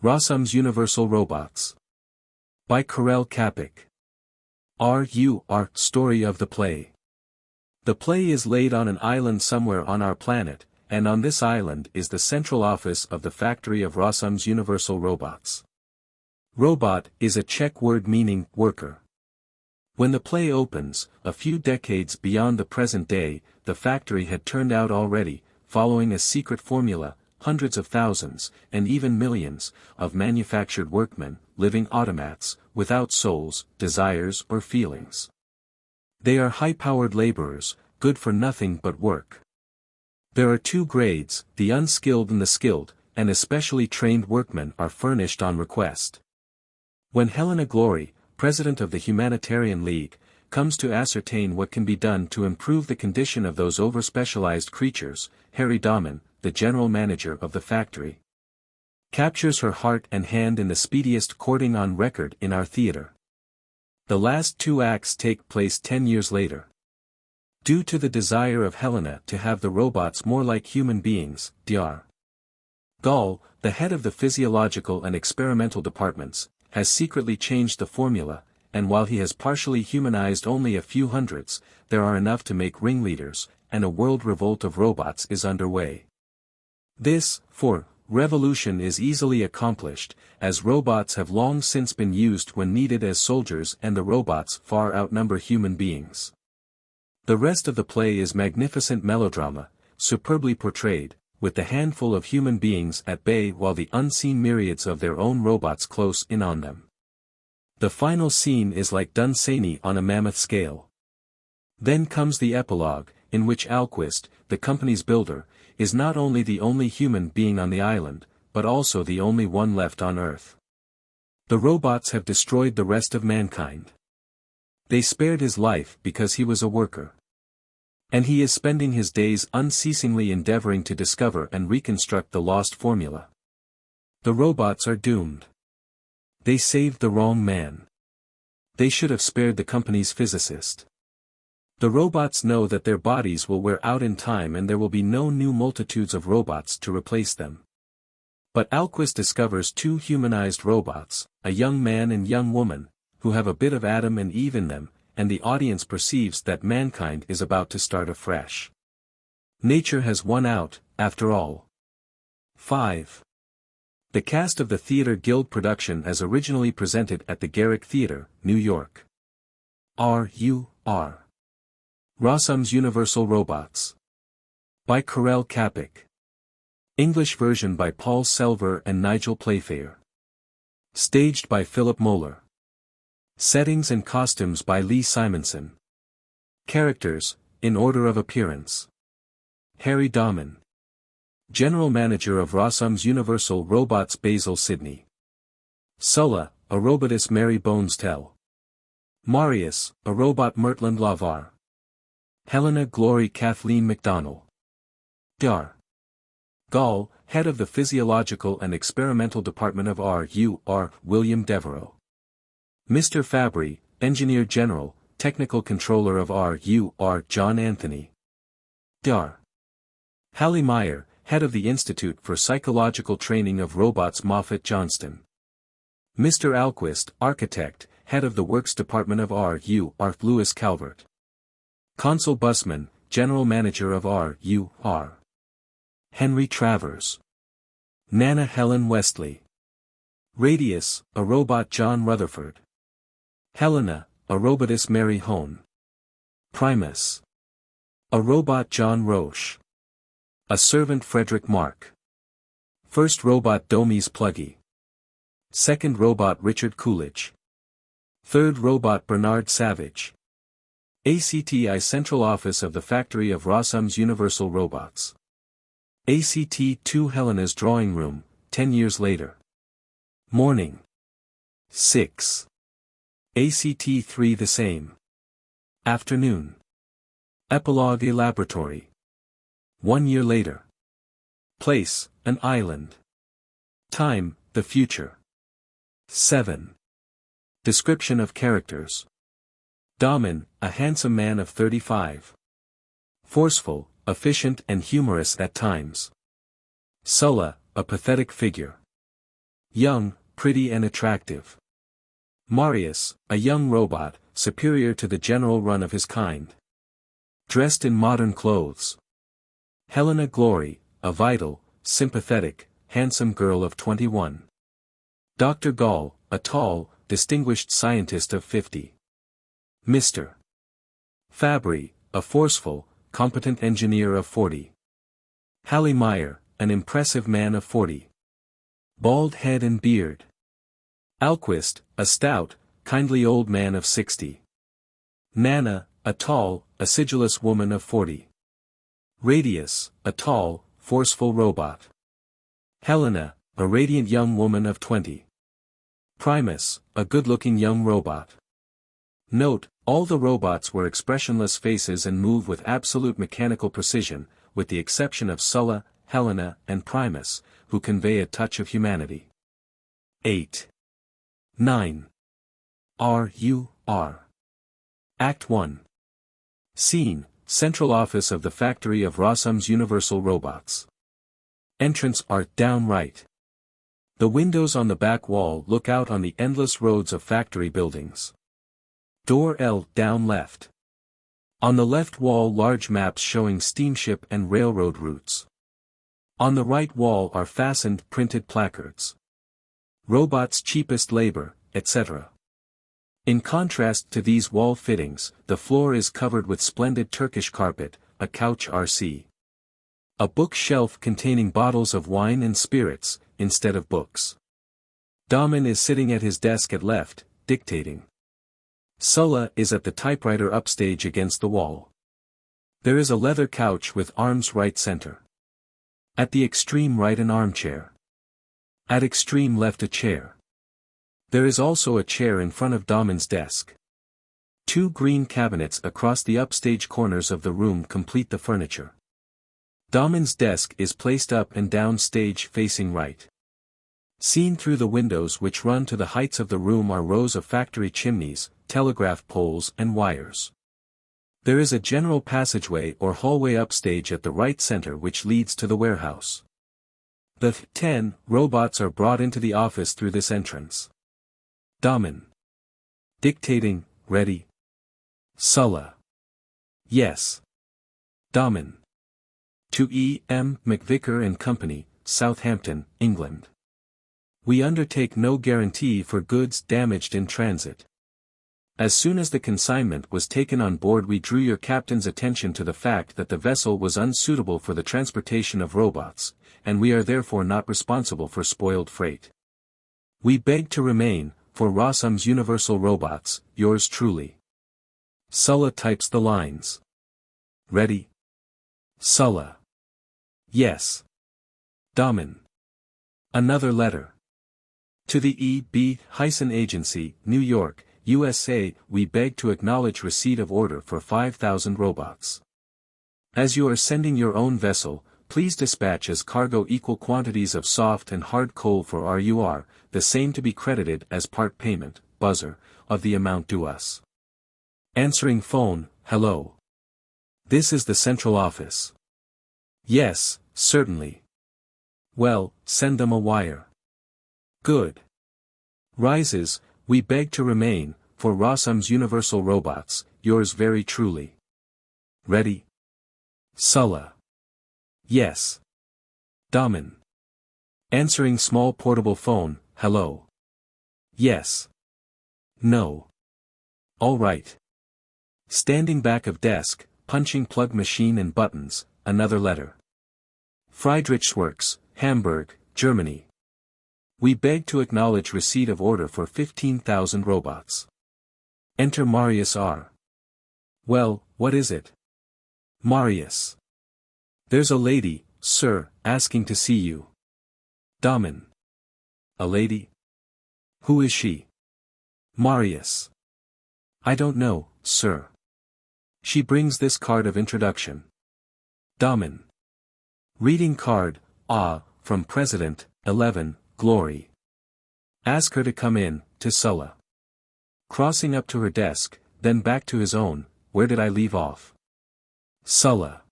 Rossum's Universal Robots. By Karel Čapek. R.U.R. Story of the play. The play is laid on an island somewhere on our planet, and on this island is the central office of the factory of Rossum's Universal Robots. Robot is a Czech word meaning worker. When the play opens, a few decades beyond the present day, the factory had turned out already, following a secret formula, hundreds of thousands, and even millions, of manufactured workmen, living automats, without souls, desires or feelings. They are high-powered laborers, good for nothing but work. There are two grades, the unskilled and the skilled, and especially trained workmen are furnished on request. When Helena Glory, president of the Humanitarian League, comes to ascertain what can be done to improve the condition of those over-specialized creatures, Domin, the general manager of the factory, captures her heart and hand in the speediest courting on record in our theater. The last two acts take place 10 years later. Due to the desire of Helena to have the robots more like human beings, R.U.R. Gall, the head of the physiological and experimental departments, has secretly changed the formula, and while he has partially humanized only a few hundreds, there are enough to make ringleaders, and a world revolt of robots is underway. This, revolution is easily accomplished, as robots have long since been used when needed as soldiers and the robots far outnumber human beings. The rest of the play is magnificent melodrama, superbly portrayed, with the handful of human beings at bay while the unseen myriads of their own robots close in on them. The final scene is like Dunsany on a mammoth scale. Then comes the epilogue, in which Alquist, the company's builder, is not only the only human being on the island, but also the only one left on Earth. The robots have destroyed the rest of mankind. They spared his life because he was a worker. And he is spending his days unceasingly endeavoring to discover and reconstruct the lost formula. The robots are doomed. They saved the wrong man. They should have spared the company's physicist. The robots know that their bodies will wear out in time and there will be no new multitudes of robots to replace them. But Alquist discovers two humanized robots, a young man and young woman, who have a bit of Adam and Eve in them, and the audience perceives that mankind is about to start afresh. Nature has won out, after all. 5. The cast of the Theatre Guild production as originally presented at the Garrick Theatre, New York. R.U.R. Rossum's Universal Robots. By Karel Čapek. English version by Paul Selver and Nigel Playfair. Staged by Philip Moeller. Settings and costumes by Lee Simonson. Characters, in order of appearance. Domin. General Manager of Rossum's Universal Robots Basil Sidney. Sulla, a robotess Mary Bones Tell. Marius, a robot Mertland Lavar. Helena Glory Kathleen McDonnell. R.U.R. Gall, head of the Physiological and Experimental Department of R.U.R. William Devereux. Mr. Fabry, Engineer General, Technical Controller of R.U.R. John Anthony. R.U.R. Hallie Meyer, head of the Institute for Psychological Training of Robots Moffat Johnston. Mr. Alquist, Architect, head of the Works Department of R.U.R. Lewis Calvert. Consul Busman, General Manager of R.U.R. Henry Travers. Nana Helen Westley. Radius, a robot John Rutherford. Helena, a robotess Mary Hone. Primus. A robot John Roche. A servant Frederick Mark. First robot Domis Pluggy. Second robot Richard Coolidge. Third robot Bernard Savage. ACTI Central Office of the Factory of Rossum's Universal Robots. ACT-2 Helena's Drawing Room, 10 years later. Morning. 6. ACT-3 the same. Afternoon. Epilogue A Laboratory. 1 year later. Place, an island. Time, the future. 7. Description of characters. Domin, a handsome man of 35. Forceful, efficient and humorous at times. Sulla, a pathetic figure. Young, pretty and attractive. Marius, a young robot, superior to the general run of his kind. Dressed in modern clothes. Helena Glory, a vital, sympathetic, handsome girl of 21. Dr. Gall, a tall, distinguished scientist of 50. Mr. Fabry, a forceful, competent engineer of 40. Hallie Meyer, an impressive man of 40. Bald head and beard. Alquist, a stout, kindly old man of 60. Nana, a tall, acidulous woman of 40. Radius, a tall, forceful robot. Helena, a radiant young woman of 20. Primus, a good-looking young robot. Note, all the robots were expressionless faces and move with absolute mechanical precision, with the exception of Sulla, Helena, and Primus, who convey a touch of humanity. 8. 9. R.U.R. Act 1. Scene, Central Office of the Factory of ROSSUM'S Universal Robots. Entrance art down right. The windows on the back wall look out on the endless roads of factory buildings. Door L down left. On the left wall large maps showing steamship and railroad routes. On the right wall are fastened printed placards. Robots cheapest labor, etc. In contrast to these wall fittings, the floor is covered with splendid Turkish carpet, a couch RC. A bookshelf containing bottles of wine and spirits, instead of books. Domin is sitting at his desk at left, dictating. Sulla is at the typewriter upstage against the wall. There is a leather couch with arms right center. At the extreme right an armchair. At extreme left a chair. There is also a chair in front of Domin's desk. Two green cabinets across the upstage corners of the room complete the furniture. Domin's desk is placed up and down stage facing right. Seen through the windows which run to the heights of the room are rows of factory chimneys, telegraph poles and wires. There is a general passageway or hallway upstage at the right center which leads to the warehouse. The 10 robots are brought into the office through this entrance. Domin. Dictating, ready. Sulla. Yes. Domin. To E. M. McVicker and Company, Southampton, England. We undertake no guarantee for goods damaged in transit. As soon as the consignment was taken on board we drew your captain's attention to the fact that the vessel was unsuitable for the transportation of robots, and we are therefore not responsible for spoiled freight. We beg to remain, for ROSSUM'S Universal Robots, yours truly. Sulla types the lines. Ready. Sulla. Yes. Domin. Another letter. To the E.B. Hyson Agency, New York, USA, we beg to acknowledge receipt of order for 5,000 robots. As you are sending your own vessel, please dispatch as cargo equal quantities of soft and hard coal for R.U.R., the same to be credited as part payment, buzzer, of the amount due us. Answering phone, hello. This is the central office. Yes, certainly. Well, send them a wire. Good. Rises, we beg to remain, for ROSSUM'S Universal Robots, yours very truly. Ready. Sulla. Yes. Domin. Answering small portable phone, hello. Yes. No. All right. Standing back of desk, punching plug machine and buttons, another letter. Friedrichsworks, Hamburg, Germany. We beg to acknowledge receipt of order for 15,000 robots. Enter Marius R. Well, what is it? Marius. There's a lady, sir, asking to see you. Domin. A lady? Who is she? Marius. I don't know, sir. She brings this card of introduction. Domin. Reading card, from President, 11, Glory. Ask her to come in, to Sulla. Crossing up to her desk, then back to his own, where did I leave off? Sulla.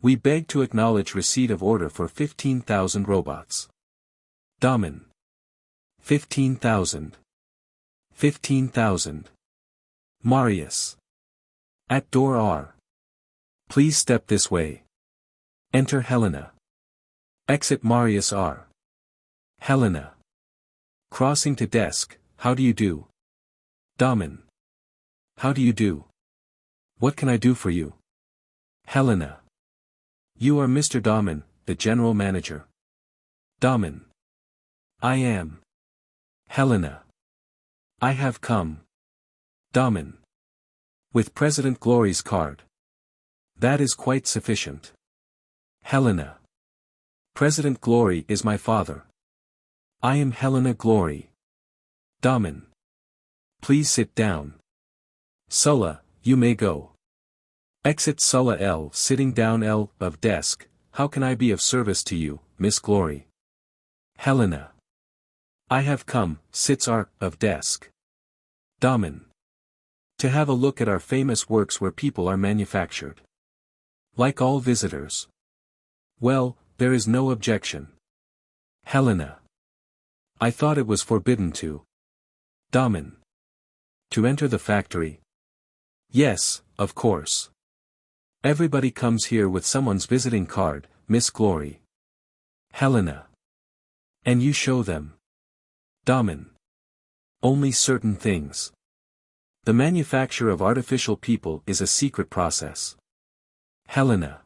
We beg to acknowledge receipt of order for 15,000 robots. Domin. 15,000. 15,000. Marius. At door R. Please step this way. Enter Helena. Exit Marius R. Helena. Crossing to desk, how do you do? Domin. How do you do? What can I do for you? Helena. You are Mr. Domin, the general manager. Domin. I am. Helena. I have come. Domin. With President Glory's card. That is quite sufficient. Helena. President Glory is my father. I am Helena Glory. Domin. Please sit down. Sulla, you may go. Exit Sulla L. Sitting down L. Of desk, how can I be of service to you, Miss Glory? Helena. I have come, sits R. Of desk. Domin. To have a look at our famous works where people are manufactured. Like all visitors. Well, there is no objection. Helena. I thought it was forbidden to. Domin. To enter the factory? Yes, of course. Everybody comes here with someone's visiting card, Miss Glory. Helena. And you show them. Domin. Only certain things. The manufacture of artificial people is a secret process. Helena.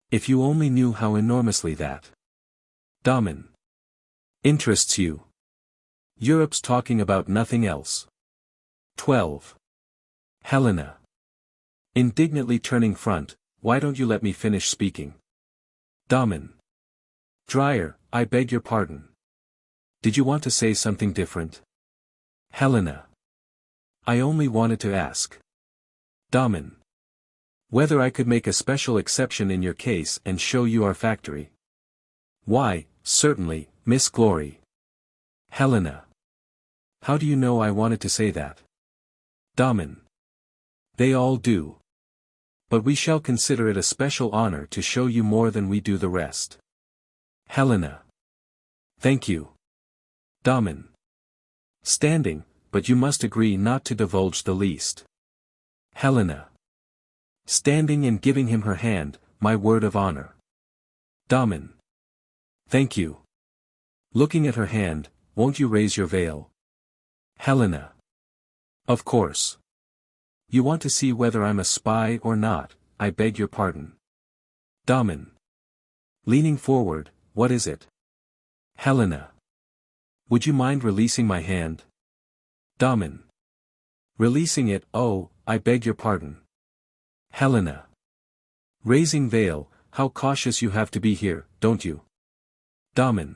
If you only knew how enormously that. Domin. Interests you. Europe's talking about nothing else. 12. Helena. Indignantly turning front, why don't you let me finish speaking? Domin. Dryer, I beg your pardon. Did you want to say something different? Helena. I only wanted to ask. Domin. Whether I could make a special exception in your case and show you our factory. Why, certainly, Miss Glory. Helena. How do you know I wanted to say that? Domin. They all do. But we shall consider it a special honor to show you more than we do the rest. Helena. Thank you. Domin. Standing, but you must agree not to divulge the least. Helena. Standing and giving him her hand, my word of honor. Domin. Thank you. Looking at her hand, won't you raise your veil? Helena. Of course. You want to see whether I'm a spy or not, I beg your pardon. Domin. Leaning forward, what is it? Helena. Would you mind releasing my hand? Domin. Releasing it, oh, I beg your pardon. Helena. Raising veil, how cautious you have to be here, don't you? Domin.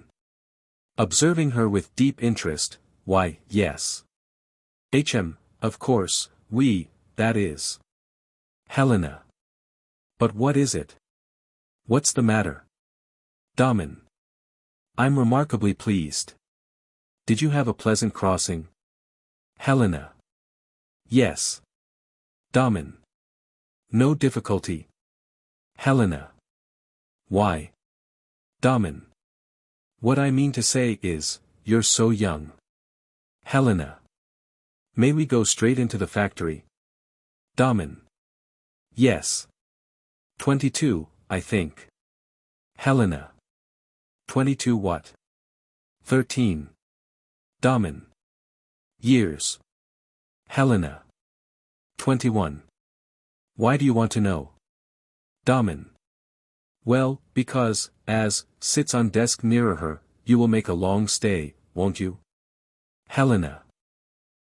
Observing her with deep interest, why, yes. Of course, that is. Helena. But what is it? What's the matter? Domin. I'm remarkably pleased. Did you have a pleasant crossing? Helena. Yes. Domin. No difficulty. Helena. Why? Domin. What I mean to say is, you're so young. Helena. May we go straight into the factory? Domin. Yes. 22, I think. Helena. 22 what? 13. Domin. Years. Helena. 21. Why do you want to know? Domin. Well, because, as, sits on desk nearer her, you will make a long stay, won't you? Helena.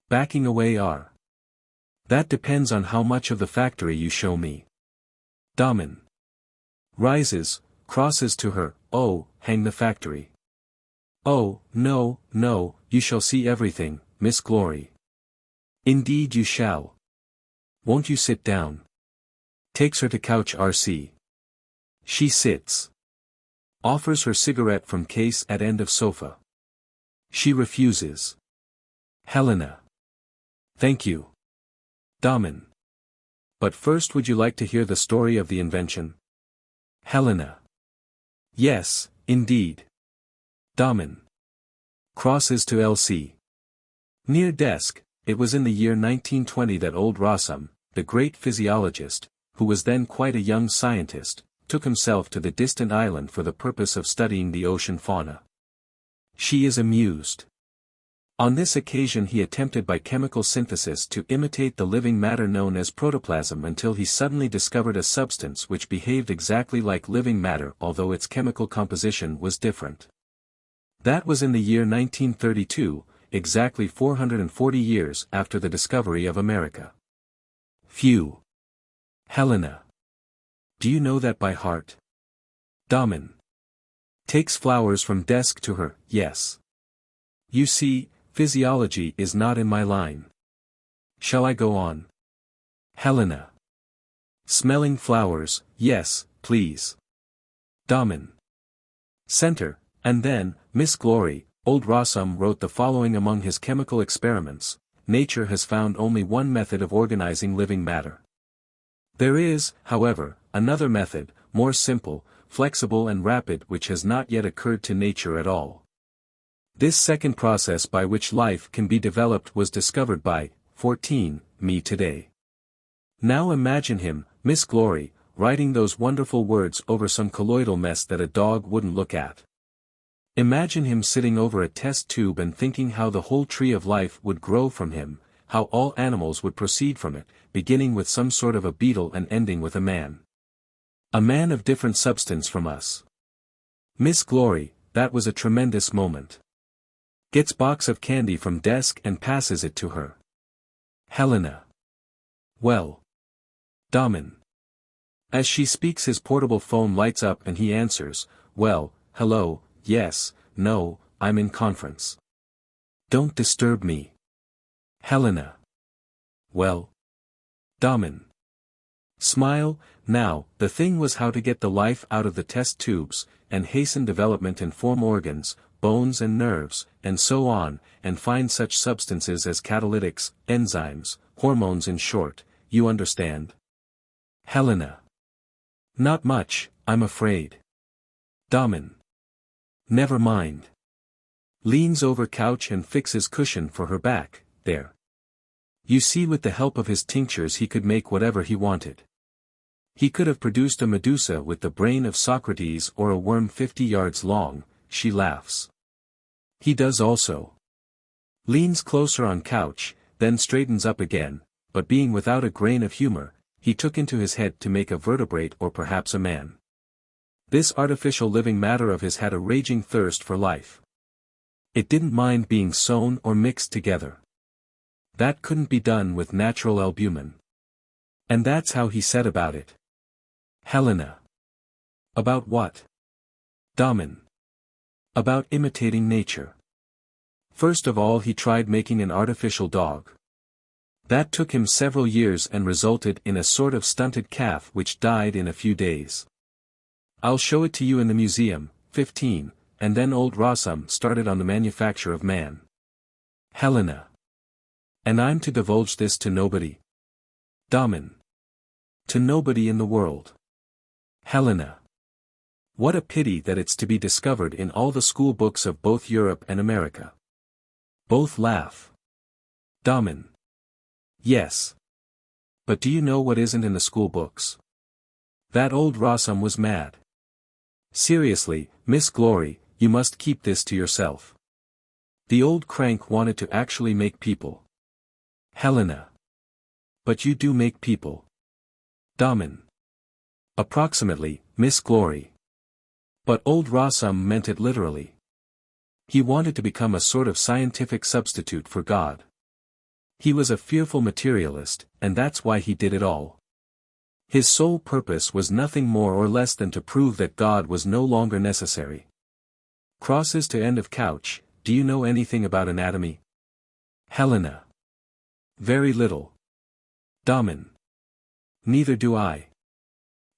Backing away R. That depends on how much of the factory you show me. Domin. Rises, crosses to her, oh, hang the factory. Oh, no, you shall see everything, Miss Glory. Indeed you shall. Won't you sit down? Takes her to couch RC. She sits. Offers her cigarette from case at end of sofa. She refuses. Helena. Thank you. Domin. But first would you like to hear the story of the invention? Helena. Yes, indeed. Domin. Crosses to L.C. Near desk. It was in the year 1920 that old Rossum, the great physiologist, who was then quite a young scientist, took himself to the distant island for the purpose of studying the ocean fauna. She is amused. On this occasion he attempted by chemical synthesis to imitate the living matter known as protoplasm until he suddenly discovered a substance which behaved exactly like living matter although its chemical composition was different. That was in the year 1932, exactly 440 years after the discovery of America. Phew. Helena. Do you know that by heart? Domin. Takes flowers from desk to her, yes. You see, physiology is not in my line. Shall I go on? Helena. Smelling flowers, yes, please. Domin. Center, and then, Miss Glory, old Rossum wrote the following among his chemical experiments: nature has found only one method of organizing living matter. There is, however, another method, more simple, flexible and rapid which has not yet occurred to nature at all. This second process by which life can be developed was discovered by, 14, me today. Now imagine him, Miss Glory, writing those wonderful words over some colloidal mess that a dog wouldn't look at. Imagine him sitting over a test tube and thinking how the whole tree of life would grow from him, how all animals would proceed from it, beginning with some sort of a beetle and ending with a man. A man of different substance from us. Miss Glory, that was a tremendous moment. Gets box of candy from desk and passes it to her. Helena. Well. Domin. As she speaks his portable phone lights up and he answers, well, hello, yes, no, I'm in conference. Don't disturb me. Helena. Well. Domin. Smile. Now, the thing was how to get the life out of the test tubes, and hasten development and form organs, bones and nerves, and so on, and find such substances as catalytics, enzymes, hormones in short, you understand. Helena. Not much, I'm afraid. Domin. Never mind. Leans over couch and fixes cushion for her back, there. You see, with the help of his tinctures he could make whatever he wanted. He could have produced a Medusa with the brain of Socrates or a worm 50 yards long, she laughs. He does also. Leans closer on couch, then straightens up again, but being without a grain of humor, he took into his head to make a vertebrate or perhaps a man. This artificial living matter of his had a raging thirst for life. It didn't mind being sewn or mixed together. That couldn't be done with natural albumin. And that's how he set about it. Helena. About what? Domin. About imitating nature. First of all he tried making an artificial dog. That took him several years and resulted in a sort of stunted calf which died in a few days. I'll show it to you in the museum, 15, and then old Rossum started on the manufacture of man. Helena. And I'm to divulge this to nobody? Domin. To nobody in the world. Helena. What a pity that it's to be discovered in all the school books of both Europe and America. Both laugh. Domin. Yes. But do you know what isn't in the school books? That old Rossum was mad. Seriously, Miss Glory, you must keep this to yourself. The old crank wanted to actually make people. Helena. But you do make people. Domin. Approximately, Miss Glory. But old Rossum meant it literally. He wanted to become a sort of scientific substitute for God. He was a fearful materialist, and that's why he did it all. His sole purpose was nothing more or less than to prove that God was no longer necessary. Crosses to end of couch. Do you know anything about anatomy? Helena. Very little. Domin. Neither do I.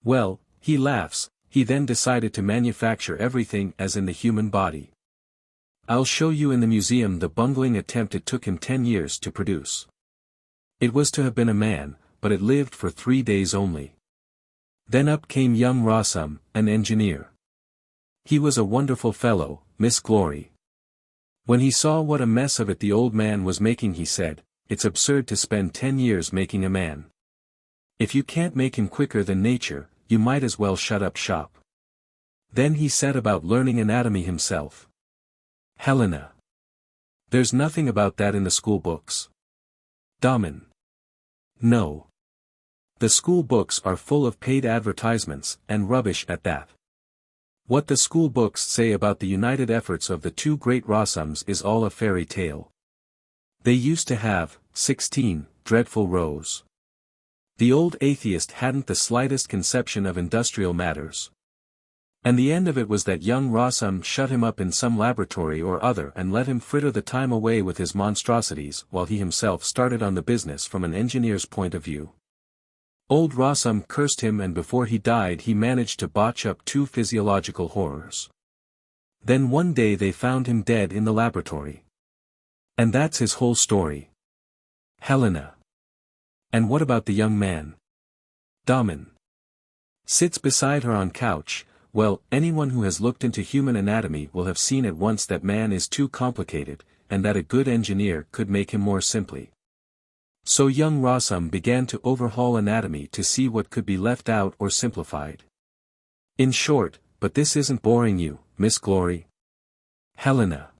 Well, he laughs. He then decided to manufacture everything as in the human body. I'll show you in the museum the bungling attempt it took him 10 years to produce. It was to have been a man, but it lived for 3 days only. Then up came young Rossum, an engineer. He was a wonderful fellow, Miss Glory. When he saw what a mess of it the old man was making, he said, "It's absurd to spend 10 years making a man. If you can't make him quicker than nature, you might as well shut up shop." Then he set about learning anatomy himself. Helena. There's nothing about that in the school books. Domin. No. The school books are full of paid advertisements, and rubbish at that. What the school books say about the united efforts of the two great ROSSUM'S is all a fairy tale. They used to have 16 dreadful rows. The old atheist hadn't the slightest conception of industrial matters. And the end of it was that young Rossum shut him up in some laboratory or other and let him fritter the time away with his monstrosities while he himself started on the business from an engineer's point of view. Old Rossum cursed him, and before he died he managed to botch up 2 physiological horrors. Then one day they found him dead in the laboratory. And that's his whole story. Helena. And what about the young man? Domin. Sits beside her on couch. Well, anyone who has looked into human anatomy will have seen at once that man is too complicated, and that a good engineer could make him more simply. So young Rossum began to overhaul anatomy to see what could be left out or simplified. In short, but this isn't boring you, Miss Glory? Helena.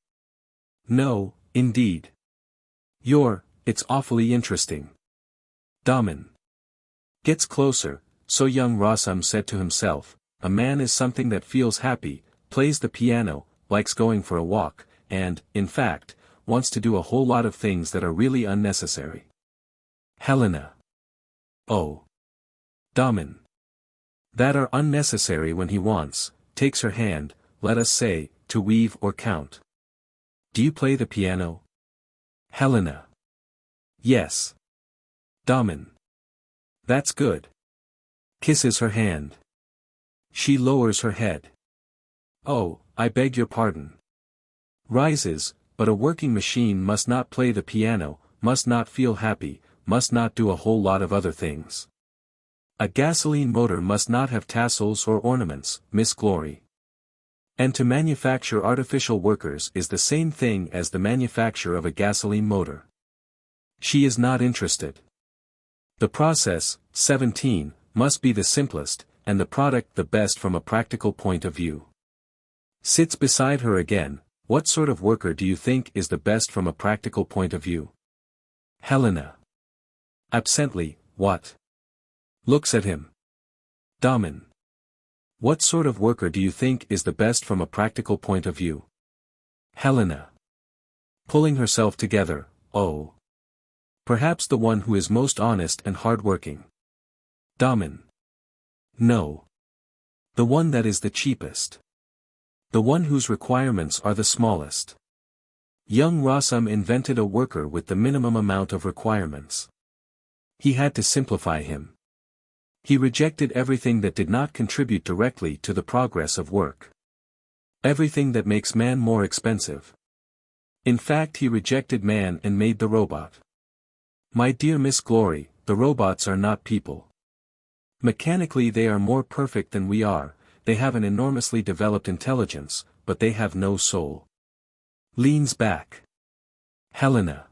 No, indeed. It's awfully interesting. Domin. Gets closer, so young Rossum said to himself, a man is something that feels happy, plays the piano, likes going for a walk, and, in fact, wants to do a whole lot of things that are really unnecessary. Helena. Oh. Domin. That are unnecessary when he wants, takes her hand, let us say, to weave or count. Do you play the piano? Helena. Yes. Domin. That's good. Kisses her hand. She lowers her head. Oh, I beg your pardon. Rises, but a working machine must not play the piano, must not feel happy, must not do a whole lot of other things. A gasoline motor must not have tassels or ornaments, Miss Glory. And to manufacture artificial workers is the same thing as the manufacture of a gasoline motor. She is not interested. The process, 17, must be the simplest, and the product the best from a practical point of view. Sits beside her again. What sort of worker do you think is the best from a practical point of view? Helena. Absently, what? Looks at him. Domin. What sort of worker do you think is the best from a practical point of view? Helena. Pulling herself together, oh. Perhaps the one who is most honest and hard-working. Domin. No. The one that is the cheapest. The one whose requirements are the smallest. Young Rossum invented a worker with the minimum amount of requirements. He had to simplify him. He rejected everything that did not contribute directly to the progress of work. Everything that makes man more expensive. In fact, he rejected man and made the robot. My dear Miss Glory, the robots are not people. Mechanically they are more perfect than we are, they have an enormously developed intelligence, but they have no soul. Leans back. Helena.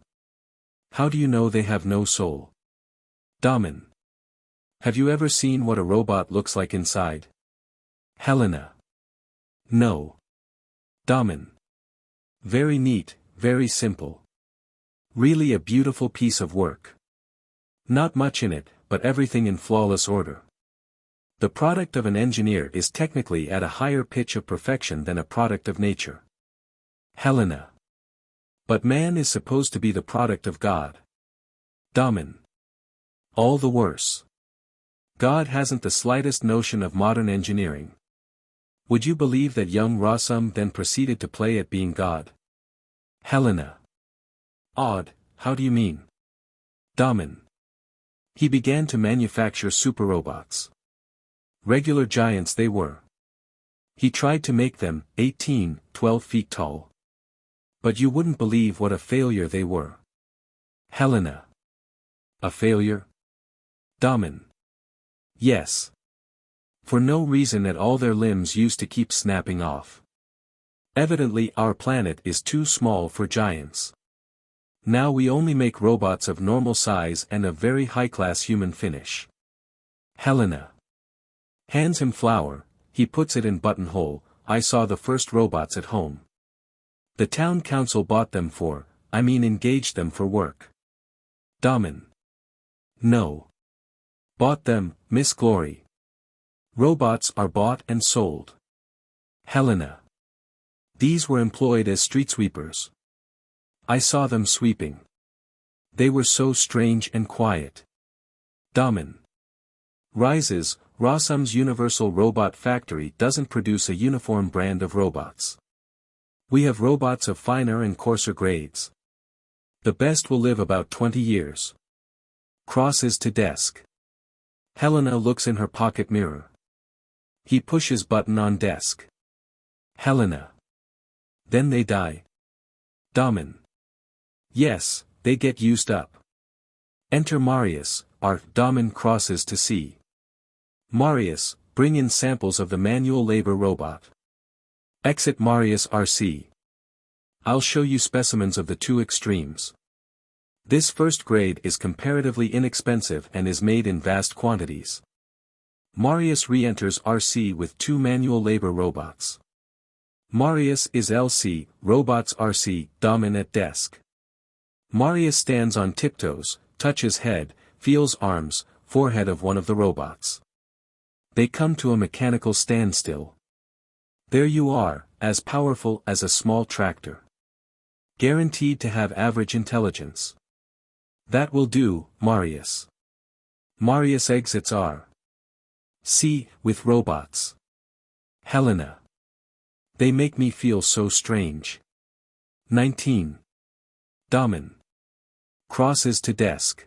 How do you know they have no soul? Domin. Have you ever seen what a robot looks like inside? Helena. No. Domin. Very neat, very simple. Really a beautiful piece of work. Not much in it, but everything in flawless order. The product of an engineer is technically at a higher pitch of perfection than a product of nature. Helena. But man is supposed to be the product of God. Domin. All the worse. God hasn't the slightest notion of modern engineering. Would you believe that young Rossum then proceeded to play at being God? Helena. Odd, how do you mean? Domin. He began to manufacture super robots. Regular giants they were. He tried to make them 18, 12 feet tall. But you wouldn't believe what a failure they were. Helena. A failure? Domin. Yes. For no reason at all their limbs used to keep snapping off. Evidently our planet is too small for giants. Now we only make robots of normal size and of very high-class human finish. Helena hands him flour, he puts it in buttonhole. I saw the first robots at home. The town council bought them engaged them for work. Domin. No. Bought them, Miss Glory. Robots are bought and sold. Helena. These were employed as street sweepers. I saw them sweeping. They were so strange and quiet. Domin. Rises, ROSSUM'S Universal Robot Factory doesn't produce a uniform brand of robots. We have robots of finer and coarser grades. The best will live about 20 years. Crosses to desk. Helena looks in her pocket mirror. He pushes button on desk. Helena. Then they die. Domin. Yes, they get used up. Enter Marius, Domin crosses to see. Marius, bring in samples of the manual labor robot. Exit Marius RC. I'll show you specimens of the two extremes. This first grade is comparatively inexpensive and is made in vast quantities. Marius re-enters RC with two manual labor robots. Marius is LC, robots RC, Domin at desk. Marius stands on tiptoes, touches head, feels arms, forehead of one of the robots. They come to a mechanical standstill. There you are, as powerful as a small tractor. Guaranteed to have average intelligence. That will do, Marius. Marius exits R.C. with robots. Helena. They make me feel so strange. 19. Domin. Crosses to desk.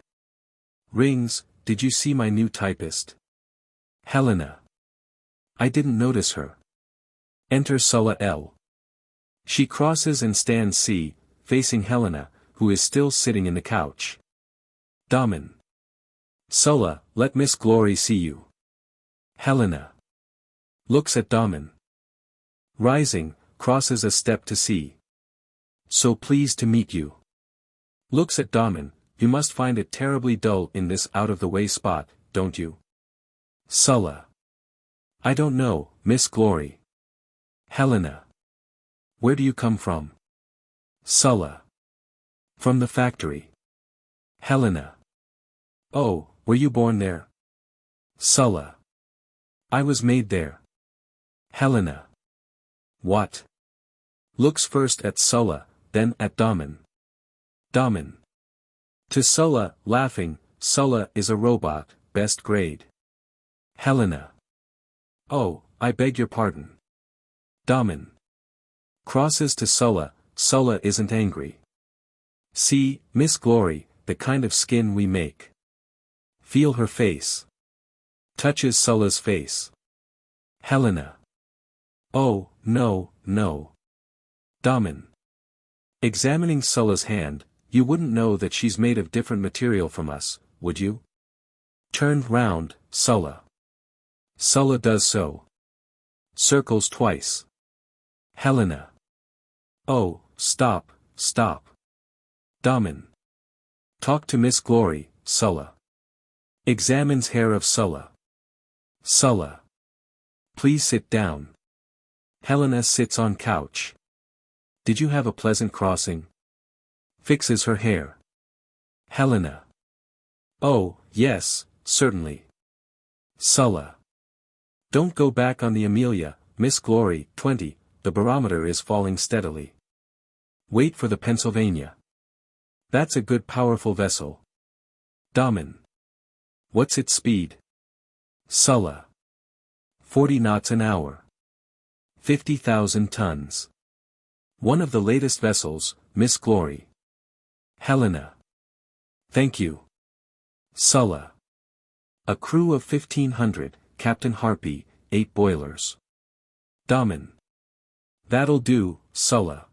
Rings, did you see my new typist? Helena. I didn't notice her. Enter Sulla L. She crosses and stands C, facing Helena, who is still sitting in the couch. Domin. Sulla, let Miss Glory see you. Helena. Looks at Domin. Rising, crosses a step to C. So pleased to meet you. Looks at Domin, you must find it terribly dull in this out-of-the-way spot, don't you? Sulla. I don't know, Miss Glory. Helena. Where do you come from? Sulla. From the factory. Helena. Oh, were you born there? Sulla. I was made there. Helena. What? Looks first at Sulla, then at Domin. Domin. To Sulla, laughing, Sulla is a robot, best grade. Helena. Oh, I beg your pardon. Domin. Crosses to Sulla, Sulla isn't angry. See, Miss Glory, the kind of skin we make. Feel her face. Touches Sulla's face. Helena. Oh, no, no. Domin. Examining Sulla's hand, you wouldn't know that she's made of different material from us, would you? Turned round, Sulla. Sulla does so. Circles twice. Helena. Oh, stop, stop. Domin. Talk to Miss Glory, Sulla. Examines hair of Sulla. Sulla. Please sit down. Helena sits on couch. Did you have a pleasant crossing? Fixes her hair. Helena. Oh, yes, certainly. Sulla. Don't go back on the Amelia, Miss Glory, 20, the barometer is falling steadily. Wait for the Pennsylvania. That's a good powerful vessel. Domin. What's its speed? Sulla. 40 knots an hour. 50,000 tons. One of the latest vessels, Miss Glory. Helena. Thank you. Sulla. A crew of 1,500, Captain Harpy, 8 boilers. Domin. That'll do, Sulla.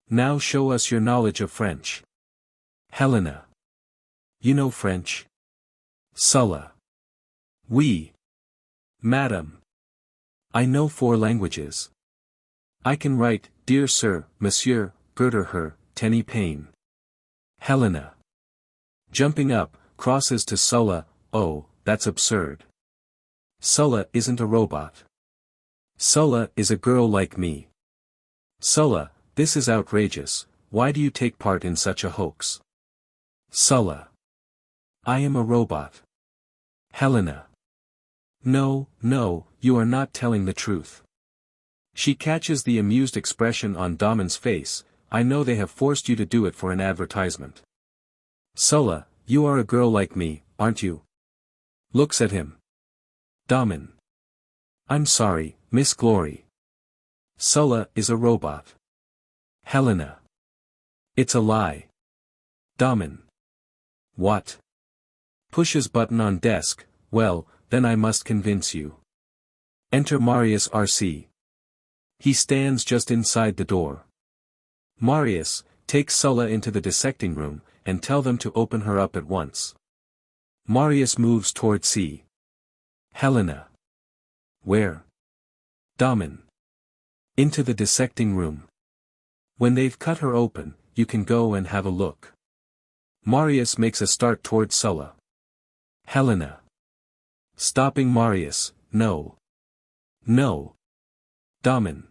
Now show us your knowledge of French. Helena. You know French? Sulla. Oui. Madam. I know 4 languages. I can write, dear sir, monsieur, girder her, tenny pain. Helena. Jumping up, crosses to Sulla, oh, that's absurd. Sulla isn't a robot. Sulla is a girl like me. Sulla, this is outrageous, why do you take part in such a hoax? Sulla. I am a robot. Helena. No, no, you are not telling the truth. She catches the amused expression on Domin's face, I know they have forced you to do it for an advertisement. Sulla, you are a girl like me, aren't you? Looks at him. Domin. I'm sorry, Miss Glory. Sulla is a robot. Helena. It's a lie. Domin. What? Pushes button on desk, well, then I must convince you. Enter Marius R.C. He stands just inside the door. Marius, take Sulla into the dissecting room, and tell them to open her up at once. Marius moves toward C. Helena. Where? Domin. Into the dissecting room. When they've cut her open, you can go and have a look. Marius makes a start toward Sulla. Helena. Stopping Marius, no. No. Domin.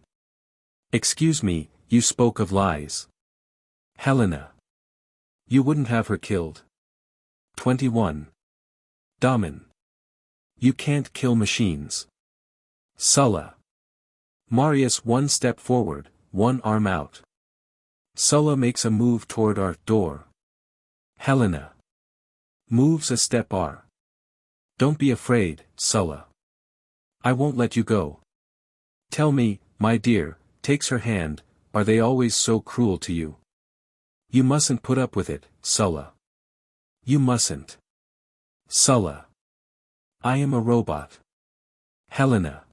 Excuse me, you spoke of lies. Helena. You wouldn't have her killed. 21. Domin. You can't kill machines. Sulla. Marius one step forward, one arm out. Sulla makes a move toward our door. Helena. Moves a step R. Don't be afraid, Sulla. I won't let you go. Tell me, my dear, takes her hand, are they always so cruel to you? You mustn't put up with it, Sulla. You mustn't. Sulla. I am a robot. Helena.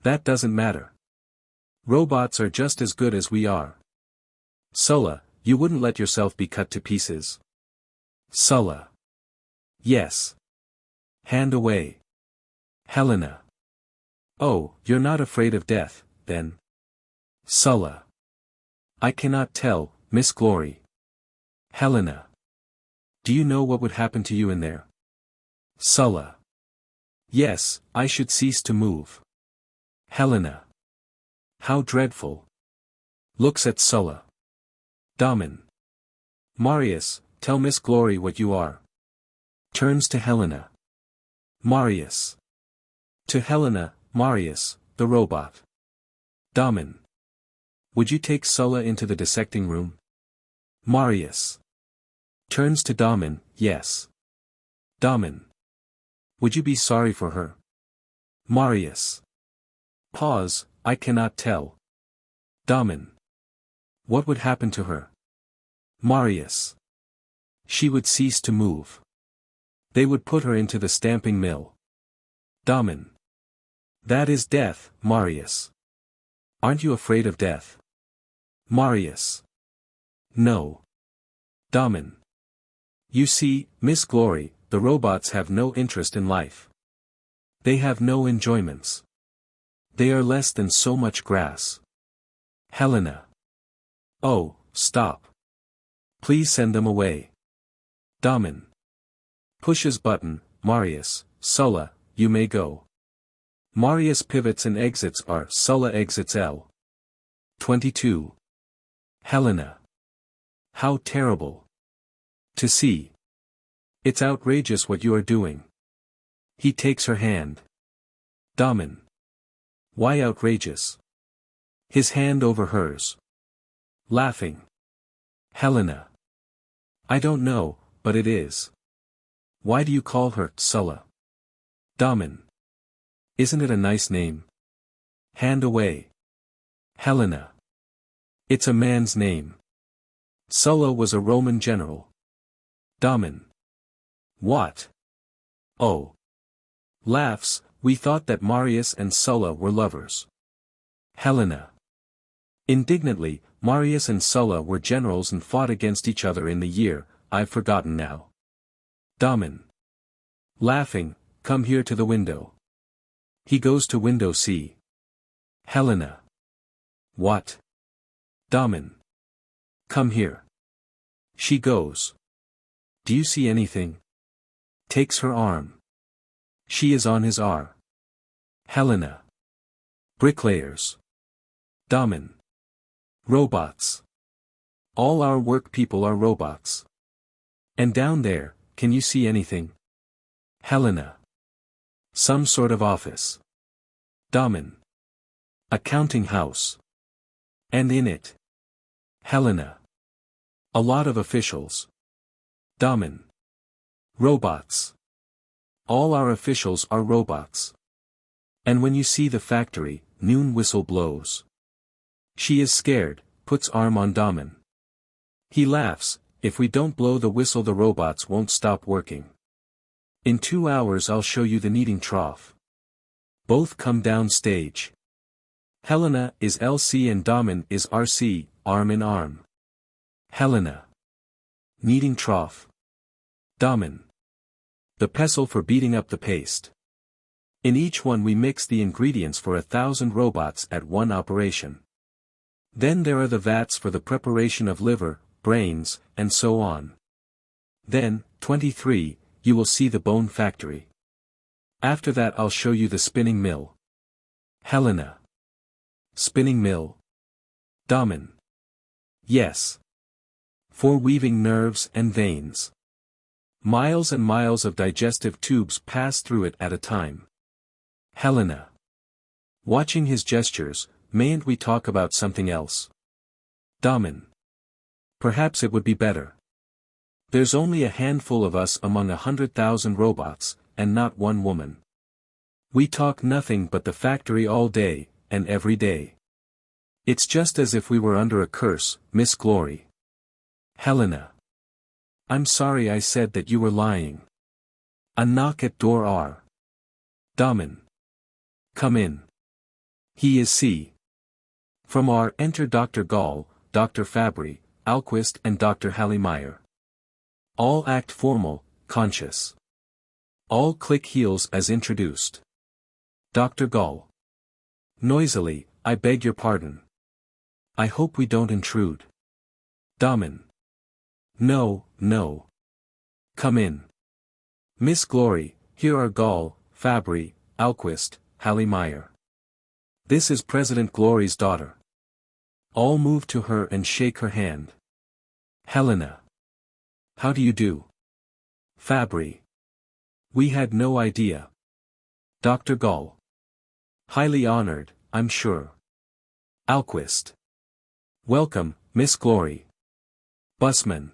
That doesn't matter. Robots are just as good as we are. Sulla, you wouldn't let yourself be cut to pieces. Sulla. Yes. Hand away. Helena. Oh, you're not afraid of death, then? Sulla. I cannot tell, Miss Glory. Helena. Do you know what would happen to you in there? Sulla. Yes, I should cease to move. Helena. How dreadful. Looks at Sulla. Domin. Marius, tell Miss Glory what you are. Turns to Helena. Marius. To Helena, Marius, the robot. Domin. Would you take Sulla into the dissecting room? Marius. Turns to Domin, yes. Domin. Would you be sorry for her? Marius. Pause, I cannot tell. Domin. What would happen to her? Marius. She would cease to move. They would put her into the stamping mill. Domin. That is death, Marius. Aren't you afraid of death? Marius. No. Domin. You see, Miss Glory, the robots have no interest in life. They have no enjoyments. They are less than so much grass. Helena. Oh, stop. Please send them away. Domin. Pushes button, Marius, Sulla, you may go. Marius pivots and exits R. Sulla exits L. 22. Helena. How terrible. To see. It's outrageous what you are doing. He takes her hand. Domin. Why outrageous? His hand over hers. Laughing. Helena. I don't know, but it is. Why do you call her Sulla? Domin. Isn't it a nice name? Hand away. Helena. It's a man's name. Sulla was a Roman general. Domin. What? Oh. Laughs, we thought that Marius and Sulla were lovers. Helena. Indignantly, Marius and Sulla were generals and fought against each other in the year, I've forgotten now. Domin. Laughing, come here to the window. He goes to window C. Helena. What? Domin. Come here. She goes. Do you see anything? Takes her arm. She is on his R. Helena. Bricklayers. Domin. Robots. All our work people are robots. And down there, can you see anything? Helena. Some sort of office. Domin. A counting house. And in it. Helena. A lot of officials. Domin. Robots. All our officials are robots. And when you see the factory, noon whistle blows. She is scared, puts arm on Domin. He laughs, if we don't blow the whistle the robots won't stop working. In 2 hours I'll show you the kneading trough. Both come down stage. Helena is LC and Domin is RC, arm in arm. Helena. Kneading trough. Domin. The pestle for beating up the paste. In each one we mix the ingredients for 1,000 robots at one operation. Then there are the vats for the preparation of liver, brains, and so on. Then, 23, you will see the bone factory. After that I'll show you the spinning mill. Helena. Spinning mill. Domin. Yes. For weaving nerves and veins. Miles and miles of digestive tubes pass through it at a time. Helena. Watching his gestures, mayn't we talk about something else? Domin. Perhaps it would be better. There's only a handful of us among 100,000 robots, and not one woman. We talk nothing but the factory all day, and every day. It's just as if we were under a curse, Miss Glory. Helena. I'm sorry I said that you were lying. A knock at door R. Domin. Come in. He is C. From R enter Dr. Gall, Dr. Fabry, Alquist and Dr. Hallemeyer. All act formal, conscious. All click heels as introduced. Dr. Gall. Noisily, I beg your pardon. I hope we don't intrude. Domin. No, no. Come in. Miss Glory, here are Gall, Fabry, Alquist, Hallemeyer. This is President Glory's daughter. All move to her and shake her hand. Helena. How do you do? Fabry. We had no idea. Dr. Gall. Highly honored, I'm sure. Alquist. Welcome, Miss Glory. Busman.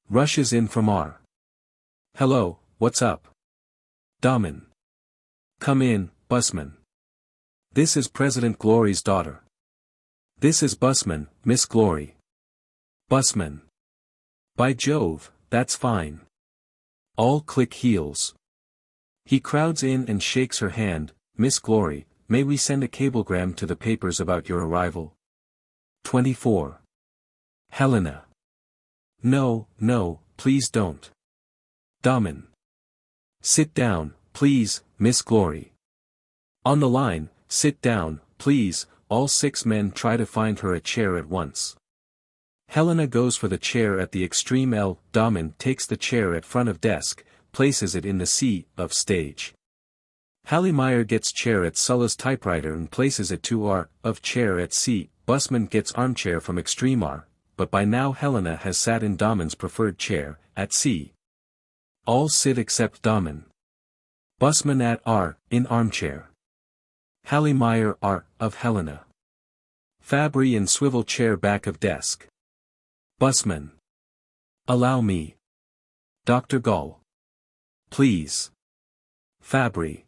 Rushes in from R. Hello, what's up? Domin. Come in, Busman. This is President Glory's daughter. This is Busman, Miss Glory. Busman. By Jove, that's fine. All click heels. He crowds in and shakes her hand. Miss Glory, may we send a cablegram to the papers about your arrival? 24. Helena. No, no, please don't. Domin. Sit down, please, Miss Glory. On the line, sit down, please. All 6 men try to find her a chair at once. Helena goes for the chair at the extreme L. Domin takes the chair at front of desk, places it in the C of stage. Hallemeyer gets chair at Sulla's typewriter and places it to R of chair at C. Busman gets armchair from extreme R, but by now Helena has sat in Domin's preferred chair, at C. All sit except Domin. Busman at R, in armchair. Hallemeyer R, of Helena. Fabry in swivel chair back of desk. Busman. Allow me. Dr. Gall. Please. Fabry.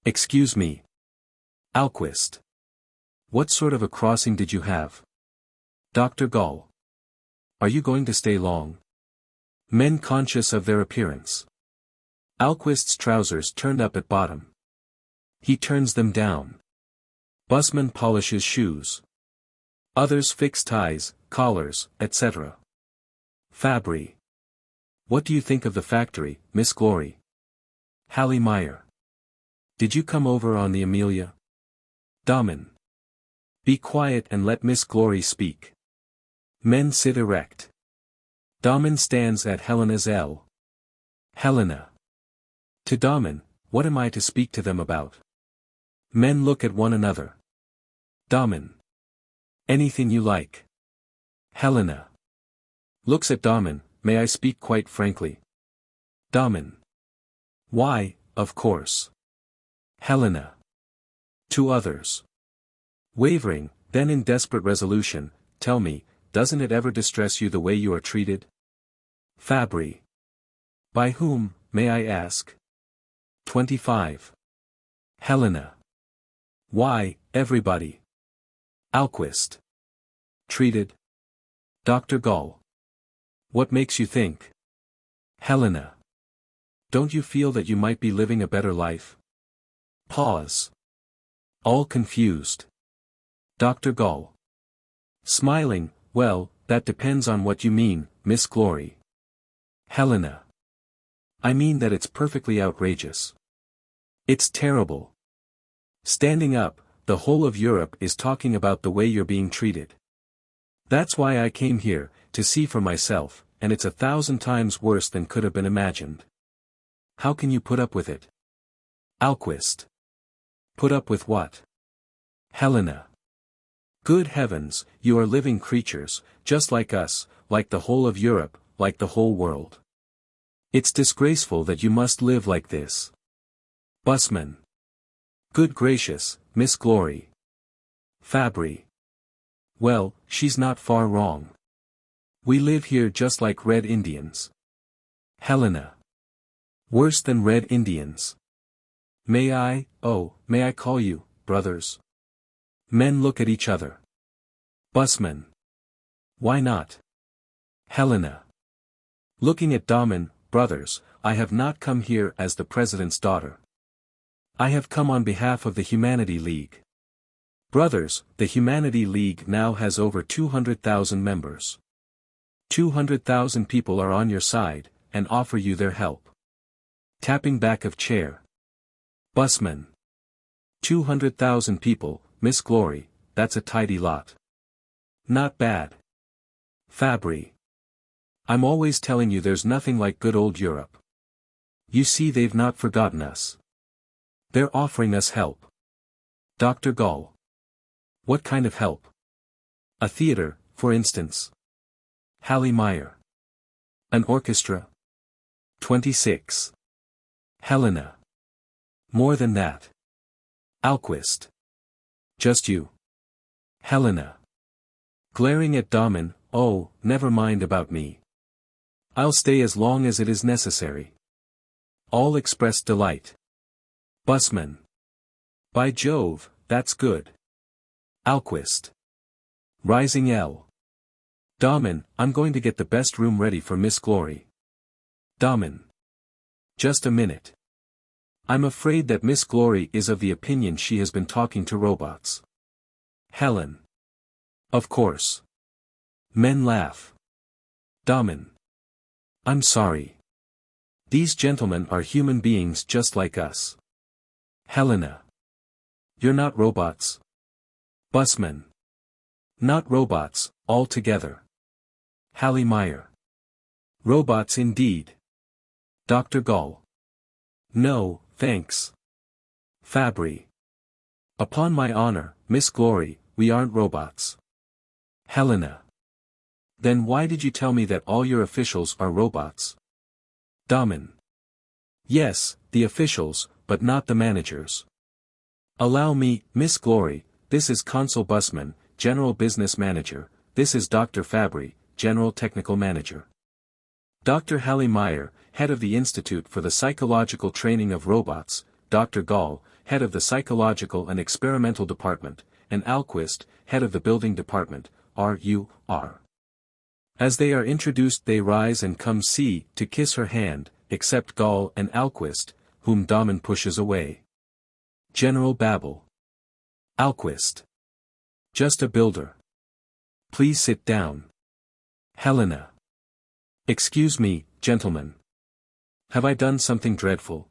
Excuse me. Alquist. What sort of a crossing did you have? Dr. Gall. Are you going to stay long? Men conscious of their appearance. Alquist's trousers turned up at bottom. He turns them down. Busman polishes shoes. Others fix ties, collars, etc. Fabry. What do you think of the factory, Miss Glory? Hallemeyer. Did you come over on the Amelia? Domin. Be quiet and let Miss Glory speak. Men sit erect. Domin stands at Helena's L. Helena. To Domin, what am I to speak to them about? Men look at one another. Domin. Anything you like. Helena. Looks at Domin, may I speak quite frankly? Domin. Why, of course. Helena. To others. Wavering, then in desperate resolution, tell me, doesn't it ever distress you the way you are treated? Fabry. By whom, may I ask? 25. Helena. Why, everybody. Alquist. Treated. Dr. Gall. What makes you think? Helena. Don't you feel that you might be living a better life? Pause. All confused. Dr. Gall. Smiling, well, that depends on what you mean, Miss Glory. Helena. I mean that it's perfectly outrageous. It's terrible. Standing up, the whole of Europe is talking about the way you're being treated. That's why I came here, to see for myself, and it's 1,000 times worse than could have been imagined. How can you put up with it? Alquist. Put up with what? Helena. Good heavens, you are living creatures, just like us, like the whole of Europe, like the whole world. It's disgraceful that you must live like this. Busman. Good gracious, Miss Glory. Fabry. Well, she's not far wrong. We live here just like Red Indians. Helena. Worse than Red Indians. May I call you, brothers? Men look at each other. Busman. Why not? Helena. Looking at Domin, brothers, I have not come here as the president's daughter. I have come on behalf of the Humanity League. Brothers, the Humanity League now has over 200,000 members. 200,000 people are on your side, and offer you their help. Tapping back of chair. Busman. 200,000 people, Miss Glory, that's a tidy lot. Not bad. Fabry. I'm always telling you there's nothing like good old Europe. You see they've not forgotten us. They're offering us help. Dr. Gall. What kind of help? A theater, for instance. Hallie Meyer. An orchestra. 26. Helena. More than that. Alquist. Just you. Helena. Glaring at Domin, oh, never mind about me. I'll stay as long as it is necessary. All express delight. Busman. By Jove, that's good. Alquist. Rising L. Domin, I'm going to get the best room ready for Miss Glory. Domin. Just a minute. I'm afraid that Miss Glory is of the opinion she has been talking to robots. Helen. Of course. Men laugh. Domin. I'm sorry. These gentlemen are human beings just like us. Helena. You're not robots. Busman. Not robots, altogether. Hallie Meyer. Robots indeed. Dr. Gall. No, thanks. Fabry. Upon my honor, Miss Glory, we aren't robots. Helena. Then why did you tell me that all your officials are robots? Domin. Yes, the officials, but not the managers. Allow me, Miss Glory, this is Consul Busman, General Business Manager, this is Dr. Fabry, General Technical Manager. Dr. Hallie Meyer, Head of the Institute for the Psychological Training of Robots, Dr. Gall, Head of the Psychological and Experimental Department, and Alquist, Head of the Building Department, R.U.R. As they are introduced they rise and come see, to kiss her hand, except Gall and Alquist, whom Domin pushes away. General babble. Alquist. Just a builder. Please sit down. Helena. Excuse me, gentlemen. Have I done something dreadful?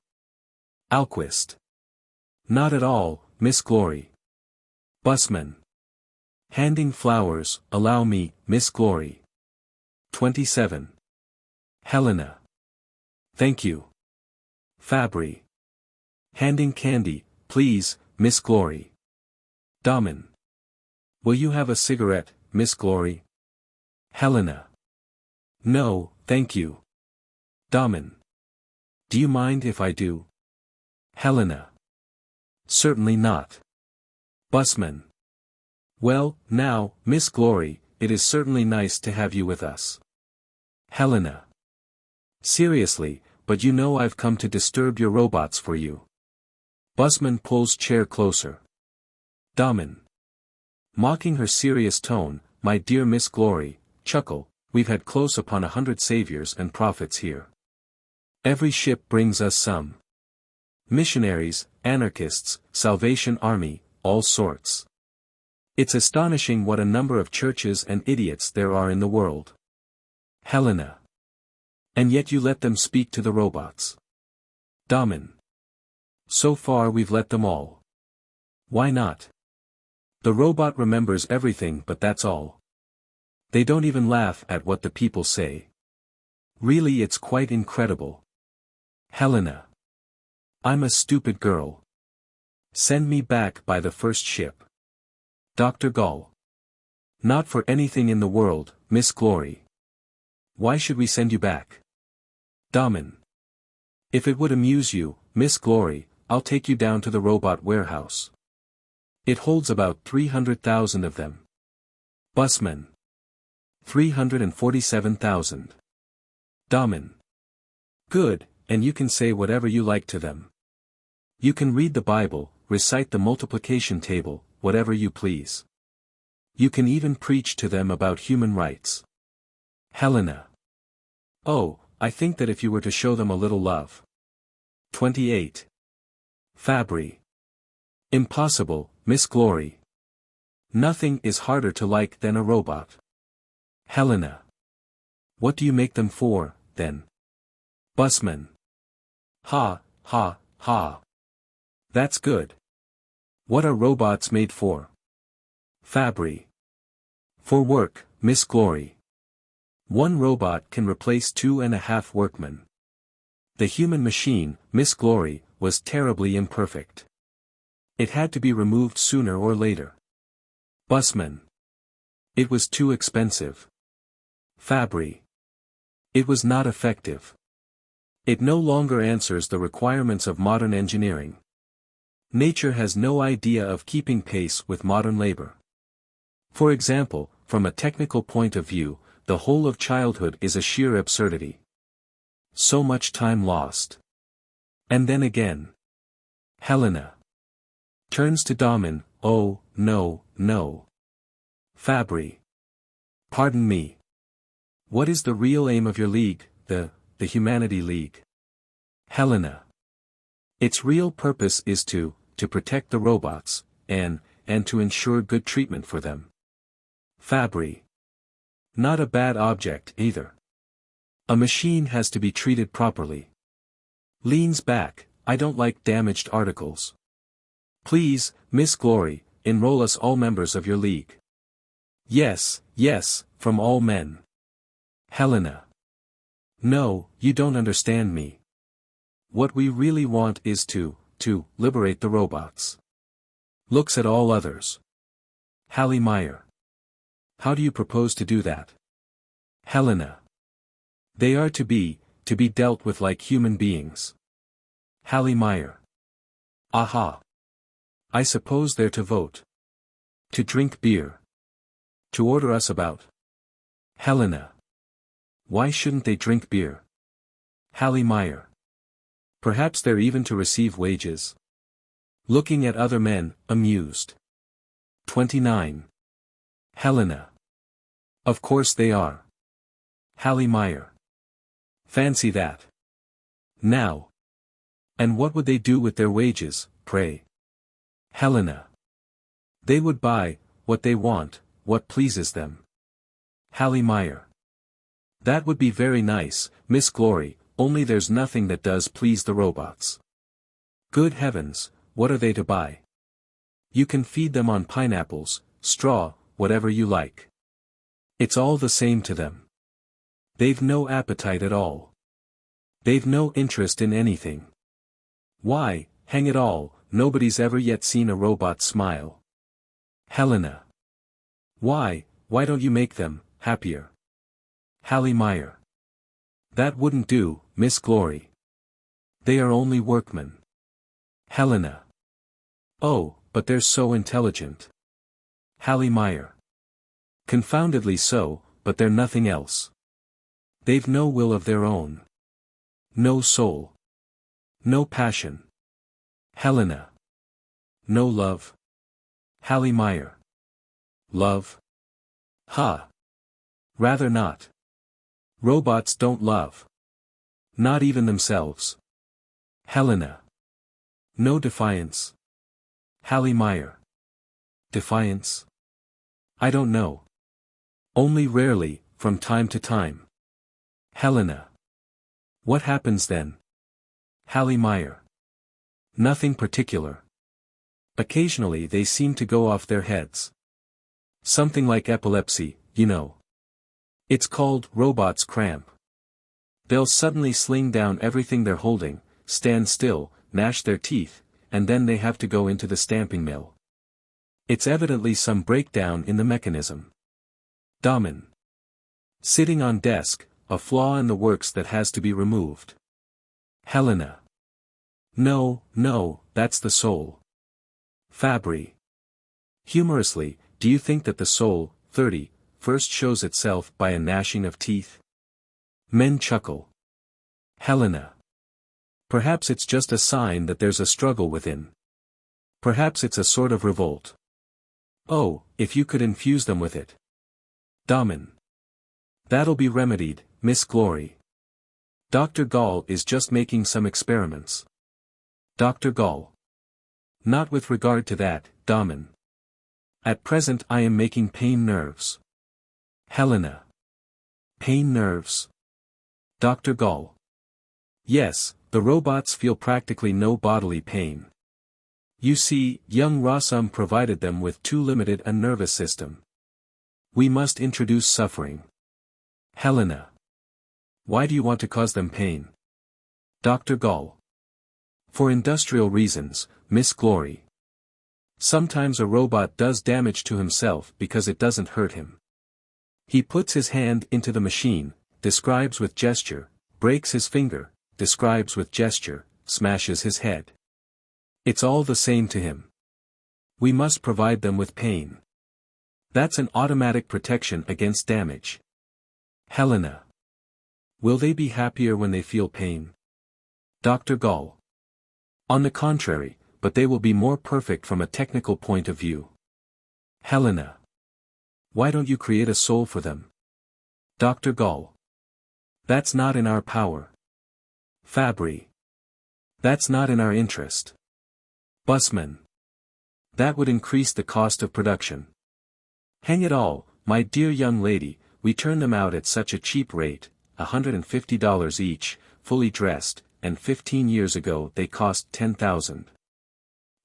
Alquist. Not at all, Miss Glory. Busman. Handing flowers, allow me, Miss Glory. 27. Helena. Thank you. Fabry. Handing candy, please, Miss Glory. Domin. Will you have a cigarette, Miss Glory? Helena. No, thank you. Domin. Do you mind if I do? Helena. Certainly not. Busman. Well, now, Miss Glory, it is certainly nice to have you with us. Helena. Seriously, but you know I've come to disturb your robots for you. Busman pulls chair closer. Domin. Mocking her serious tone, my dear Miss Glory, chuckle, we've had close upon 100 saviors and prophets here. Every ship brings us some. Missionaries, anarchists, Salvation Army, all sorts. It's astonishing what a number of churches and idiots there are in the world. Helena. And yet you let them speak to the robots. Domin. So far we've let them all. Why not? The robot remembers everything, but that's all. They don't even laugh at what the people say. Really, it's quite incredible. Helena. I'm a stupid girl. Send me back by the first ship. Dr. Gall. Not for anything in the world, Miss Glory. Why should we send you back? Domin. If it would amuse you, Miss Glory, I'll take you down to the robot warehouse. It holds about 300,000 of them. Busman. 347,000. Domin. Good, and you can say whatever you like to them. You can read the Bible, recite the multiplication table, whatever you please. You can even preach to them about human rights. Helena. Oh, I think that if you were to show them a little love. 28. Fabry. Impossible, Miss Glory. Nothing is harder to like than a robot. Helena. What do you make them for, then? Busman. Ha, ha, ha. That's good. What are robots made for? Fabry. For work, Miss Glory. One robot can replace 2.5 workmen. The human machine, Miss Glory, was terribly imperfect. It had to be removed sooner or later. Busman. It was too expensive. Fabry. It was not effective. It no longer answers the requirements of modern engineering. Nature has no idea of keeping pace with modern labor. For example, from a technical point of view, the whole of childhood is a sheer absurdity. So much time lost. And then again. Helena. Turns to Domin, oh, no, no. Fabry. Pardon me. What is the real aim of your league, the Humanity League? Helena. Its real purpose is to protect the robots, and to ensure good treatment for them. Fabry. Not a bad object, either. A machine has to be treated properly. Leans back, I don't like damaged articles. Please, Miss Glory, enroll us all members of your league. Yes, yes, from all men. Helena. No, you don't understand me. What we really want is to liberate the robots. Looks at all others. Hallie Meyer. How do you propose to do that? Helena. They are to be dealt with like human beings. Hallie Meyer. Aha. I suppose they're to vote. To drink beer. To order us about. Helena. Why shouldn't they drink beer? Hallie Meyer. Perhaps they're even to receive wages. Looking at other men, amused. 29. Helena. Of course they are. Hallie Meyer. Fancy that. Now. And what would they do with their wages, pray? Helena. They would buy what they want, what pleases them. Hallie Meyer. That would be very nice, Miss Glory, only there's nothing that does please the robots. Good heavens, what are they to buy? You can feed them on pineapples, straw, whatever you like. It's all the same to them. They've no appetite at all. They've no interest in anything. Why, hang it all, nobody's ever yet seen a robot smile. Helena. Why don't you make them happier? Hallie Meyer. That wouldn't do, Miss Glory. They are only workmen. Helena. Oh, but they're so intelligent. Hallie Meyer. Confoundedly so, but they're nothing else. They've no will of their own. No soul. No passion. Helena. No love. Hallie Meyer. Love? Ha! Rather not. Robots don't love. Not even themselves. Helena. No defiance. Hallie Meyer. Defiance? I don't know. Only rarely, from time to time. Helena. What happens then? Hallie Meyer. Nothing particular. Occasionally they seem to go off their heads. Something like epilepsy, you know. It's called robot's cramp. They'll suddenly sling down everything they're holding, stand still, gnash their teeth, and then they have to go into the stamping mill. It's evidently some breakdown in the mechanism. Domin. Sitting on desk, a flaw in the works that has to be removed. Helena. No, that's the soul. Fabry. Humorously, do you think that the soul, 30, first shows itself by a gnashing of teeth? Men chuckle. Helena. Perhaps it's just a sign that there's a struggle within. Perhaps it's a sort of revolt. Oh, if you could infuse them with it. Domin. That'll be remedied, Miss Glory. Dr. Gall is just making some experiments. Dr. Gall. Not with regard to that, Domin. At present I am making pain nerves. Helena. Pain nerves. Dr. Gall. Yes, the robots feel practically no bodily pain. You see, young Rossum provided them with too limited a nervous system. We must introduce suffering. Helena. Why do you want to cause them pain? Dr. Gall. For industrial reasons, Miss Glory. Sometimes a robot does damage to himself because it doesn't hurt him. He puts his hand into the machine, describes with gesture, breaks his finger, describes with gesture, smashes his head. It's all the same to him. We must provide them with pain. That's an automatic protection against damage. Helena. Will they be happier when they feel pain? Dr. Gall. On the contrary, but they will be more perfect from a technical point of view. Helena. Why don't you create a soul for them? Dr. Gall. That's not in our power. Fabry. That's not in our interest. Busman. That would increase the cost of production. Hang it all, my dear young lady, we turn them out at such a cheap rate, $150 each, fully dressed, and 15 years ago they cost $10,000.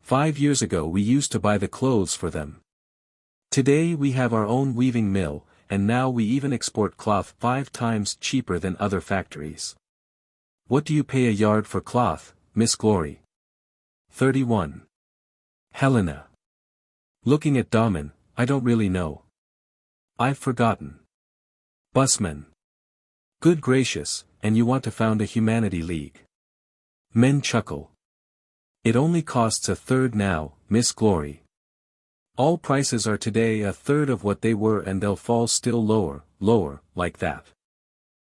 5 years ago we used to buy the clothes for them. Today we have our own weaving mill, and now we even export cloth 5 times cheaper than other factories. What do you pay a yard for cloth, Miss Glory? 31. Helena. Looking at Domin, I don't really know. I've forgotten. Busman. Good gracious, and you want to found a humanity league. Men chuckle. It only costs a third now, Miss Glory. All prices are today a third of what they were and they'll fall still lower, like that.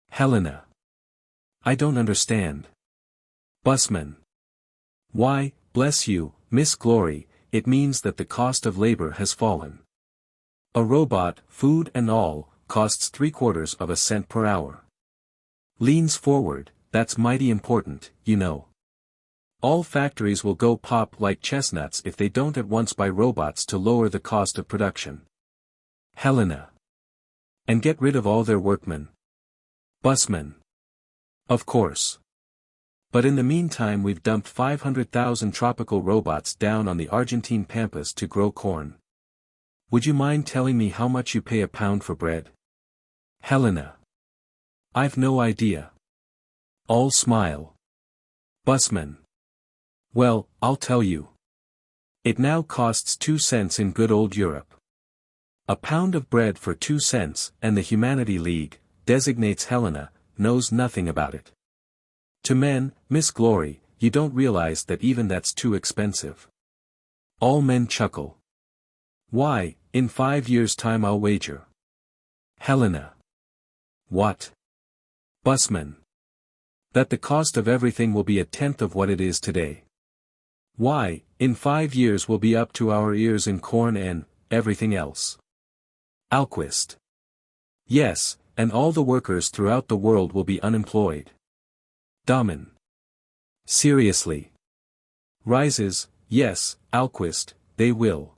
Helena. I don't understand. Busman. Why, bless you, Miss Glory, it means that the cost of labor has fallen. A robot, food and all, costs 3/4 of a cent per hour. Leans forward, that's mighty important, you know. All factories will go pop like chestnuts if they don't at once buy robots to lower the cost of production. Helena. And get rid of all their workmen. Busman. Of course. But in the meantime we've dumped 500,000 tropical robots down on the Argentine pampas to grow corn. Would you mind telling me how much you pay a pound for bread? Helena. I've no idea. All smile. Busman. Well, I'll tell you. It now costs 2 cents in good old Europe. A pound of bread for 2 cents, and the Humanity League, designates Helena, knows nothing about it. To men, Miss Glory, you don't realize that even that's too expensive. All men chuckle. Why, in 5 years' time I'll wager. Helena. What? Busman. That the cost of everything will be 1/10 of what it is today. Why, in 5 years we'll be up to our ears in corn and everything else. Alquist. Yes, and all the workers throughout the world will be unemployed. Domin. Seriously. Rises, yes, Alquist, they will.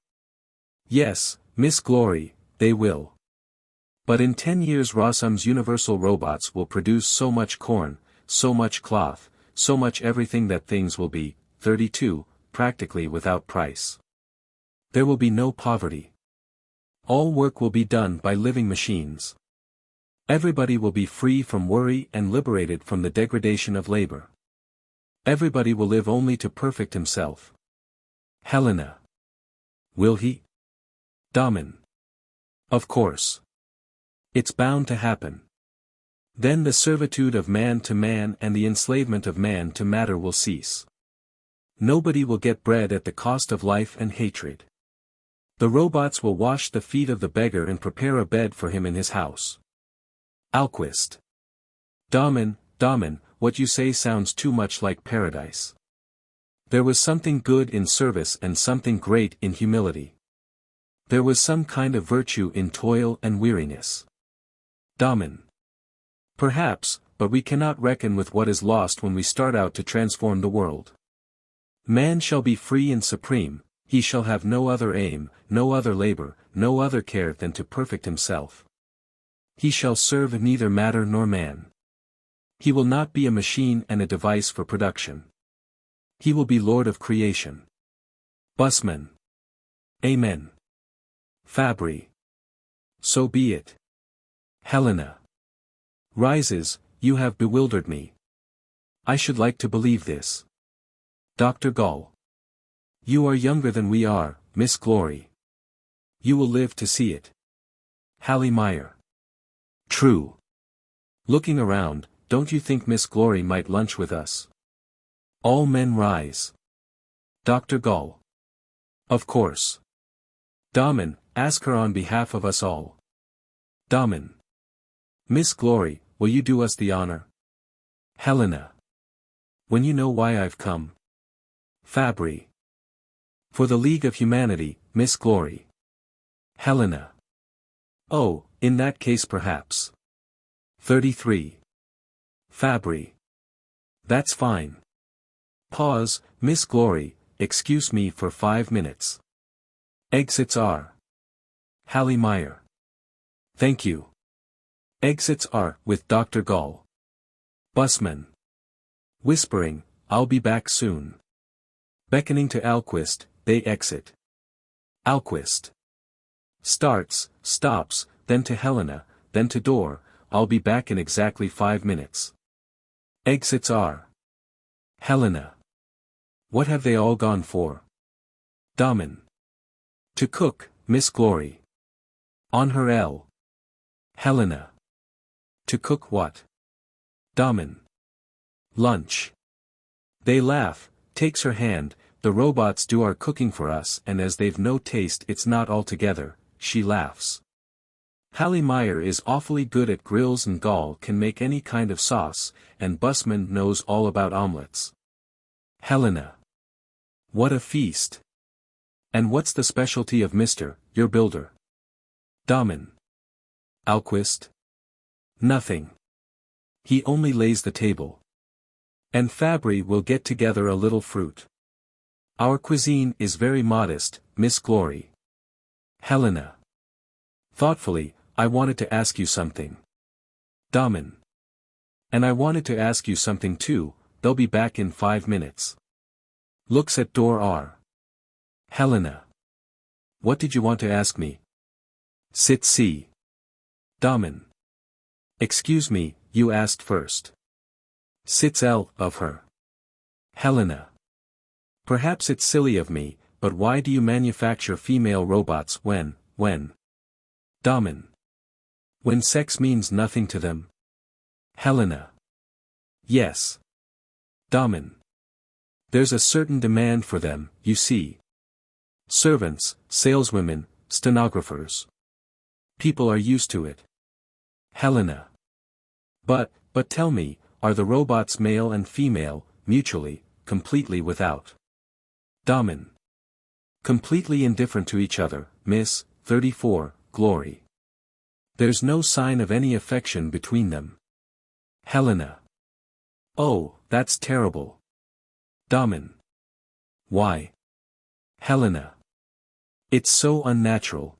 Yes, Miss Glory, they will. But in 10 years ROSSUM'S universal robots will produce so much corn, so much cloth, so much everything that things will be, 32, practically without price. There will be no poverty. All work will be done by living machines. Everybody will be free from worry and liberated from the degradation of labor. Everybody will live only to perfect himself. Helena. Will he? Domin. Of course. It's bound to happen. Then the servitude of man to man and the enslavement of man to matter will cease. Nobody will get bread at the cost of life and hatred. The robots will wash the feet of the beggar and prepare a bed for him in his house. Alquist. Domin, what you say sounds too much like paradise. There was something good in service and something great in humility. There was some kind of virtue in toil and weariness. Domin. Perhaps, but we cannot reckon with what is lost when we start out to transform the world. Man shall be free and supreme, he shall have no other aim, no other labor, no other care than to perfect himself. He shall serve neither matter nor man. He will not be a machine and a device for production. He will be Lord of creation. Busman. Amen. Fabry. So be it. Helena. Rises, you have bewildered me. I should like to believe this. Dr. Gall. You are younger than we are, Miss Glory. You will live to see it. Hallie Meyer. True. Looking around, don't you think Miss Glory might lunch with us? All men rise. Dr. Gall. Of course. Domin, ask her on behalf of us all. Domin. Miss Glory, will you do us the honor? Helena. When you know why I've come. Fabry. For the League of Humanity, Miss Glory. Helena. Oh, in that case perhaps. 33. Fabry. That's fine. Pause, Miss Glory, excuse me for 5 minutes. Exits R. Hallie Meyer. Thank you. Exits R. with Dr. Gall. Busman. Whispering, I'll be back soon. Beckoning to Alquist, they exit. Alquist. Starts, stops, then to Helena, then to door, I'll be back in exactly 5 minutes. Exits R. Helena. What have they all gone for? Domin. To cook, Miss Glory. On her L. Helena. To cook what? Domin. Lunch. They laugh, takes her hand, the robots do our cooking for us and as they've no taste it's not altogether, she laughs. Hallie Meyer is awfully good at grills and Gall can make any kind of sauce, and Busman knows all about omelets. Helena. What a feast. And what's the specialty of Mr., your builder? Domin. Alquist. Nothing. He only lays the table. And Fabry will get together a little fruit. Our cuisine is very modest, Miss Glory. Helena. Thoughtfully, I wanted to ask you something. Domin. And I wanted to ask you something too, they'll be back in 5 minutes. Looks at door R. Helena. What did you want to ask me? Sit C. Domin. Excuse me, you asked first. Sits L of her. Helena. Perhaps it's silly of me, but why do you manufacture female robots when? Domin. When sex means nothing to them? Helena. Yes. Domin. There's a certain demand for them, you see. Servants, saleswomen, stenographers. People are used to it. Helena. But tell me, are the robots male and female, mutually, completely without? Domin. Completely indifferent to each other, Miss, 34, Glory. There's no sign of any affection between them. Helena. Oh, that's terrible. Domin. Why? Helena. It's so unnatural.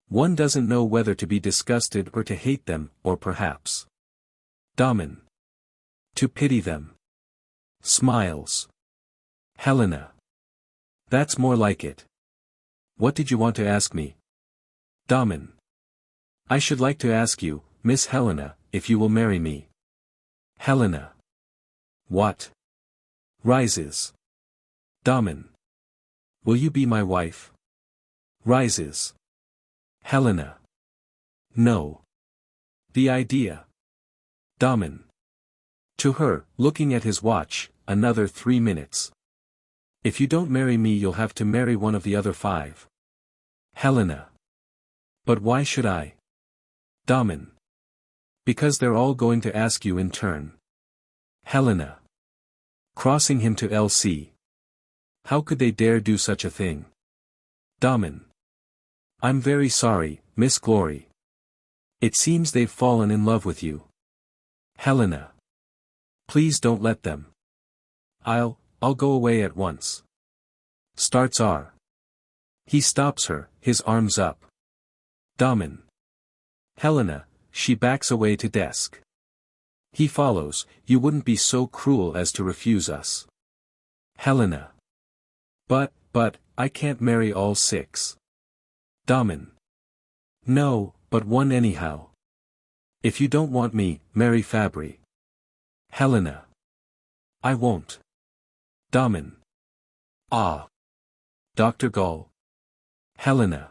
One doesn't know whether to be disgusted or to hate them, or perhaps. Domin. To pity them. Smiles. Helena. That's more like it. What did you want to ask me? Domin. I should like to ask you, Miss Helena, if you will marry me. Helena. What? Rises. Domin. Will you be my wife? Rises. Helena. No. The idea. Domin. To her, looking at his watch, another 3 minutes. If you don't marry me you'll have to marry one of the other 5. Helena. But why should I? Domin. Because they're all going to ask you in turn. Helena. Crossing him to LC. How could they dare do such a thing? Domin. I'm very sorry, Miss Glory. It seems they've fallen in love with you. Helena. Please don't let them. I'll go away at once. Starts R. He stops her, his arms up. Domin. Helena, she backs away to desk. He follows, you wouldn't be so cruel as to refuse us. Helena. But, I can't marry all 6. Domin. No, but one anyhow. If you don't want me, marry Fabry. Helena. I won't. Domin. Ah. Dr. Gall. Helena.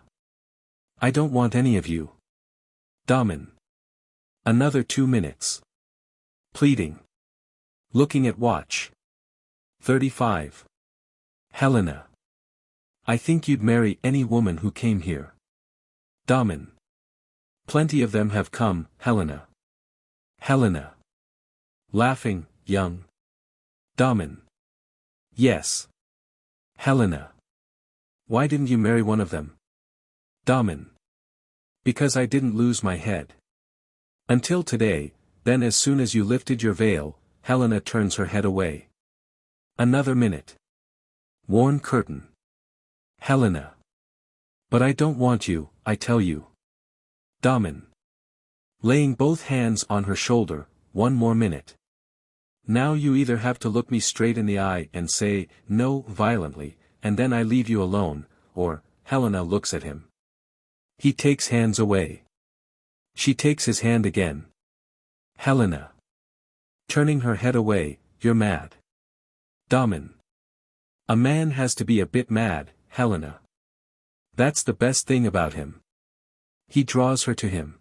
I don't want any of you. Domin. Another 2 minutes. Pleading. Looking at watch. 35. Helena. I think you'd marry any woman who came here. Domin. Plenty of them have come, Helena. Helena. Laughing, young. Domin. Yes. Helena. Why didn't you marry one of them? Domin. Because I didn't lose my head. Until today, then as soon as you lifted your veil, Helena turns her head away. Another minute. Worn curtain. Helena. But I don't want you, I tell you. Domin. Laying both hands on her shoulder, 1 more minute. Now you either have to look me straight in the eye and say, no, violently, and then I leave you alone, or, Helena looks at him. He takes hands away. She takes his hand again. Helena. Turning her head away, you're mad. Domin. A man has to be a bit mad, Helena. That's the best thing about him. He draws her to him.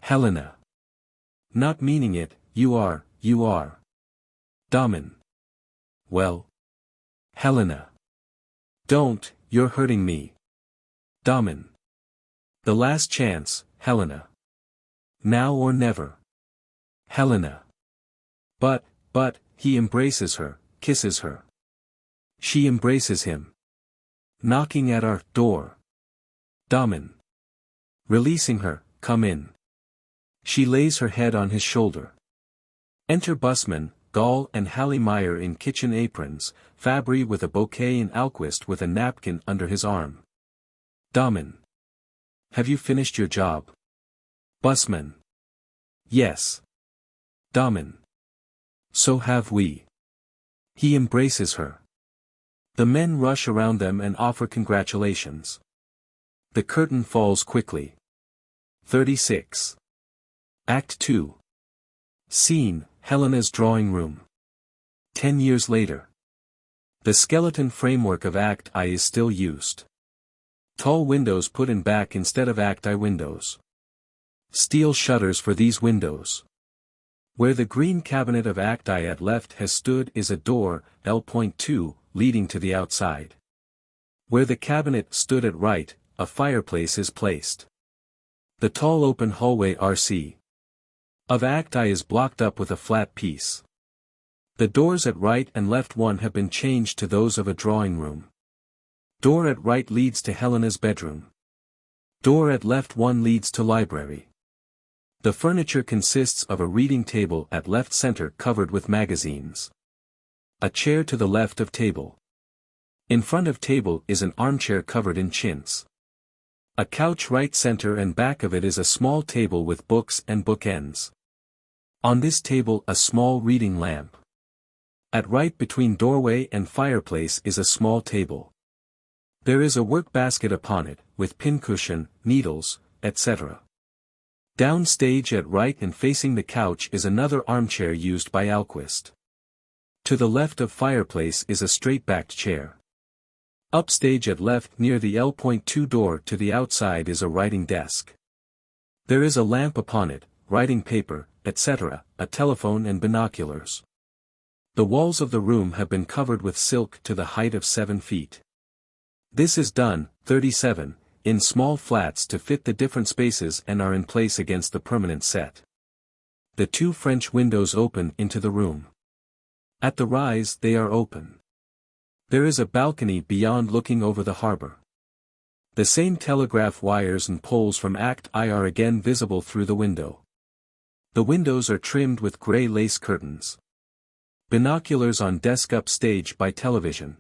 Helena. Not meaning it, you are. Domin. Well. Helena. Don't, you're hurting me. Domin. The last chance, Helena. Now or never. Helena. But, he embraces her, kisses her. She embraces him. Knocking at our door. Domin. Releasing her, come in. She lays her head on his shoulder. Enter busman, Gall and Hallie Meyer in kitchen aprons, Fabry with a bouquet and Alquist with a napkin under his arm. Domin. Have you finished your job? Busman. Yes. Domin. So have we. He embraces her. The men rush around them and offer congratulations. The curtain falls quickly. 36. Act 2. Scene, Helena's drawing room. 10 years later. The skeleton framework of Act I is still used. Tall windows put in back instead of Act I windows. Steel shutters for these windows. Where the green cabinet of Act I at left has stood is a door, L.2, leading to the outside. Where the cabinet stood at right, a fireplace is placed. The tall open hallway RC of Act I is blocked up with a flat piece. The doors at right and left one have been changed to those of a drawing room. Door at right leads to Helena's bedroom. Door at left one leads to library. The furniture consists of a reading table at left center covered with magazines. A chair to the left of table. In front of table is an armchair covered in chintz. A couch right center and back of it is a small table with books and bookends. On this table a small reading lamp. At right between doorway and fireplace is a small table. There is a work basket upon it, with pincushion, needles, etc. Downstage at right and facing the couch is another armchair used by Alquist. To the left of fireplace is a straight-backed chair. Upstage at left near the L.2 door to the outside is a writing desk. There is a lamp upon it, writing paper, etc., a telephone and binoculars. The walls of the room have been covered with silk to the height of 7 feet. This is done, 37, in small flats to fit the different spaces and are in place against the permanent set. The 2 French windows open into the room. At the rise they are open. There is a balcony beyond looking over the harbor. The same telegraph wires and poles from Act I are again visible through the window. The windows are trimmed with gray lace curtains. Binoculars on desk upstage by television.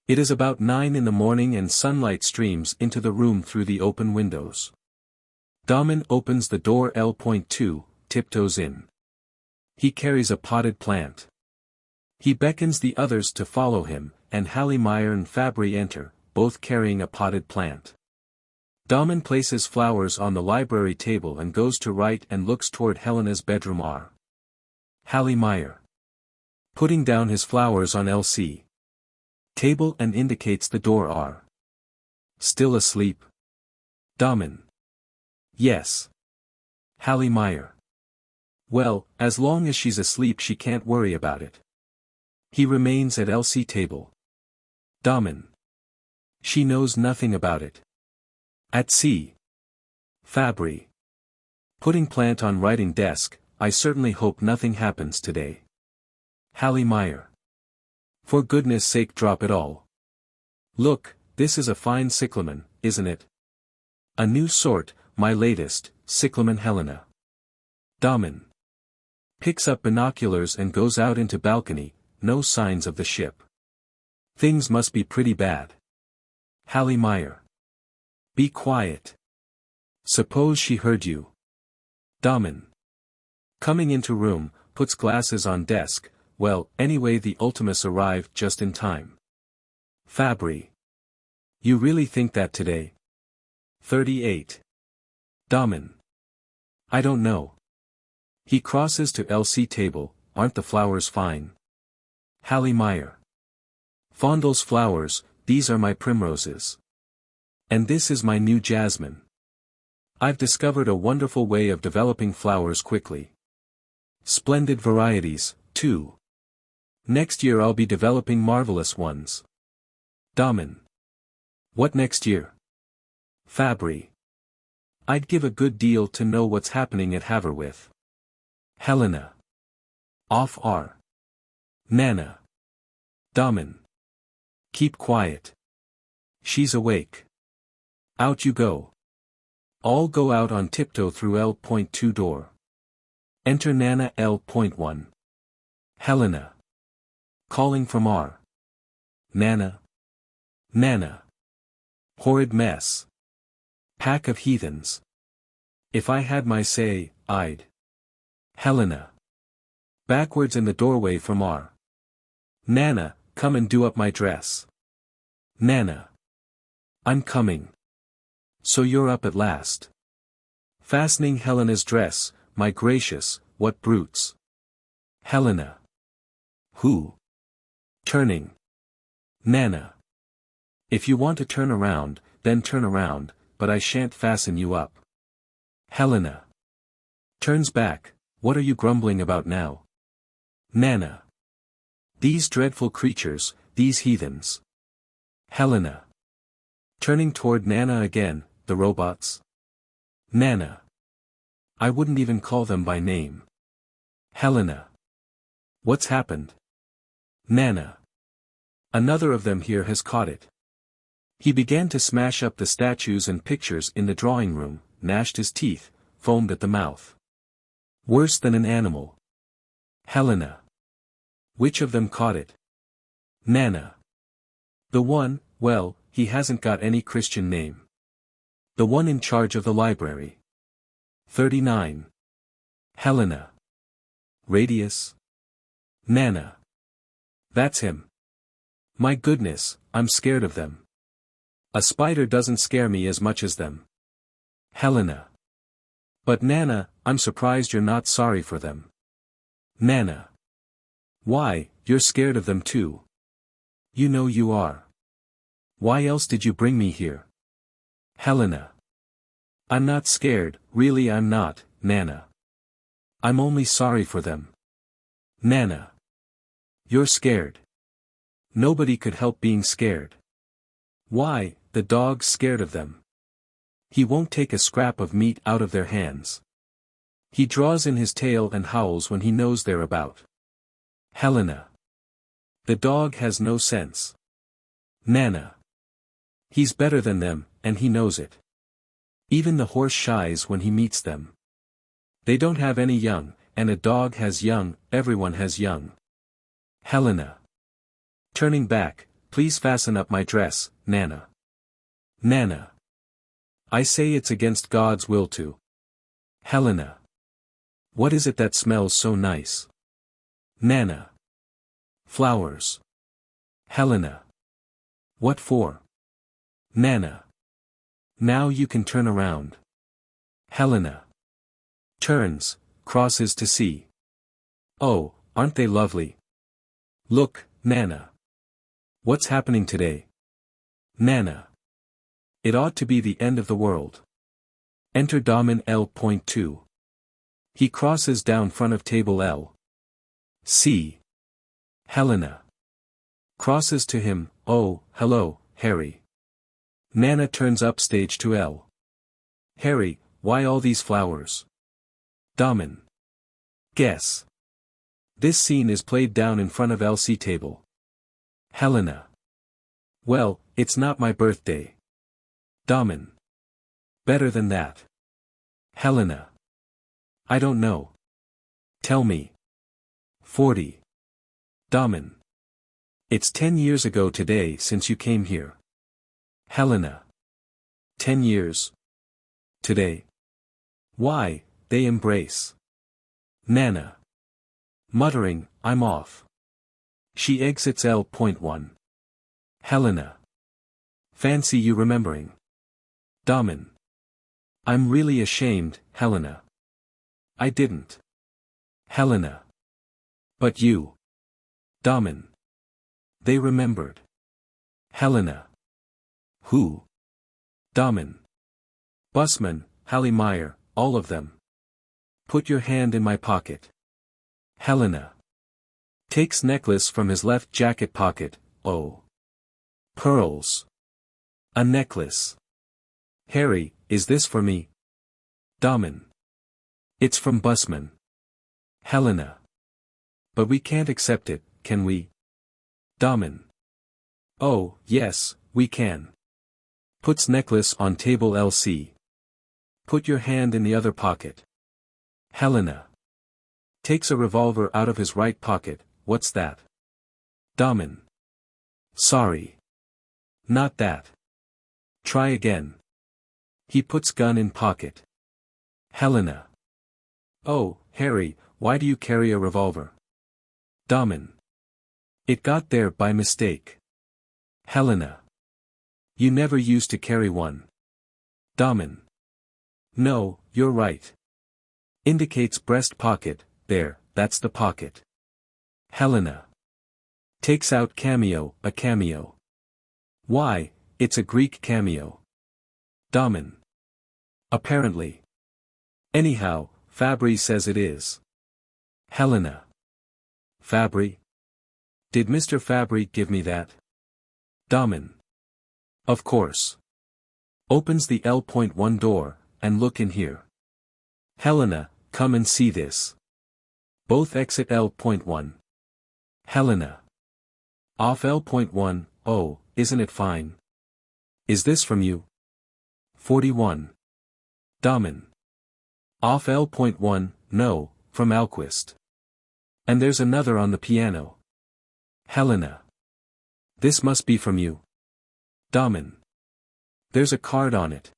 It is about 9 in the morning and sunlight streams into the room through the open windows. Domin opens the door L.2, tiptoes in. He carries a potted plant. He beckons the others to follow him, and Hallemeyer and Fabry enter, both carrying a potted plant. Domin places flowers on the library table and goes to right and looks toward Helena's bedroom R. Hallemeyer. Putting down his flowers on L.C. table and indicates the door R. Still asleep? Domin. Yes. Hallemeyer. Well, as long as she's asleep she can't worry about it. He remains at L.C. table. Domin. She knows nothing about it. At C. Fabry. Putting plant on writing desk, I certainly hope nothing happens today. Hallemeyer. For goodness sake drop it all. Look, this is a fine cyclamen, isn't it? A new sort, my latest, cyclamen Helena. Domin. Picks up binoculars and goes out into balcony, no signs of the ship. Things must be pretty bad. Hallemeyer. Be quiet. Suppose she heard you. Domin. Coming into room, puts glasses on desk. Well, anyway the Ultimus arrived just in time. Fabry. You really think that today? 38. Domin. I don't know. He crosses to L.C. table, aren't the flowers fine? Hallemeyer. Fondle's flowers, these are my primroses. And this is my new jasmine. I've discovered a wonderful way of developing flowers quickly. Splendid varieties, too. Next year I'll be developing marvelous ones. Domin. What next year? Fabry. I'd give a good deal to know what's happening at Haverwith. Helena. Off R. Nana. Domin. Keep quiet. She's awake. Out you go. All go out on tiptoe through L.2 door. Enter Nana L.1. Helena. Calling from R. Nana. Nana. Horrid mess. Pack of heathens. If I had my say, I'd. Helena. Backwards in the doorway from R. Nana, come and do up my dress. Nana. I'm coming. So you're up at last. Fastening Helena's dress, my gracious, what brutes. Helena. Who? Turning. Nana. If you want to turn around, then turn around, but I shan't fasten you up. Helena. Turns back, what are you grumbling about now? Nana. These dreadful creatures, these heathens. Helena. Turning toward Nana again, the robots. Nana. I wouldn't even call them by name. Helena. What's happened? Nana. Another of them here has caught it. He began to smash up the statues and pictures in the drawing room, gnashed his teeth, foamed at the mouth. Worse than an animal. Helena. Which of them caught it? Nana. The one, well, he hasn't got any Christian name. The one in charge of the library. 39. Helena. Radius. Nana. That's him. My goodness, I'm scared of them. A spider doesn't scare me as much as them. Helena. But Nana, I'm surprised you're not sorry for them. Nana. Why, you're scared of them too. You know you are. Why else did you bring me here? Helena. I'm not scared, really I'm not, Nana. I'm only sorry for them. Nana. You're scared. Nobody could help being scared. Why, the dog's scared of them. He won't take a scrap of meat out of their hands. He draws in his tail and howls when he knows they're about. Helena. The dog has no sense. Nana. He's better than them, and he knows it. Even the horse shies when he meets them. They don't have any young, and a dog has young, everyone has young. Helena. Turning back, please fasten up my dress, Nana. Nana. I say it's against God's will to. Helena. What is it that smells so nice? Nana. Flowers. Helena. What for? Nana. Now you can turn around. Helena. Turns, crosses to see. Oh, aren't they lovely? Look, Nana. What's happening today? Nana. It ought to be the end of the world. Enter Domin L.2. He crosses down front of table L. C. Helena. Crosses to him, oh, hello, Harry. Nana turns up stage to L. Harry, why all these flowers? Domin. Guess. This scene is played down in front of LC table. Helena. Well, it's not my birthday. Domin. Better than that. Helena. I don't know. Tell me. 40. Domin. It's 10 years ago today since you came here. Helena. 10 years. Today. Why, they embrace. Nana. Muttering, I'm off. She exits L.1. Helena. Fancy you remembering. Domin. I'm really ashamed, Helena. I didn't. Helena. But you. Domin. They remembered. Helena. Who? Domin. Busman, Hallie Meyer, all of them. Put your hand in my pocket. Helena. Takes necklace from his left jacket pocket, oh. Pearls. A necklace. Harry, is this for me? Domin. It's from Busman. Helena. But we can't accept it, can we? Domin. Oh, yes, we can. Puts necklace on table LC. Put your hand in the other pocket. Helena. Takes a revolver out of his right pocket, what's that? Domin. Sorry. Not that. Try again. He puts gun in pocket. Helena. Oh, Harry, why do you carry a revolver? Domin. It got there by mistake. Helena. You never used to carry one. Domin. No, you're right. Indicates breast pocket, there, that's the pocket. Helena. Takes out cameo, a cameo. Why, it's a Greek cameo. Domin. Apparently. Anyhow, Fabry says it is. Helena. Fabry? Did Mr. Fabry give me that? Domin. Of course. Opens the L.1 door, and look in here. Helena, come and see this. Both exit L.1. Helena. Off L.1, oh, isn't it fine? Is this from you? 41. Domin. Off L.1, no, from Alquist. And there's another on the piano. Helena. This must be from you. Domin. There's a card on it.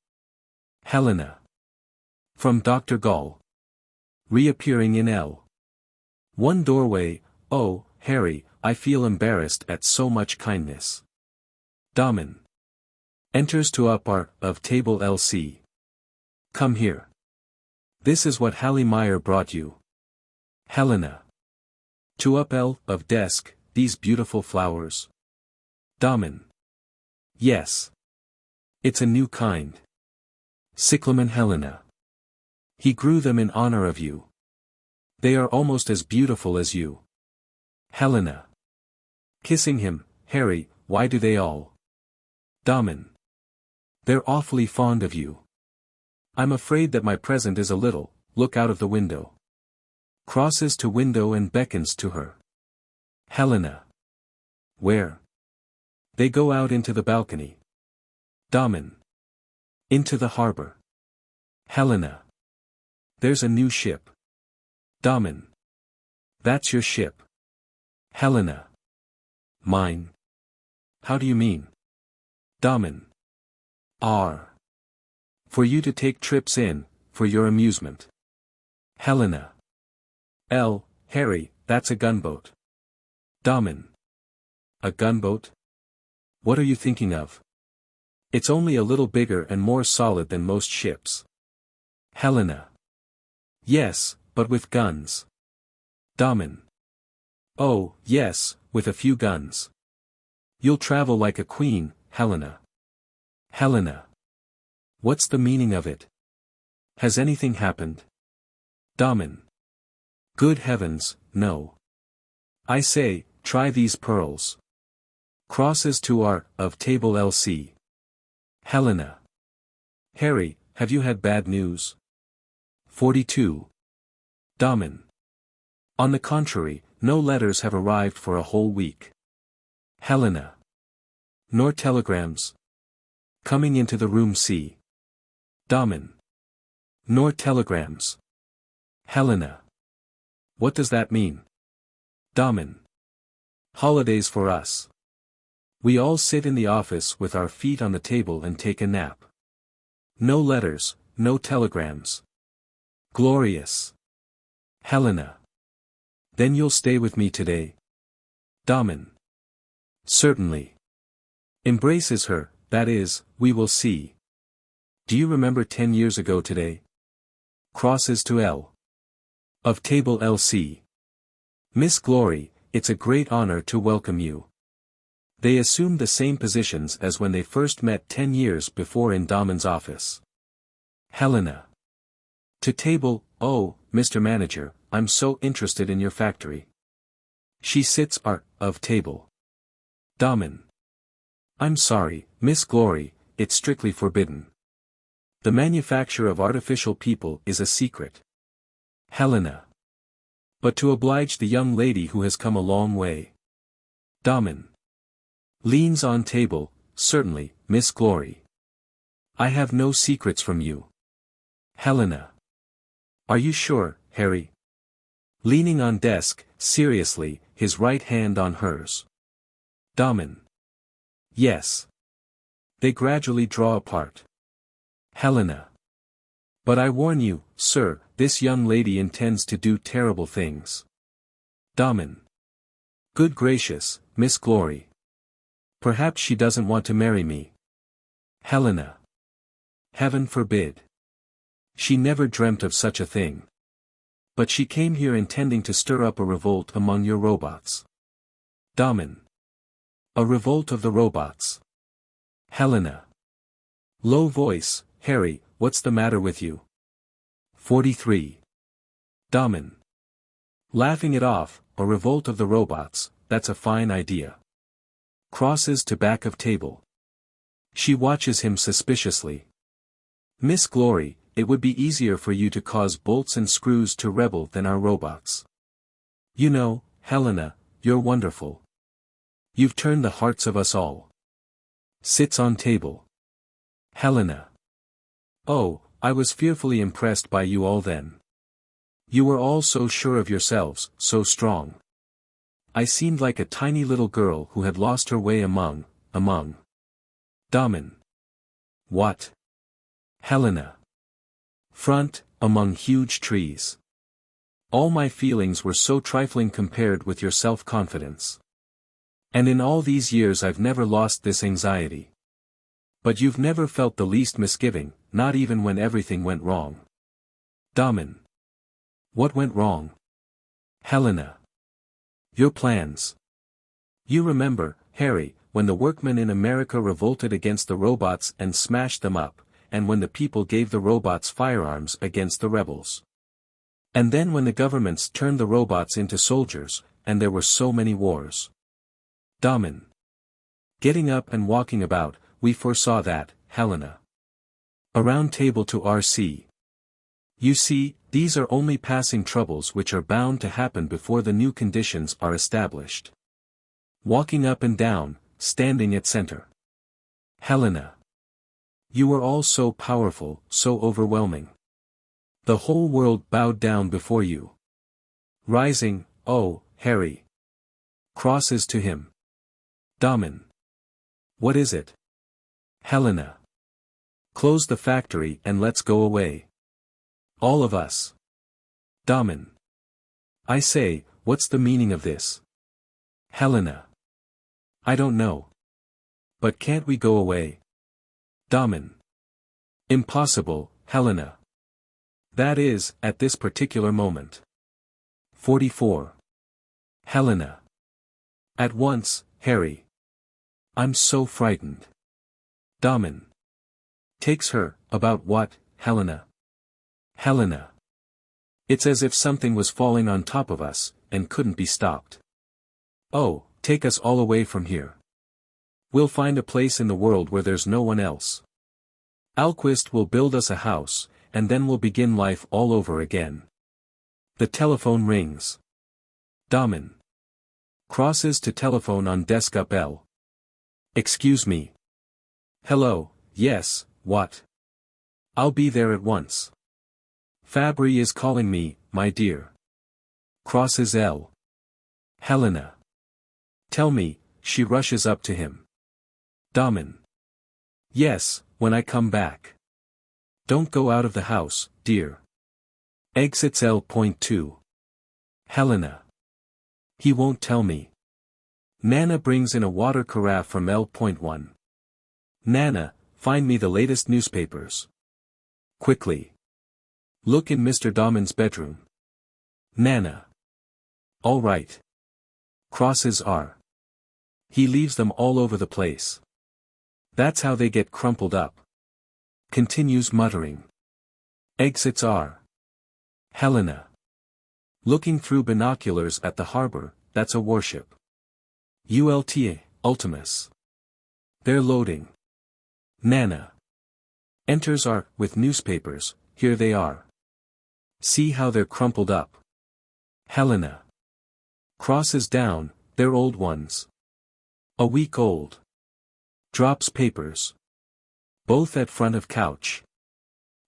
Helena. From Dr. Gall. Reappearing in L. One doorway, oh, Harry, I feel embarrassed at so much kindness. Domin. Enters to R of table LC. Come here. This is what Hallie Meyer brought you. Helena. To up L of desk, these beautiful flowers. Domin. Yes. It's a new kind. Cyclamen. Helena. He grew them in honor of you. They are almost as beautiful as you. Helena. Kissing him, Harry, why do they all? Domin. They're awfully fond of you. I'm afraid that my present is a little, look out of the window. Crosses to window and beckons to her. Helena. Where? They go out into the balcony. Domin. Into the harbor. Helena. There's a new ship. Domin. That's your ship. Helena. Mine. How do you mean? Domin. R. For you to take trips in, for your amusement. Helena. L. Harry, that's a gunboat. Domin. A gunboat? What are you thinking of? It's only a little bigger and more solid than most ships. Helena. Yes, but with guns. Domin. Oh, yes, with a few guns. You'll travel like a queen, Helena. Helena. What's the meaning of it? Has anything happened? Domin. Good heavens, no. I say, try these pearls. Crosses to R of table LC. Helena. Harry, have you had bad news? 42. Domin. On the contrary, no letters have arrived for a whole week. Helena. Nor telegrams. Coming into the room C. Domin. Nor telegrams. Helena. What does that mean? Domin. Holidays for us. We all sit in the office with our feet on the table and take a nap. No letters, no telegrams. Glorious. Helena. Then you'll stay with me today? Domin. Certainly. Embraces her, that is, we will see. Do you remember 10 years ago today? Crosses to L. Of table LC. Miss Glory, it's a great honor to welcome you. They assumed the same positions as when they first met 10 years before in Domin's office. Helena. To table, oh, Mr. Manager, I'm so interested in your factory. She sits of table. Domin. I'm sorry, Miss Glory, it's strictly forbidden. The manufacture of artificial people is a secret. Helena. But to oblige the young lady who has come a long way. Domin. Leans on table, certainly, Miss Glory. I have no secrets from you. Helena. Are you sure, Harry? Leaning on desk, seriously, his right hand on hers. Domin. Yes. They gradually draw apart. Helena. But I warn you, sir, this young lady intends to do terrible things. Domin. Good gracious, Miss Glory. Perhaps she doesn't want to marry me. Helena. Heaven forbid. She never dreamt of such a thing. But she came here intending to stir up a revolt among your robots. Domin. A revolt of the robots. Helena. Low voice, Harry, what's the matter with you? 43. Domin. Laughing it off, a revolt of the robots, that's a fine idea. Crosses to back of table. She watches him suspiciously. Miss Glory, it would be easier for you to cause bolts and screws to rebel than our robots. You know, Helena, you're wonderful. You've turned the hearts of us all. Sits on table. Helena. Oh, I was fearfully impressed by you all then. You were all so sure of yourselves, so strong. I seemed like a tiny little girl who had lost her way among. Domin. What? Helena. Front, among huge trees. All my feelings were so trifling compared with your self-confidence. And in all these years I've never lost this anxiety. But you've never felt the least misgiving, not even when everything went wrong. Domin. What went wrong? Helena. Your plans. You remember, Harry, when the workmen in America revolted against the robots and smashed them up, and when the people gave the robots firearms against the rebels. And then when the governments turned the robots into soldiers, and there were so many wars. Domin. Getting up and walking about, we foresaw that, Helena. A round table to R.C. You see, these are only passing troubles which are bound to happen before the new conditions are established. Walking up and down, standing at center. Helena. You were all so powerful, so overwhelming. The whole world bowed down before you. Rising, oh, Harry. Crosses to him. Domin. What is it? Helena. Close the factory and let's go away. All of us. Domin. I say, what's the meaning of this? Helena. I don't know. But can't we go away? Domin. Impossible, Helena. That is, at this particular moment. 44. Helena. At once, Harry. I'm so frightened. Domin. Takes her, about what, Helena? Helena. It's as if something was falling on top of us, and couldn't be stopped. Oh, take us all away from here. We'll find a place in the world where there's no one else. Alquist will build us a house, and then we'll begin life all over again. The telephone rings. Domin. Crosses to telephone on desk up L. Excuse me. Hello, yes, what? I'll be there at once. Fabry is calling me, my dear. Crosses L. Helena. Tell me, she rushes up to him. Domin. Yes, when I come back. Don't go out of the house, dear. Exits L.2. Helena. He won't tell me. Nana brings in a water carafe from L.1. Nana, find me the latest newspapers. Quickly. Look in Mr. Domin's bedroom. Nana. All right. Crosses R. He leaves them all over the place. That's how they get crumpled up. Continues muttering. Exits R. Helena. Looking through binoculars at the harbor, that's a warship. ULTA, Ultimus. They're loading. Nana. Enters R, with newspapers, here they are. See how they're crumpled up. Helena. Crosses down, they're old ones. A week old. Drops papers. Both at front of couch.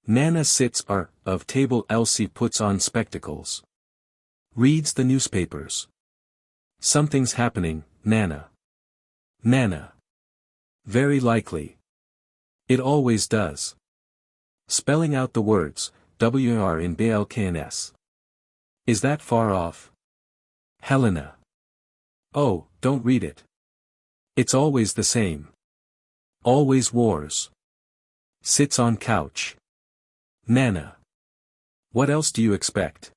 Nana sits R, of table. Elsie puts on spectacles. Reads the newspapers. Something's happening, Nana. Nana. Very likely. It always does. Spelling out the words, WR in BLKNS. Is that far off? Helena. Oh, don't read it. It's always the same. Always wars. Sits on couch. Nana. What else do you expect?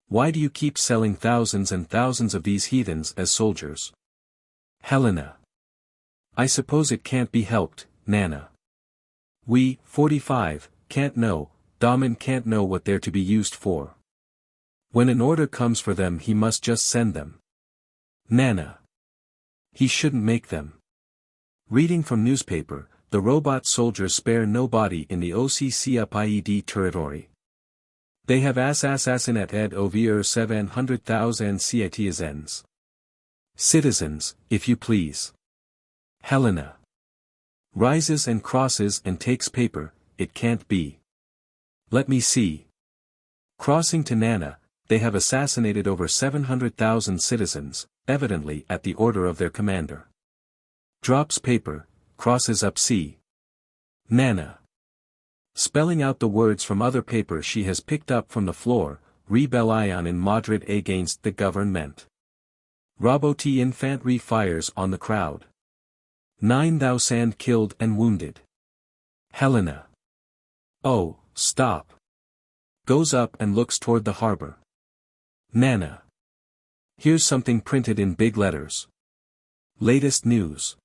Why do you keep selling thousands and thousands of these heathens as soldiers? Helena. I suppose it can't be helped, Nana. We, 45, can't know, Domin can't know what they're to be used for. When an order comes for them he must just send them. Nana. He shouldn't make them. Reading from newspaper, the robot soldiers spare nobody in the OCCPIED territory. They have assassinated over 700,000 citizens. Citizens, if you please. Helena. Rises and crosses and takes paper, it can't be. Let me see. Crossing to Nana, they have assassinated over 700,000 citizens, evidently at the order of their commander. Drops paper, crosses up C. Nana. Spelling out the words from other paper she has picked up from the floor, rebellion in Madrid against the government. Roboti infantry fires on the crowd. 9,000 killed and wounded. Helena. Oh, stop. Goes up and looks toward the harbor. Nana. Here's something printed in big letters. Latest news.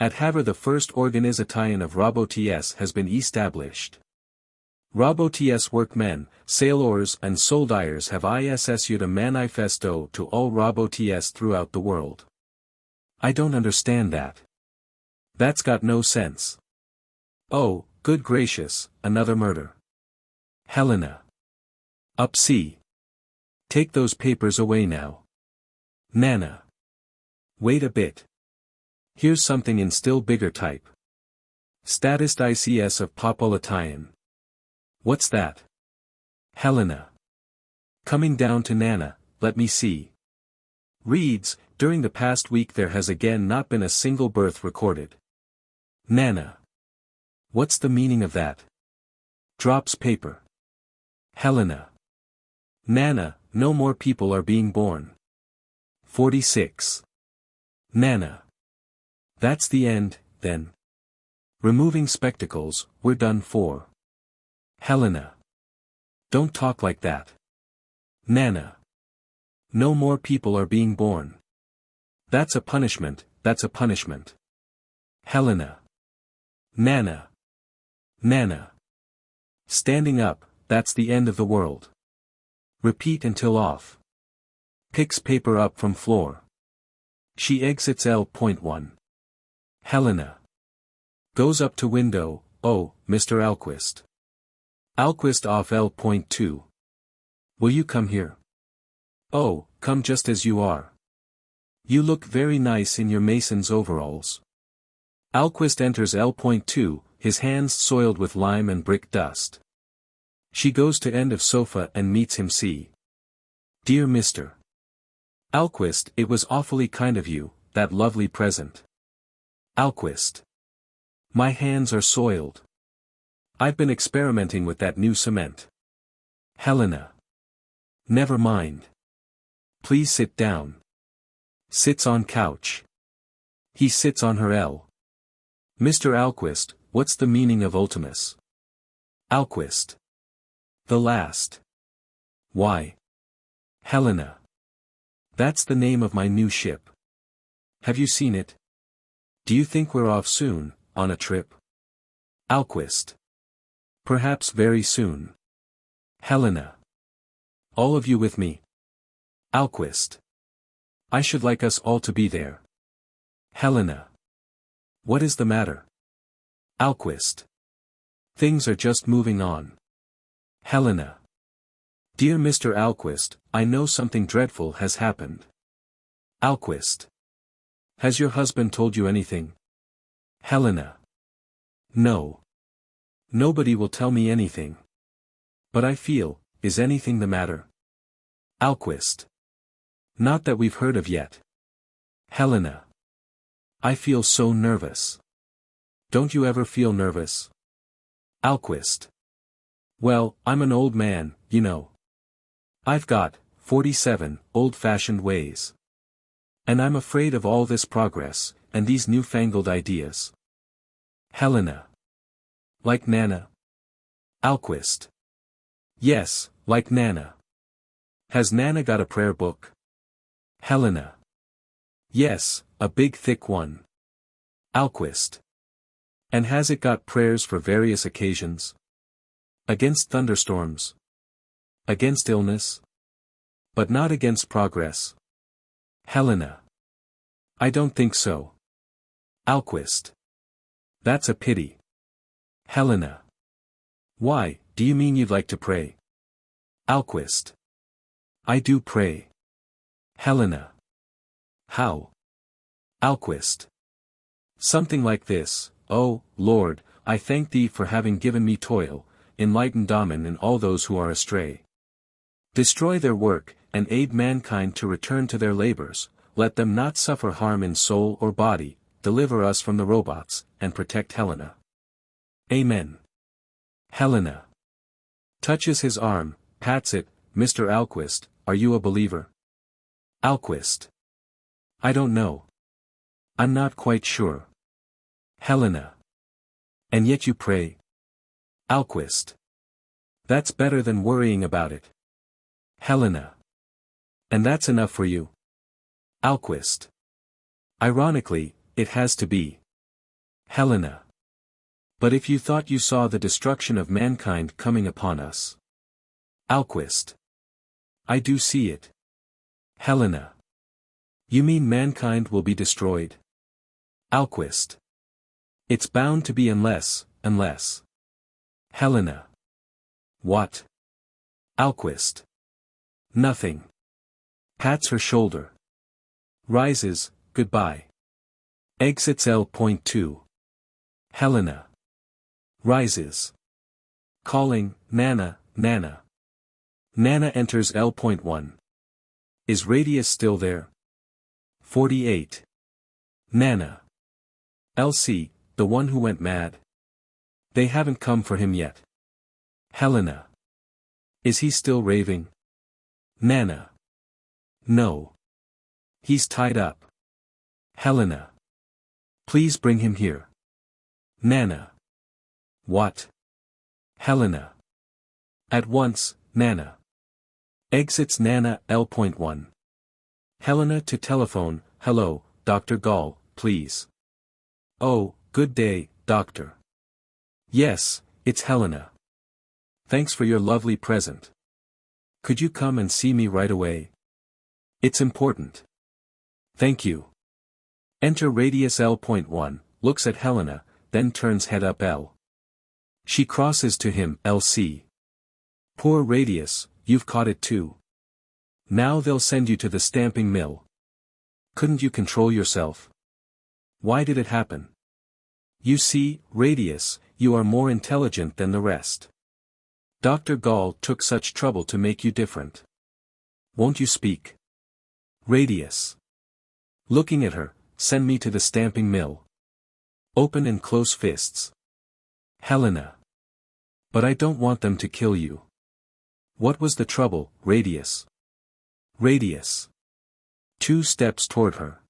At Havre the first organization of Robots has been established. Robots workmen, sailors and soldiers have issued a manifesto to all Robots throughout the world. I don't understand that. That's got no sense. Oh, good gracious, another murder. Helena. Up C. Take those papers away now. Nana. Wait a bit. Here's something in still bigger type. Status ICS of Popolitaian. What's that? Helena. Coming down to Nana, let me see. Reads, during the past week there has again not been a single birth recorded. Nana. What's the meaning of that? Drops paper. Helena. Nana, no more people are being born. 46. Nana. That's the end, then. Removing spectacles, we're done for. Helena. Don't talk like that. Nana. No more people are being born. That's a punishment, that's a punishment. Helena. Nana. Nana. Standing up, that's the end of the world. Repeat until off. Picks paper up from floor. She exits L.1. Helena. Goes up to window, oh, Mr. Alquist. Alquist off L.2. Will you come here? Oh, come just as you are. You look very nice in your mason's overalls. Alquist enters L.2, his hands soiled with lime and brick dust. She goes to end of sofa and meets him. See. Dear Mr. Alquist, it was awfully kind of you, that lovely present. Alquist. My hands are soiled. I've been experimenting with that new cement. Helena. Never mind. Please sit down. Sits on couch. He sits on her L. Mr. Alquist, what's the meaning of Ultimus? Alquist. The last. Why? Helena. That's the name of my new ship. Have you seen it? Do you think we're off soon, on a trip? Alquist. Perhaps very soon. Helena. All of you with me? Alquist. I should like us all to be there. Helena. What is the matter? Alquist. Things are just moving on. Helena. Dear Mr. Alquist, I know something dreadful has happened. Alquist. Has your husband told you anything? Helena. No. Nobody will tell me anything. But I feel, is anything the matter? Alquist. Not that we've heard of yet. Helena. I feel so nervous. Don't you ever feel nervous? Alquist. Well, I'm an old man, you know. I've got 47 old-fashioned ways. And I'm afraid of all this progress, and these newfangled ideas. Helena. Like Nana? Alquist. Yes, like Nana. Has Nana got a prayer book? Helena. Yes, a big thick one. Alquist. And has it got prayers for various occasions? Against thunderstorms. Against illness? But not against progress. Helena. I don't think so. Alquist. That's a pity. Helena. Why, do you mean you'd like to pray? Alquist. I do pray. Helena. How? Alquist. Something like this: O Lord, I thank thee for having given me toil, enlighten Domin and all those who are astray. Destroy their work, and aid mankind to return to their labors, let them not suffer harm in soul or body, deliver us from the robots, and protect Helena. Amen. Helena. Touches his arm, pats it. Mr. Alquist, are you a believer? Alquist. I don't know. I'm not quite sure. Helena. And yet you pray? Alquist. That's better than worrying about it. Helena. And that's enough for you? Alquist. Ironically, it has to be. Helena. But if you thought you saw the destruction of mankind coming upon us. Alquist. I do see it. Helena. You mean mankind will be destroyed? Alquist. It's bound to be unless. Helena. What? Alquist. Nothing. Pats her shoulder. Rises, goodbye. Exits L.2. Helena. Rises. Calling, Nana, Nana. Nana enters L.1. Is Radius still there? 48. Nana. Elsie, the one who went mad. They haven't come for him yet. Helena. Is he still raving? Nana. No. He's tied up. Helena. Please bring him here. Nana. What? Helena. At once, Nana. Exits Nana L.1. Helena to telephone. Hello, Dr. Gall, please. Oh, good day, doctor. Yes, it's Helena. Thanks for your lovely present. Could you come and see me right away? It's important. Thank you. Enter Radius L.1, looks at Helena, then turns head up L. She crosses to him. LC. Poor Radius, you've caught it too. Now they'll send you to the stamping mill. Couldn't you control yourself? Why did it happen? You see, Radius, you are more intelligent than the rest. Dr. Gall took such trouble to make you different. Won't you speak? Radius. Looking at her, send me to the stamping mill. Open and close fists. Helena. But I don't want them to kill you. What was the trouble, Radius? Radius. 2 steps toward her.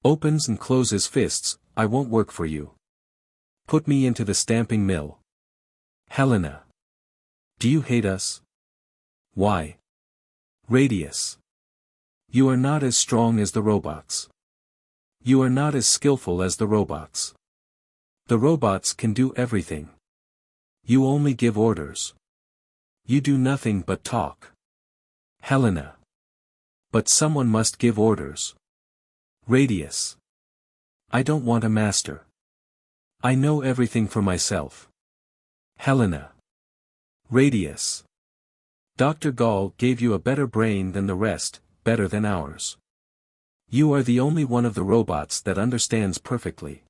Opens and closes fists. I won't work for you. Put me into the stamping mill. Helena. Do you hate us? Why? Radius. You are not as strong as the robots. You are not as skillful as the robots. The robots can do everything. You only give orders. You do nothing but talk. Helena. But someone must give orders. Radius. I don't want a master. I know everything for myself. Helena. Radius. Dr. Gall gave you a better brain than the rest, better than ours. You are the only one of the robots that understands perfectly.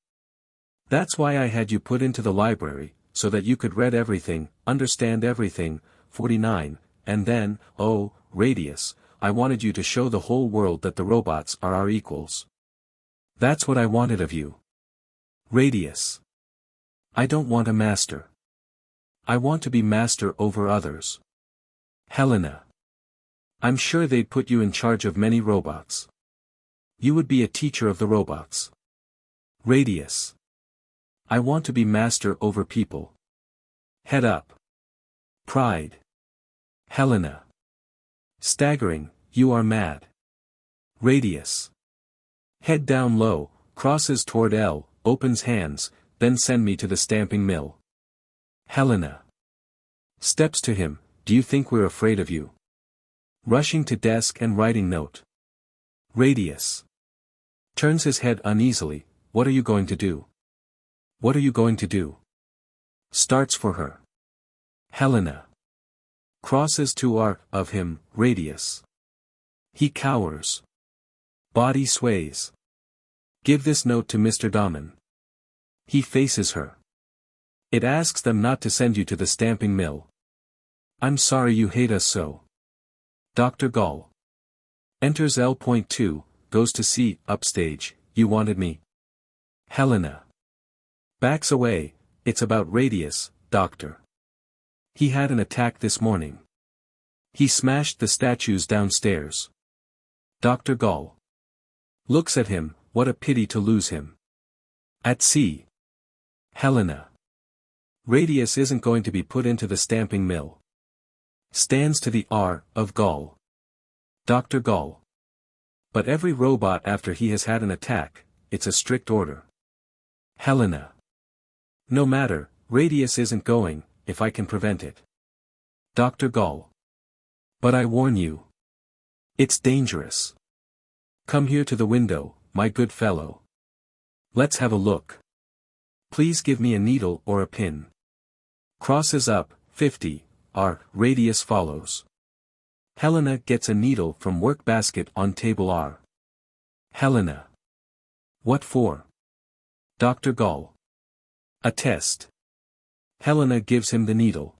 That's why I had you put into the library, so that you could read everything, understand everything. 49, and then, oh, Radius, I wanted you to show the whole world that the robots are our equals. That's what I wanted of you. Radius. I don't want a master. I want to be master over others. Helena. I'm sure they'd put you in charge of many robots. You would be a teacher of the robots. Radius. I want to be master over people. Head up. Pride. Helena. Staggering, you are mad. Radius. Head down low, crosses toward L, opens hands, then send me to the stamping mill. Helena. Steps to him, do you think we're afraid of you? Rushing to desk and writing note. Radius. Turns his head uneasily, what are you going to do? What are you going to do? Starts for her. Helena. Crosses to R, of him, Radius. He cowers. Body sways. Give this note to Mr. Domin. He faces her. It asks them not to send you to the stamping mill. I'm sorry you hate us so. Dr. Gall. Enters L.2, goes to C, upstage, you wanted me. Helena. Backs away, it's about Radius, doctor. He had an attack this morning. He smashed the statues downstairs. Dr. Gall. Looks at him, what a pity to lose him. At C. Helena. Radius isn't going to be put into the stamping mill. Stands to the R, of Gall. Dr. Gall. But every robot after he has had an attack, it's a strict order. Helena. No matter, Radius isn't going, if I can prevent it. Dr. Gall. But I warn you. It's dangerous. Come here to the window, my good fellow. Let's have a look. Please give me a needle or a pin. Crosses up, 50, R, Radius follows. Helena gets a needle from work basket on table R. Helena. What for? Dr. Gall. A test. Helena gives him the needle.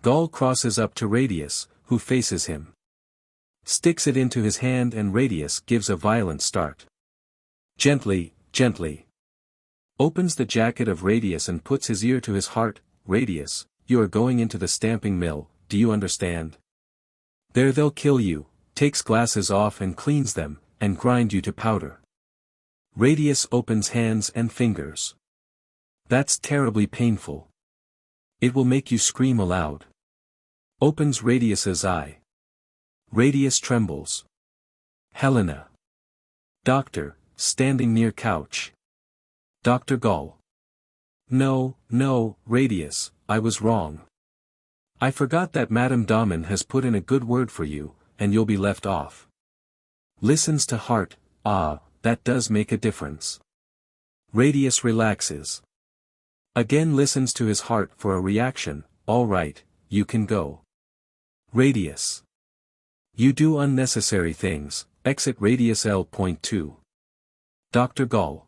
Gall crosses up to Radius, who faces him. Sticks it into his hand and Radius gives a violent start. Gently, gently. Opens the jacket of Radius and puts his ear to his heart. Radius, you are going into the stamping mill, do you understand? There they'll kill you, takes glasses off and cleans them, and grind you to powder. Radius opens hands and fingers. That's terribly painful. It will make you scream aloud. Opens Radius's eye. Radius trembles. Helena. Doctor, standing near couch. Dr. Gall. No, no, Radius, I was wrong. I forgot that Madame Domin has put in a good word for you, and you'll be left off. Listens to heart, ah, that does make a difference. Radius relaxes. Again listens to his heart for a reaction, all right, you can go. Radius. You do unnecessary things, exit Radius L.2. Dr. Gall.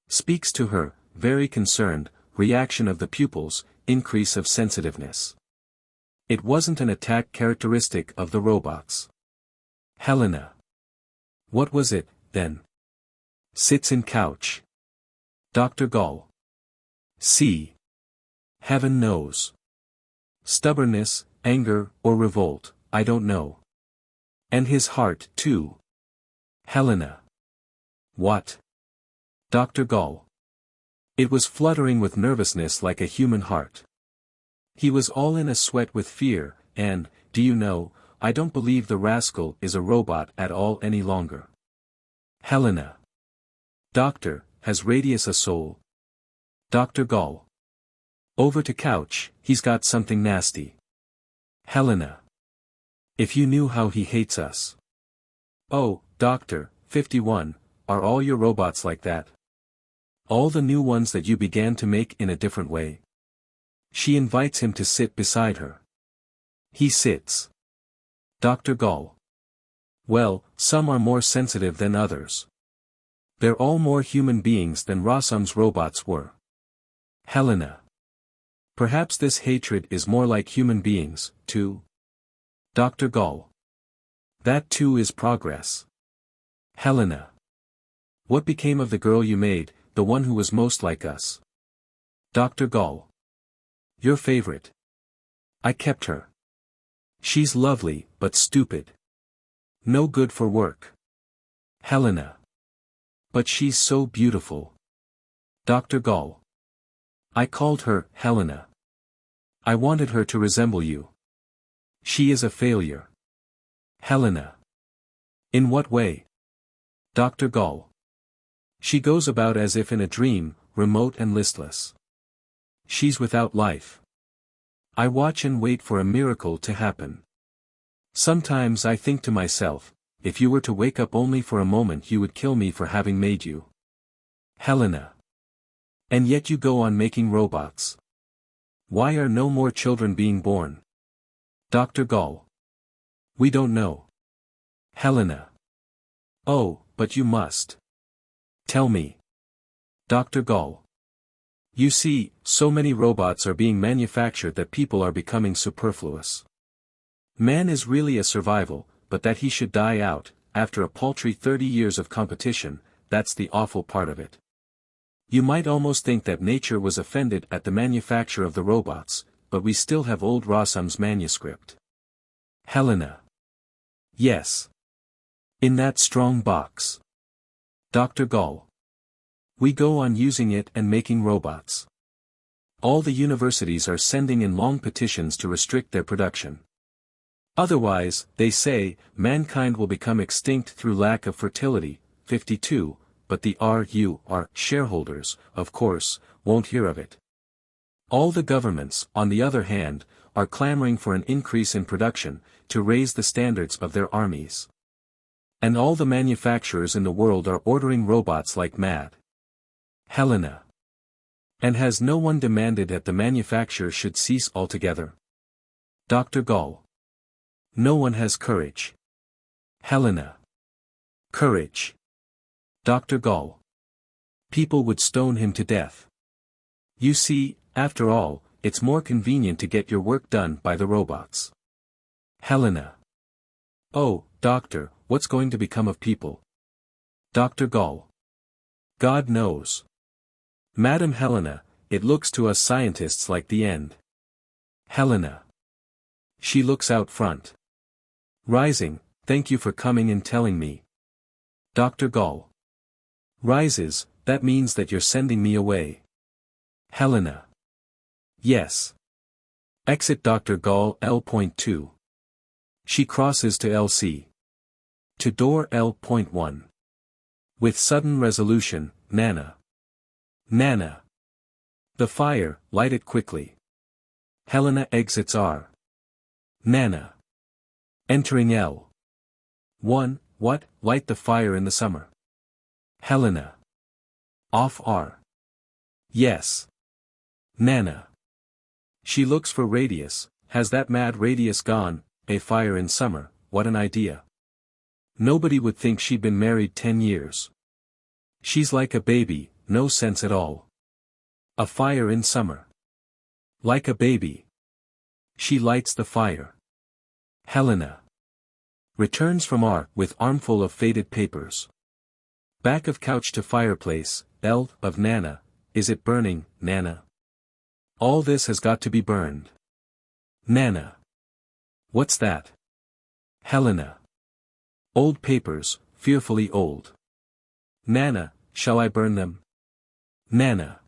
Speaks to her, very concerned, reaction of the pupils, increase of sensitiveness. It wasn't an attack characteristic of the robots. Helena. What was it, then? Sits in couch. Dr. Gall. See. Heaven knows. Stubbornness, anger, or revolt, I don't know. And his heart, too. Helena. What? Dr. Gall. It was fluttering with nervousness like a human heart. He was all in a sweat with fear, and, do you know, I don't believe the rascal is a robot at all any longer. Helena. Doctor, has Radius a soul? Dr. Gall. Over to couch, he's got something nasty. Helena. If you knew how he hates us. Oh, Doctor, 51, are all your robots like that? All the new ones that you began to make in a different way? She invites him to sit beside her. He sits. Dr. Gall. Well, some are more sensitive than others. They're all more human beings than ROSSUM'S robots were. Helena. Perhaps this hatred is more like human beings, too? Dr. Gall. That too is progress. Helena. What became of the girl you made, the one who was most like us? Dr. Gall. Your favorite. I kept her. She's lovely, but stupid. No good for work. Helena. But she's so beautiful. Dr. Gall. I called her Helena. I wanted her to resemble you. She is a failure. Helena. In what way? Dr. Gall. She goes about as if in a dream, remote and listless. She's without life. I watch and wait for a miracle to happen. Sometimes I think to myself, if you were to wake up only for a moment you would kill me for having made you. Helena. And yet you go on making robots. Why are no more children being born? Dr. Gall. We don't know. Helena. Oh, but you must. Tell me. Dr. Gall. You see, so many robots are being manufactured that people are becoming superfluous. Man is really a survival, but that he should die out, after a paltry 30 years of competition, that's the awful part of it. You might almost think that nature was offended at the manufacture of the robots, but we still have old ROSSUM'S manuscript. Helena. Yes. In that strong box. Dr. Gall. We go on using it and making robots. All the universities are sending in long petitions to restrict their production. Otherwise, they say, mankind will become extinct through lack of fertility. 52, but the R.U.R. shareholders, of course, won't hear of it. All the governments, on the other hand, are clamoring for an increase in production, to raise the standards of their armies. And all the manufacturers in the world are ordering robots like mad. Helena. And has no one demanded that the manufacture should cease altogether? Dr. Gall. No one has courage. Helena. Courage. Dr. Gall. People would stone him to death. You see, after all, it's more convenient to get your work done by the robots. Helena. Oh, doctor, what's going to become of people? Dr. Gall. God knows. Madam Helena, it looks to us scientists like the end. Helena. She looks out front. Rising, thank you for coming and telling me. Dr. Gall. Rises, that means that you're sending me away. Helena. Yes. Exit Dr. Gall L.2. She crosses to LC. To door L.1. With sudden resolution, Nana. Nana. The fire, light it quickly. Helena exits R. Nana. Entering L. 1, what, light the fire in the summer. Helena. Off R. Yes. Nana. She looks for Radius, has that mad Radius gone, a fire in summer, what an idea. Nobody would think she'd been married 10 years. She's like a baby, no sense at all. A fire in summer. Like a baby. She lights the fire. Helena. Returns from R with armful of faded papers. Back of couch to fireplace, L of Nana, is it burning, Nana? All this has got to be burned. Nana. What's that? Helena. Old papers, fearfully old. Nana, shall I burn them? Nana.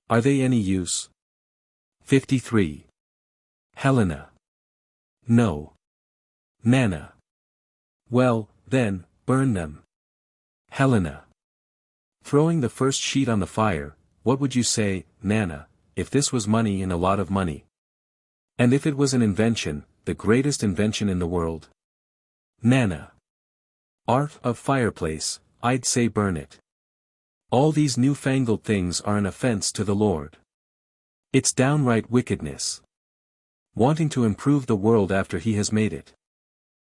Are they any use? 53. Helena. No. Nana. Well, then, burn them. Helena. Throwing the first sheet on the fire, what would you say, Nana, if this was money and a lot of money? And if it was an invention, the greatest invention in the world? Nana. Art of fireplace, I'd say burn it. All these newfangled things are an offense to the Lord. It's downright wickedness. Wanting to improve the world after he has made it.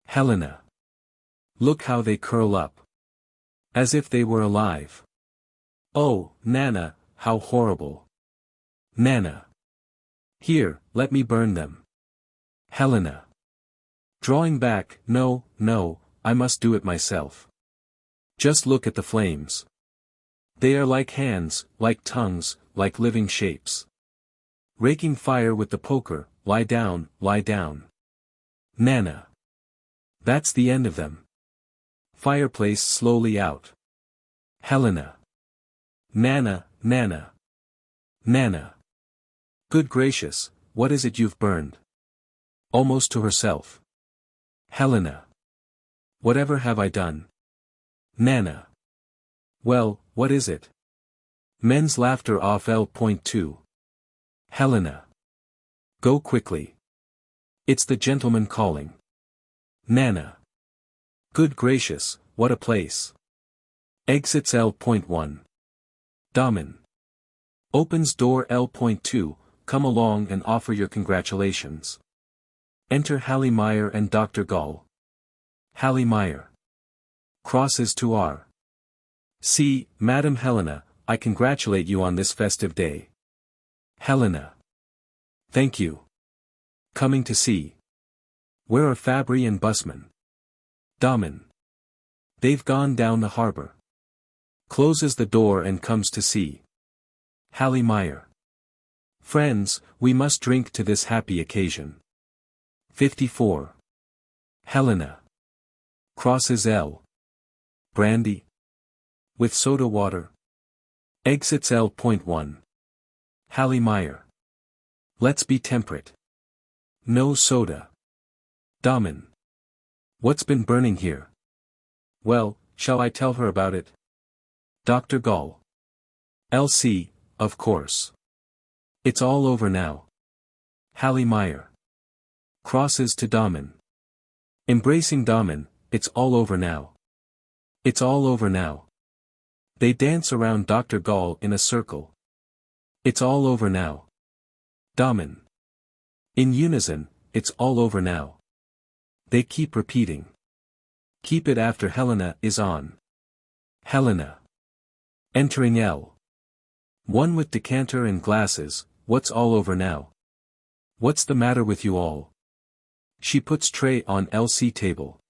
Helena. Look how they curl up. As if they were alive. Oh, Nana, how horrible. Nana. Here, let me burn them. Helena. Drawing back, no, no, I must do it myself. Just look at the flames. They are like hands, like tongues, like living shapes. Raking fire with the poker, lie down, lie down. Nana. That's the end of them. Fireplace slowly out. Helena. Nana, Nana. Nana. Good gracious, what is it you've burned? Almost to herself. Helena. Whatever have I done? Nana. Well, what is it? Men's laughter off L.2. Helena. Go quickly. It's the gentleman calling. Nana. Good gracious, what a place. Exits L.1. Domin. Opens door L.2, come along and offer your congratulations. Enter Hallie Meyer and Dr. Gall. Hallie Meyer. Crosses to R. See, Madam Helena, I congratulate you on this festive day. Helena. Thank you. Coming to see. Where are Fabry and Busman? Domin. They've gone down the harbor. Closes the door and comes to see. Hallie Meyer. Friends, we must drink to this happy occasion. 54. Helena. Crosses L. Brandy. With soda water. Exits L.1. Hallie Meyer. Let's be temperate. No soda. Domin. What's been burning here? Well, shall I tell her about it? Dr. Gall. L.C., of course. It's all over now. Hallie Meyer. Crosses to Domin. Embracing Domin, it's all over now. It's all over now. They dance around Dr. Gall in a circle. It's all over now. Domin. In unison, it's all over now. They keep repeating. Keep it after Helena is on. Helena. Entering L. One with decanter and glasses, what's all over now? What's the matter with you all? She puts tray on LC table.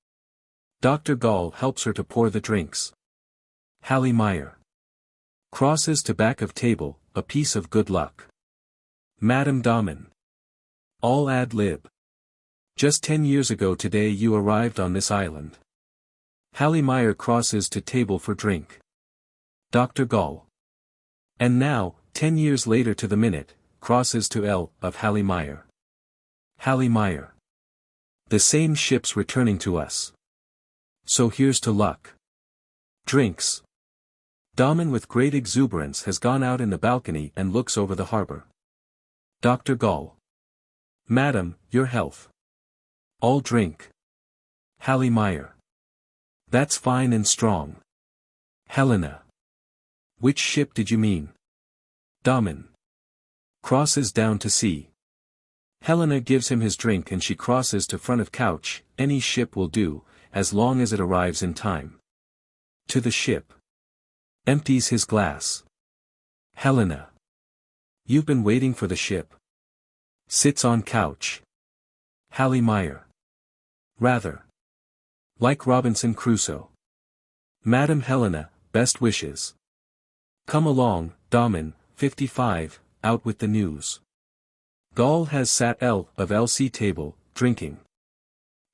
Dr. Gall helps her to pour the drinks. Hallie Meyer. Crosses to back of table, a piece of good luck. Madam Domin. All ad lib. Just 10 years ago today you arrived on this island. Hallie Meyer crosses to table for drink. Dr. Gall. And now, 10 years later to the minute, crosses to L of Hallie Meyer. Hallie Meyer. The same ship's returning to us. So here's to luck. Drinks. Domin with great exuberance has gone out in the balcony and looks over the harbor. Dr. Gall. Madam, your health. All drink. Hallie Meyer. That's fine and strong. Helena. Which ship did you mean? Domin. Crosses down to sea. Helena gives him his drink and she crosses to front of couch, any ship will do, as long as it arrives in time. To the ship. Empties his glass. Helena. You've been waiting for the ship. Sits on couch. Hallie Meyer. Rather. Like Robinson Crusoe. Madam Helena, best wishes. Come along, Domin, 55, out with the news. Gall has sat L of LC table, drinking.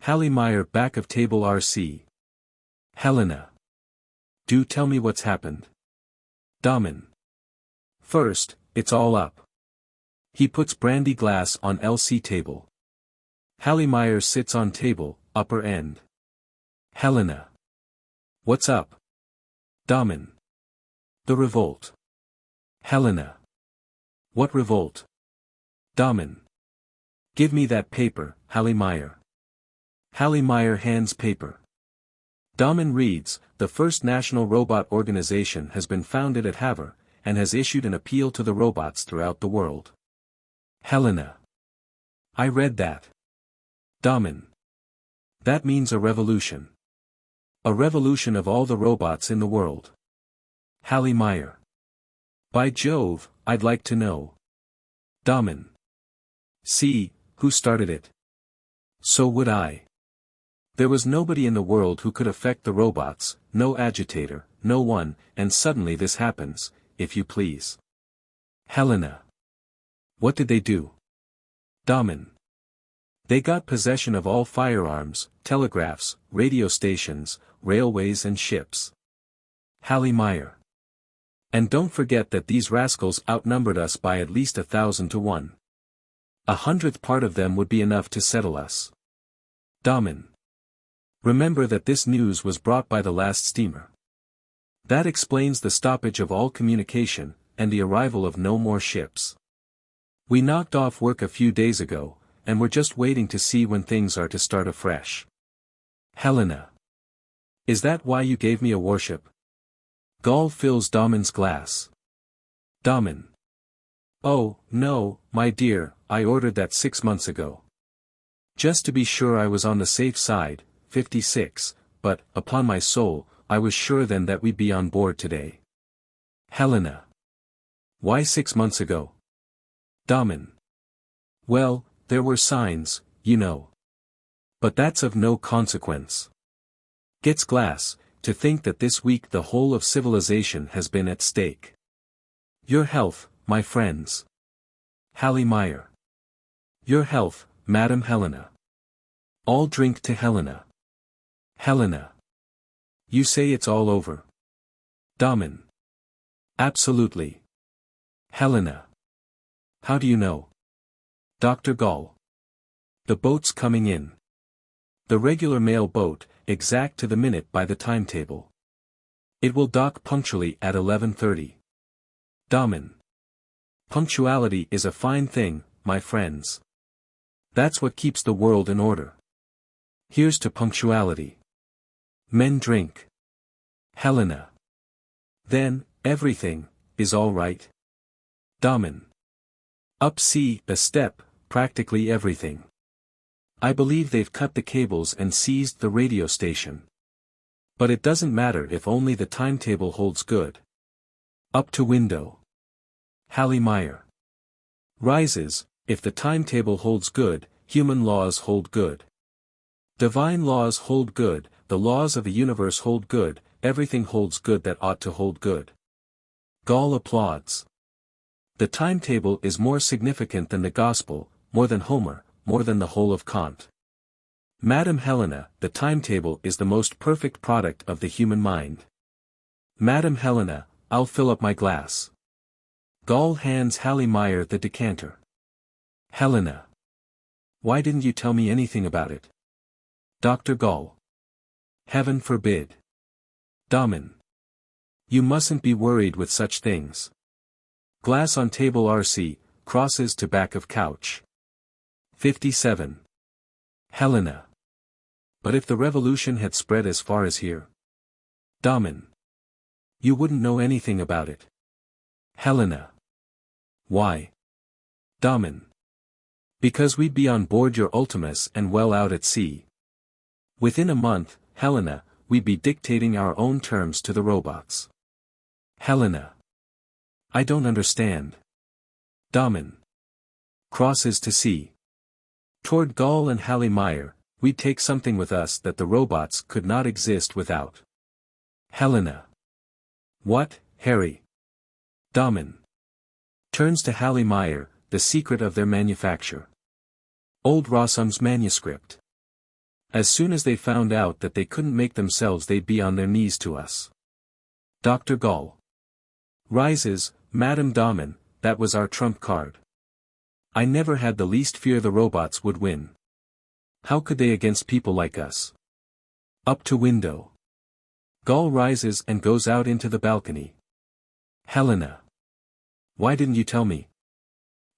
Hallie Meyer back of table RC. Helena. Do tell me what's happened. Domin. First, it's all up. He puts brandy glass on LC table. Hallie Meyer sits on table, upper end. Helena. What's up? Domin. The revolt. Helena. What revolt? Domin. Give me that paper, Hallie Meyer. Hallie Meyer hands paper. Domin reads, the first national robot organization has been founded at R.U.R, and has issued an appeal to the robots throughout the world. Helena. I read that. Domin. That means a revolution. A revolution of all the robots in the world. Hallie Meyer. By Jove, I'd like to know. Domin. See, who started it? So would I. There was nobody in the world who could affect the robots, no agitator, no one, and suddenly this happens, if you please. Helena. What did they do? Domin. They got possession of all firearms, telegraphs, radio stations, railways and ships. Hallie Meyer. And don't forget that these rascals outnumbered us by at least 1,000 to 1. 100th part of them would be enough to settle us. Domin. Remember that this news was brought by the last steamer. That explains the stoppage of all communication, and the arrival of no more ships. We knocked off work a few days ago, and we're just waiting to see when things are to start afresh. Helena. Is that why you gave me a warship? Gall fills Domin's glass. Domin. Oh, no, my dear, I ordered that 6 months ago. Just to be sure I was on the safe side, 56, but, upon my soul, I was sure then that we'd be on board today. Helena. Why 6 months ago? Domin. Well, there were signs, you know. But that's of no consequence. Gets glass, to think that this week the whole of civilization has been at stake. Your health, my friends. Hallie Meyer. Your health, Madam Helena. All drink to Helena. Helena. You say it's all over. Domin. Absolutely. Helena. How do you know? Dr. Gall. The boat's coming in. The regular mail boat, exact to the minute by the timetable. It will dock punctually at 11:30. Domin. Punctuality is a fine thing, my friends. That's what keeps the world in order. Here's to punctuality. Men drink. Helena. Then, everything, is all right. Domin. Up sea, a step, practically everything. I believe they've cut the cables and seized the radio station. But it doesn't matter if only the timetable holds good. Up to window. Hallie Meyer. Rises, if the timetable holds good, human laws hold good. Divine laws hold good, the laws of the universe hold good, everything holds good that ought to hold good. Gall applauds. The timetable is more significant than the gospel, more than Homer, more than the whole of Kant. Madam Helena, the timetable is the most perfect product of the human mind. Madam Helena, I'll fill up my glass. Gall hands Hallie Meyer the decanter. Helena. Why didn't you tell me anything about it? Dr. Gall. Heaven forbid. Domin. You mustn't be worried with such things. Glass on table RC, crosses to back of couch. 57. Helena. But if the revolution had spread as far as here? Domin. You wouldn't know anything about it. Helena. Why? Domin. Because we'd be on board your Ultimus and well out at sea. Within a month, Helena, we'd be dictating our own terms to the robots. Helena. I don't understand. Domin. Crosses to sea. Toward Gall and Hallie Meyer, we'd take something with us that the robots could not exist without. Helena. What, Harry? Domin. Turns to Hallie Meyer, the secret of their manufacture. Old ROSSUM'S manuscript. As soon as they found out that they couldn't make themselves, they'd be on their knees to us. Dr. Gall. Rises, Madam Domin, that was our trump card. I never had the least fear the robots would win. How could they against people like us? Up to window. Gall rises and goes out into the balcony. Helena. Why didn't you tell me?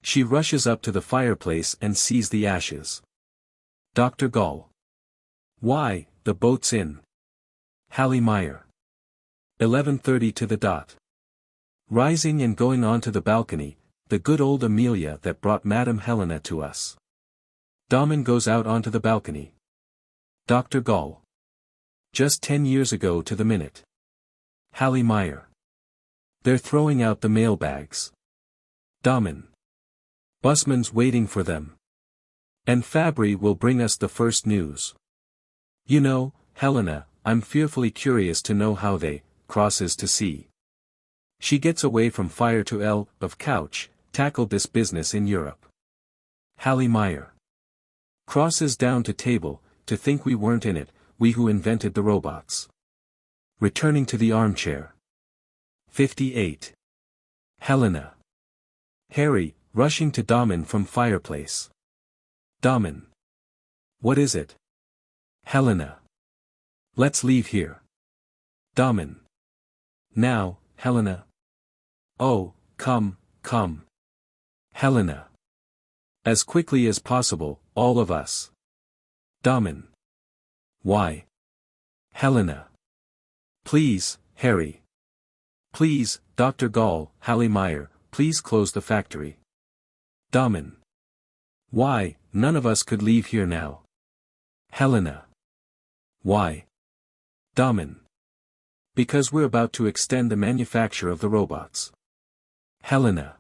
She rushes up to the fireplace and sees the ashes. Dr. Gall. Why, the boat's in. Hallie Meyer. 11:30 to the dot. Rising and going on to the balcony, the good old Amelia that brought Madam Helena to us. Domin goes out onto the balcony. Dr. Gall. Just 10 years ago to the minute. Hallie Meyer. They're throwing out the mailbags. Domin. Busman's waiting for them. And Fabry will bring us the first news. You know, Helena, I'm fearfully curious to know how they, crosses to sea. She gets away from fire to L, of couch, tackled this business in Europe. Hallie Meyer. Crosses down to table, to think we weren't in it, we who invented the robots. Returning to the armchair. 58. Helena. Harry, rushing to Domin from fireplace. Domin. What is it? Helena. Let's leave here. Domin. Now, Helena. Oh, come, come. Helena. As quickly as possible, all of us. Domin. Why? Helena. Please, Harry. Please, Dr. Gall, Hallemeyer, please close the factory. Domin. Why, none of us could leave here now. Helena. Why? Domin. Because we're about to extend the manufacture of the robots. Helena.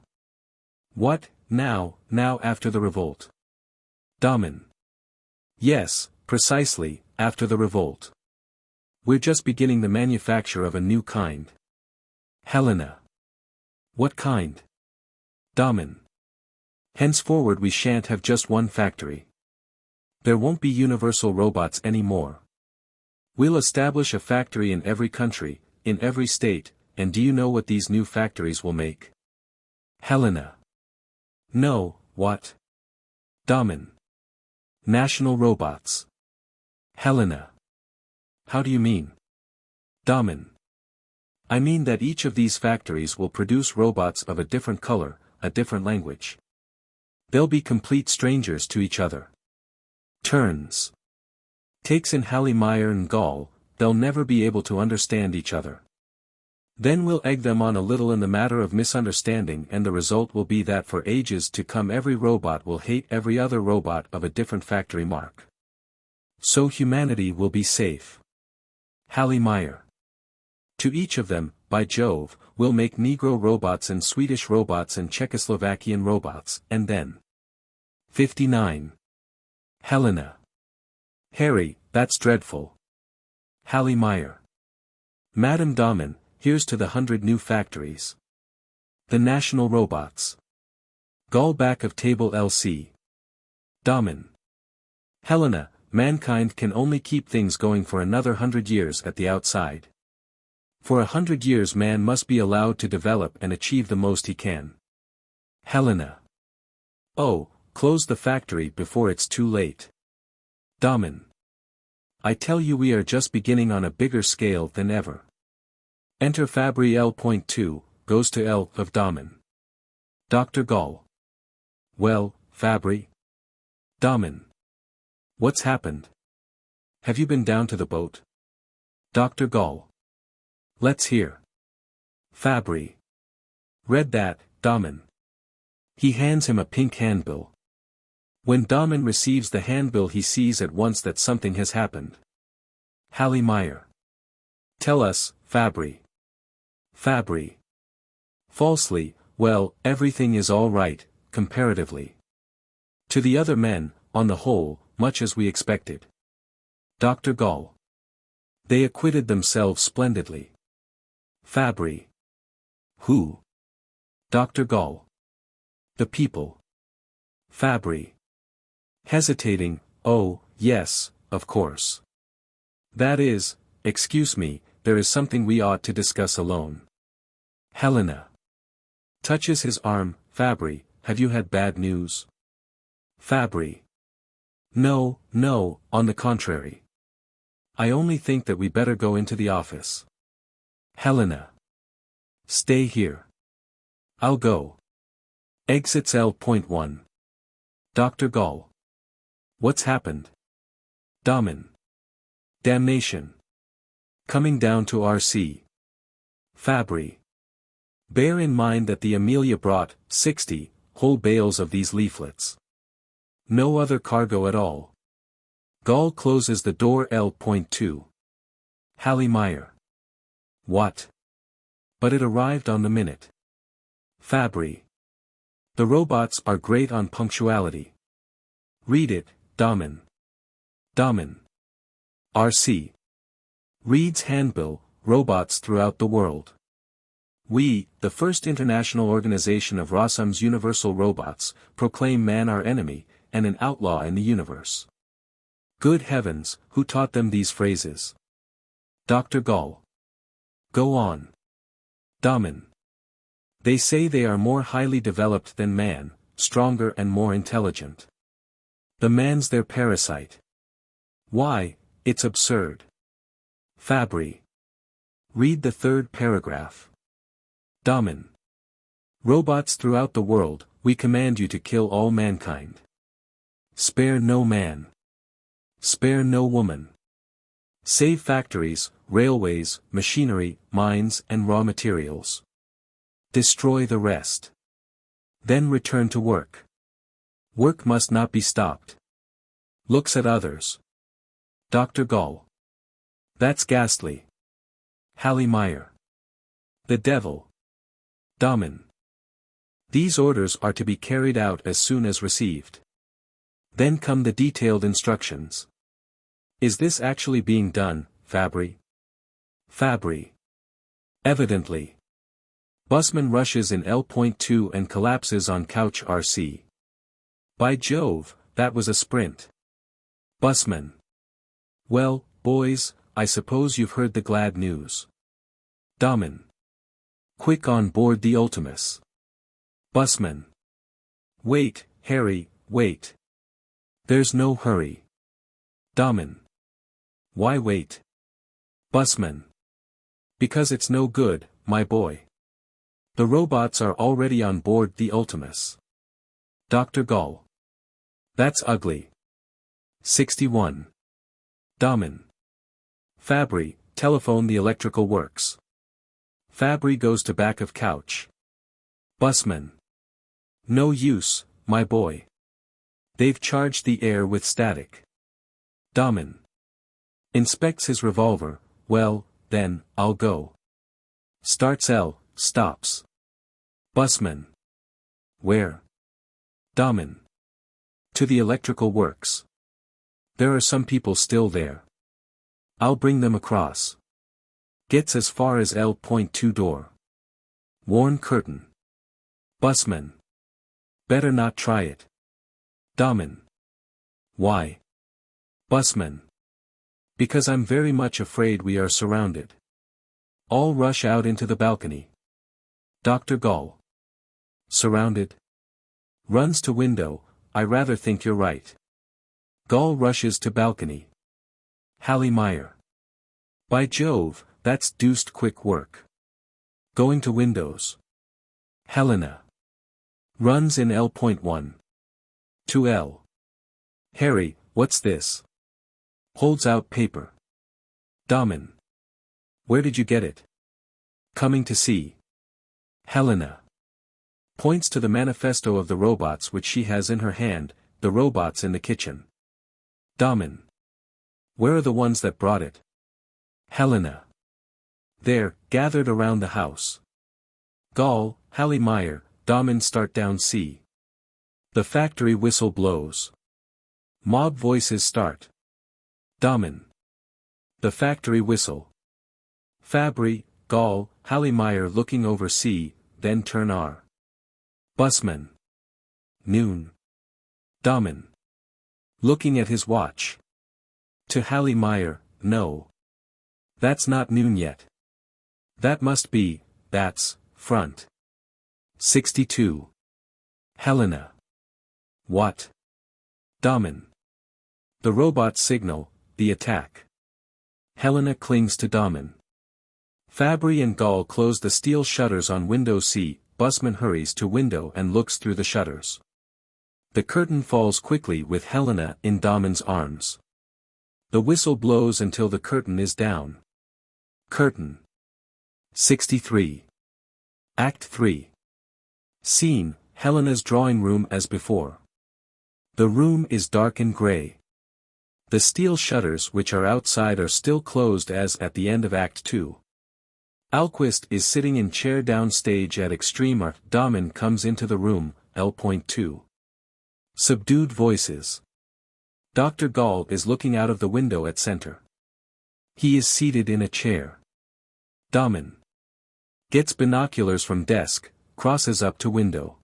What, now after the revolt? Domin. Yes, precisely, after the revolt. We're just beginning the manufacture of a new kind. Helena. What kind? Domin. Henceforward we shan't have just one factory. There won't be universal robots anymore. We'll establish a factory in every country, in every state, and do you know what these new factories will make? Helena. No, what? Domin. National robots. Helena. How do you mean? Domin. I mean that each of these factories will produce robots of a different color, a different language. They'll be complete strangers to each other. Turns. Takes in Hallemeyer and Gall, they'll never be able to understand each other. Then we'll egg them on a little in the matter of misunderstanding, and the result will be that for ages to come every robot will hate every other robot of a different factory mark. So humanity will be safe. Hallemeyer. To each of them, by Jove, we'll make Negro robots and Swedish robots and Czechoslovakian robots, and then. 59. Helena. Harry, that's dreadful. Hallemeyer. Madame Domin, here's to the 100 new factories. The national robots. Gall back of table LC. Domin. Helena, mankind can only keep things going for another 100 years at the outside. For 100 years man must be allowed to develop and achieve the most he can. Helena. Oh, close the factory before it's too late. Domin. I tell you we are just beginning on a bigger scale than ever. Enter Fabry L.2, goes to L of Domin. Dr. Gall. Well, Fabry? Domin. What's happened? Have you been down to the boat? Dr. Gall. Let's hear. Fabry. Read that, Domin. He hands him a pink handbill. When Domin receives the handbill he sees at once that something has happened. Hallemeyer. Tell us, Fabry. Fabry. Falsely, well, everything is all right, comparatively. To the other men, on the whole, much as we expected. Dr. Gall. They acquitted themselves splendidly. Fabry. Who? Dr. Gall. The people. Fabry. Hesitating, oh, yes, of course. That is, excuse me, there is something we ought to discuss alone. Helena. Touches his arm, Fabry, have you had bad news? Fabry. No, on the contrary. I only think that we better go into the office. Helena. Stay here. I'll go. Exits L.1. Dr. Gall. What's happened? Domin. Damnation. Coming down to R.C. Fabry. Bear in mind that the Amelia brought 60 whole bales of these leaflets. No other cargo at all. Gall closes the door L.2. Hallemeyer. What? But it arrived on the minute. Fabry. The robots are great on punctuality. Read it, Domin. Domin. R.C. Reads handbill, robots throughout the world. We, the first international organization of ROSSUM'S universal robots, proclaim man our enemy, and an outlaw in the universe. Good heavens, who taught them these phrases? Dr. Gall. Go on. Domin. They say they are more highly developed than man, stronger and more intelligent. The man's their parasite. Why, it's absurd. Fabry. Read the third paragraph. Domin. Robots throughout the world, we command you to kill all mankind. Spare no man. Spare no woman. Save factories, railways, machinery, mines and raw materials. Destroy the rest. Then return to work. Work must not be stopped. Looks at others. Dr. Gall. That's ghastly. Hallie Meyer. The devil. Domin. These orders are to be carried out as soon as received. Then come the detailed instructions. Is this actually being done, Fabry? Fabry. Evidently. Busman rushes in L.2 and collapses on couch RC. By Jove, that was a sprint. Busman. Well, boys, I suppose you've heard the glad news. Domin. Quick on board the Ultimus. Busman. Wait, Harry, wait. There's no hurry. Domin. Why wait? Busman. Because it's no good, my boy. The robots are already on board the Ultimus. Dr. Gall. That's ugly. 61. Domin. Fabry, telephone the electrical works. Fabry goes to back of couch. Busman. No use, my boy. They've charged the air with static. Domin. Inspects his revolver, well, then, I'll go. Starts L, stops. Busman. Where? Domin. To the electrical works. There are some people still there. I'll bring them across. Gets as far as L.2 door. Worn curtain. Busman. Better not try it. Domin. Why? Busman. Because I'm very much afraid we are surrounded. All rush out into the balcony. Dr. Gall. Surrounded? Runs to window, I rather think you're right. Gall rushes to balcony. Hallie Meyer. By Jove, that's deuced quick work. Going to windows. Helena. Runs in L.1. To L. Harry, what's this? Holds out paper. Domin. Where did you get it? Coming to see. Helena. Points to the manifesto of the robots which she has in her hand, the robots in the kitchen. Domin. Where are the ones that brought it? Helena. There, gathered around the house. Gall, Hallie Meyer, Domin start down C. The factory whistle blows. Mob voices start. Domin. The factory whistle. Fabry, Gall, Hallie Meyer looking over C, then turn R. Busman. Noon. Domin. Looking at his watch. To Hallie Meyer, no. That's not noon yet. That must be, that's, front. 62. Helena. What? Domin. The robot signal, the attack. Helena clings to Domin. Fabry and Gall close the steel shutters on window C, Busman hurries to window and looks through the shutters. The curtain falls quickly with Helena in Domin's arms. The whistle blows until the curtain is down. Curtain. 63. Act 3. Scene, Helena's drawing room as before. The room is dark and grey. The steel shutters which are outside are still closed as at the end of Act 2. Alquist is sitting in chair downstage at extreme art. Domin comes into the room, L.2. Subdued voices. Dr. Gall is looking out of the window at center. He is seated in a chair. Domin. Gets binoculars from desk, crosses up to window.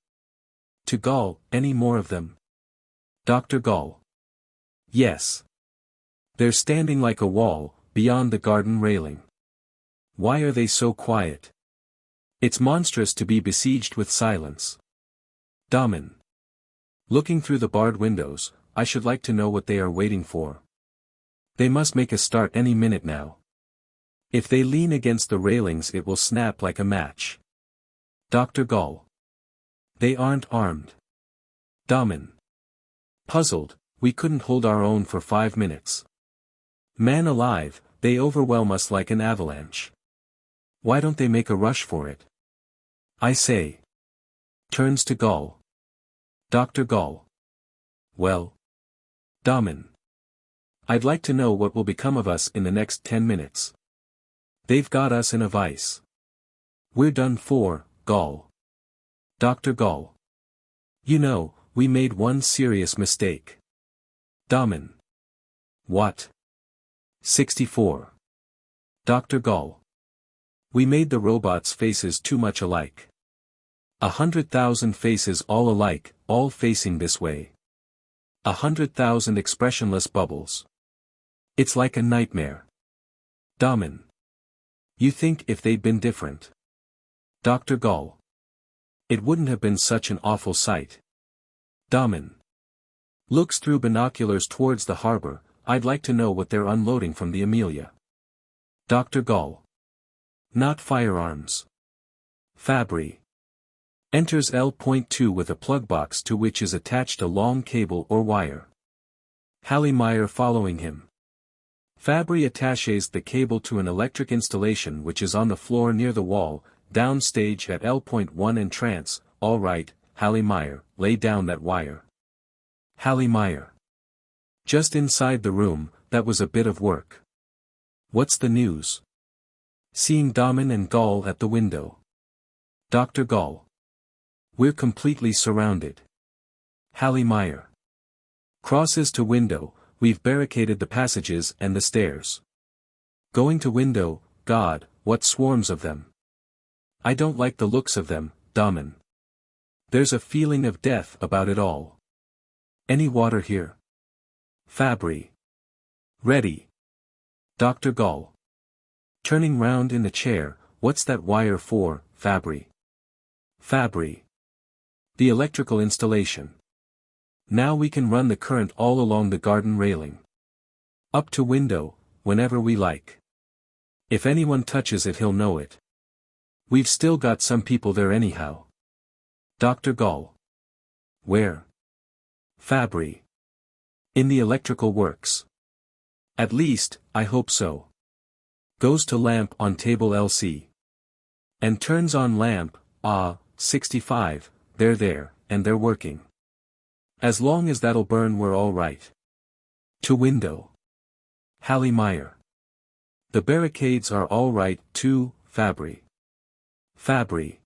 To Gall, any more of them? Dr. Gall. Yes. They're standing like a wall, beyond the garden railing. Why are they so quiet? It's monstrous to be besieged with silence. Domin. Looking through the barred windows, I should like to know what they are waiting for. They must make a start any minute now. If they lean against the railings it will snap like a match. Dr. Gall. They aren't armed. Domin. Puzzled, we couldn't hold our own for 5 minutes. Man alive, they overwhelm us like an avalanche. Why don't they make a rush for it? I say. Turns to Gall. Dr. Gall. Well. Domin. I'd like to know what will become of us in the next 10 minutes. They've got us in a vice. We're done for, Gall. Dr. Gall. You know, we made one serious mistake. Domin. What? 64. Dr. Gall. We made the robots' faces too much alike. 100,000 faces all alike, all facing this way. 100,000 expressionless bubbles. It's like a nightmare. Domin. You think if they'd been different? Dr. Gall. It wouldn't have been such an awful sight. Domin. Looks through binoculars towards the harbor, I'd like to know what they're unloading from the Amelia. Dr. Gall. Not firearms. Fabry. Enters L.2 with a plug box to which is attached a long cable or wire. Hallie following him. Fabry attaches the cable to an electric installation which is on the floor near the wall, downstage at L.1 and trance. All right, Hallie, lay down that wire. Hallie. Just inside the room, that was a bit of work. What's the news? Seeing Domin and Gall at the window. Dr. Gall. We're completely surrounded. Hallie. Crosses to window, we've barricaded the passages and the stairs. Going to window, God, what swarms of them. I don't like the looks of them, Domin. There's a feeling of death about it all. Any water here? Fabry. Ready. Dr. Gall. Turning round in the chair, what's that wire for, Fabry? Fabry. The electrical installation. Now we can run the current all along the garden railing. Up to window, whenever we like. If anyone touches it he'll know it. We've still got some people there anyhow. Dr. Gall. Where? Fabry. In the electrical works. At least, I hope so. Goes to lamp on table LC. And turns on lamp, 65, they're there, and they're working. As long as that'll burn we're all right. To window. Hallie. The barricades are all right, too, Fabry. Fabry.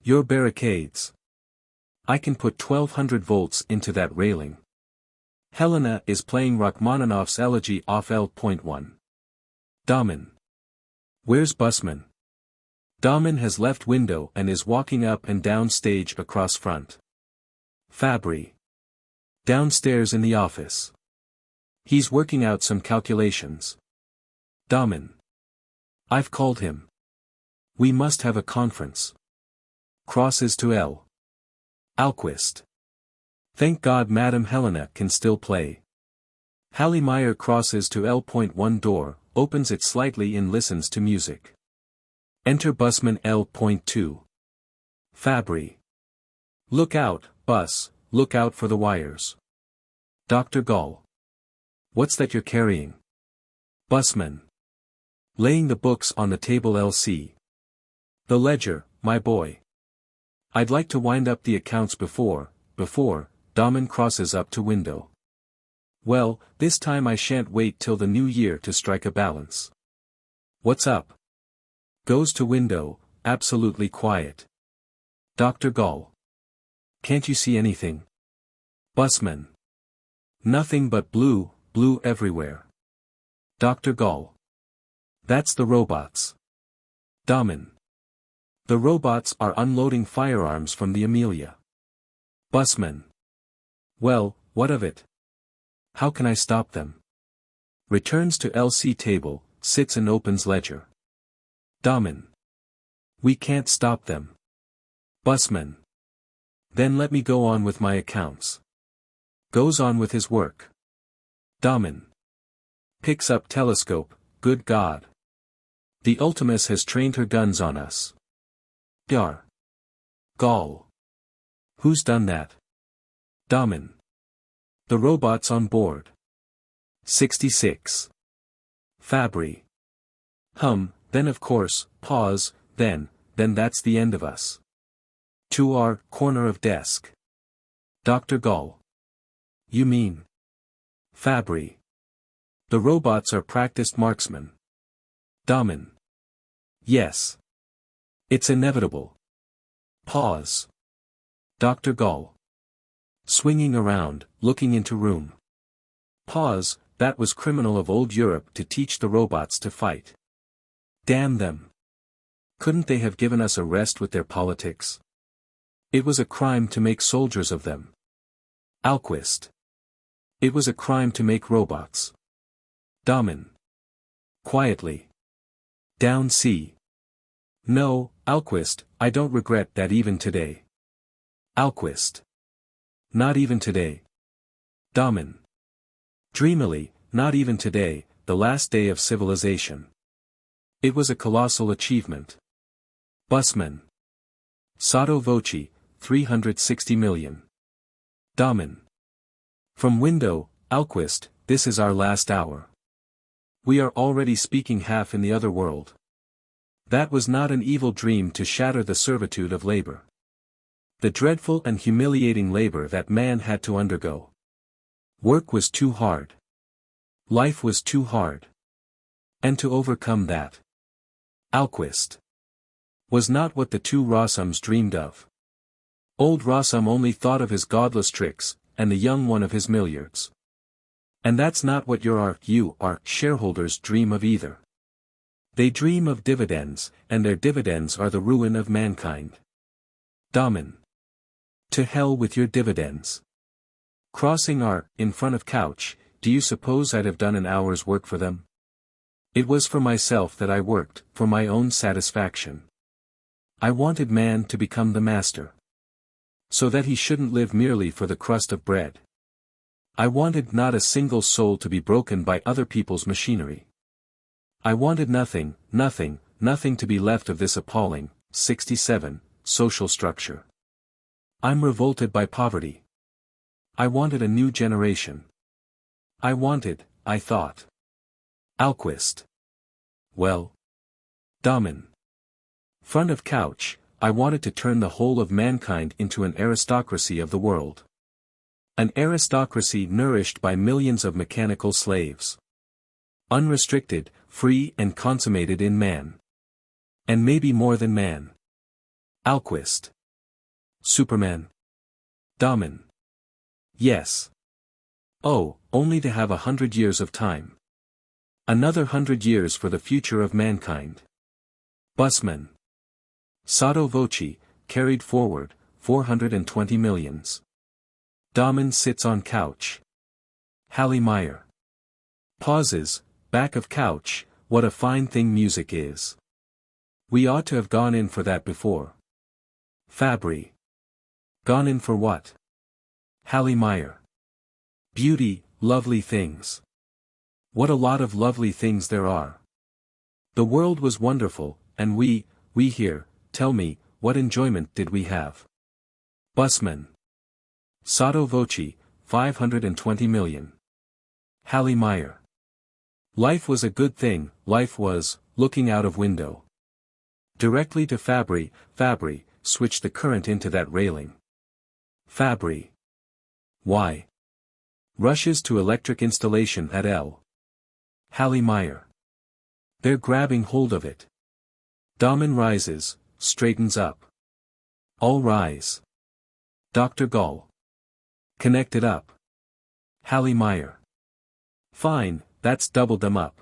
Your barricades. I can put 1200 volts into that railing. Helena is playing Rachmaninoff's Elegy off L.1. Domin. Where's Busman? Domin has left window and is walking up and down stage across front. Fabry. Downstairs in the office. He's working out some calculations. Domin. I've called him. We must have a conference. Crosses to L. Alquist. Thank God Madame Helena can still play. Hallie crosses to L.1 door, opens it slightly and listens to music. Enter Busman L.2. Fabry. Look out, Bus, look out for the wires. Dr. Gall. What's that you're carrying? Busman. Laying the books on the table LC. The ledger, my boy. I'd like to wind up the accounts before, Domin crosses up to window. Well, this time I shan't wait till the new year to strike a balance. What's up? Goes to window, absolutely quiet. Dr. Gall. Can't you see anything? Busman. Nothing but blue everywhere. Dr. Gall. That's the robots. Domin. The robots are unloading firearms from the Amelia. Busman. Well, what of it? How can I stop them? Returns to LC table, sits and opens ledger. Domin. We can't stop them. Busman. Then let me go on with my accounts. Goes on with his work. Domin. Picks up telescope, good God. The Ultimus has trained her guns on us. R. Gall. Who's done that? Domin. The robots on board. 66. Fabry. Then of course, pause, then that's the end of us. To our corner of desk. Dr. Gall. You mean? Fabry. The robots are practiced marksmen. Domin. Yes. It's inevitable. Pause. Dr. Gall. Swinging around, looking into room. Pause, that was criminal of old Europe to teach the robots to fight. Damn them. Couldn't they have given us a rest with their politics? It was a crime to make soldiers of them. Alquist. It was a crime to make robots. Domin. Quietly. Down C. No, Alquist, I don't regret that even today. Alquist. Not even today. Domin. Dreamily, not even today, the last day of civilization. It was a colossal achievement. Busman. Sotto voce, 360 million. Domin. From window, Alquist, this is our last hour. We are already speaking half in the other world. That was not an evil dream to shatter the servitude of labor. The dreadful and humiliating labor that man had to undergo. Work was too hard. Life was too hard. And to overcome that. Alquist. Was not what the two Rossums dreamed of. Old Rossum only thought of his godless tricks, and the young one of his milliards. And that's not what your R.U.R. shareholders dream of either. They dream of dividends, and their dividends are the ruin of mankind. Domin. To hell with your dividends. Crossing R, in front of couch, do you suppose I'd have done an hour's work for them? It was for myself that I worked, for my own satisfaction. I wanted man to become the master. So that he shouldn't live merely for the crust of bread. I wanted not a single soul to be broken by other people's machinery. I wanted nothing to be left of this appalling, 67, social structure. I'm revolted by poverty. I wanted a new generation. I thought. Alquist. Well. Domin. Front of couch, I wanted to turn the whole of mankind into an aristocracy of the world. An aristocracy nourished by millions of mechanical slaves. Unrestricted, free and consummated in man. And maybe more than man. Alquist. Superman. Domin. Yes. Oh, only to have 100 years of time. Another 100 years for the future of mankind. Busman. Sotto voce, carried forward, 420 millions. Domin sits on couch. Hallie Meyer. Pauses, back of couch, what a fine thing music is. We ought to have gone in for that before. Fabry. Gone in for what? Hallie Meyer. Beauty, lovely things. What a lot of lovely things there are. The world was wonderful, and we here, tell me, what enjoyment did we have? Busman. Sotto voce, 520 million. Hallie Meyer. Life was a good thing, life was, looking out of window. Directly to Fabry, switch the current into that railing. Fabry. Why? Rushes to electric installation at L. Hallie Meyer. They're grabbing hold of it. Domin rises, straightens up. All rise. Dr. Gall. Connect it up. Hallie Meyer. Fine, that's doubled them up.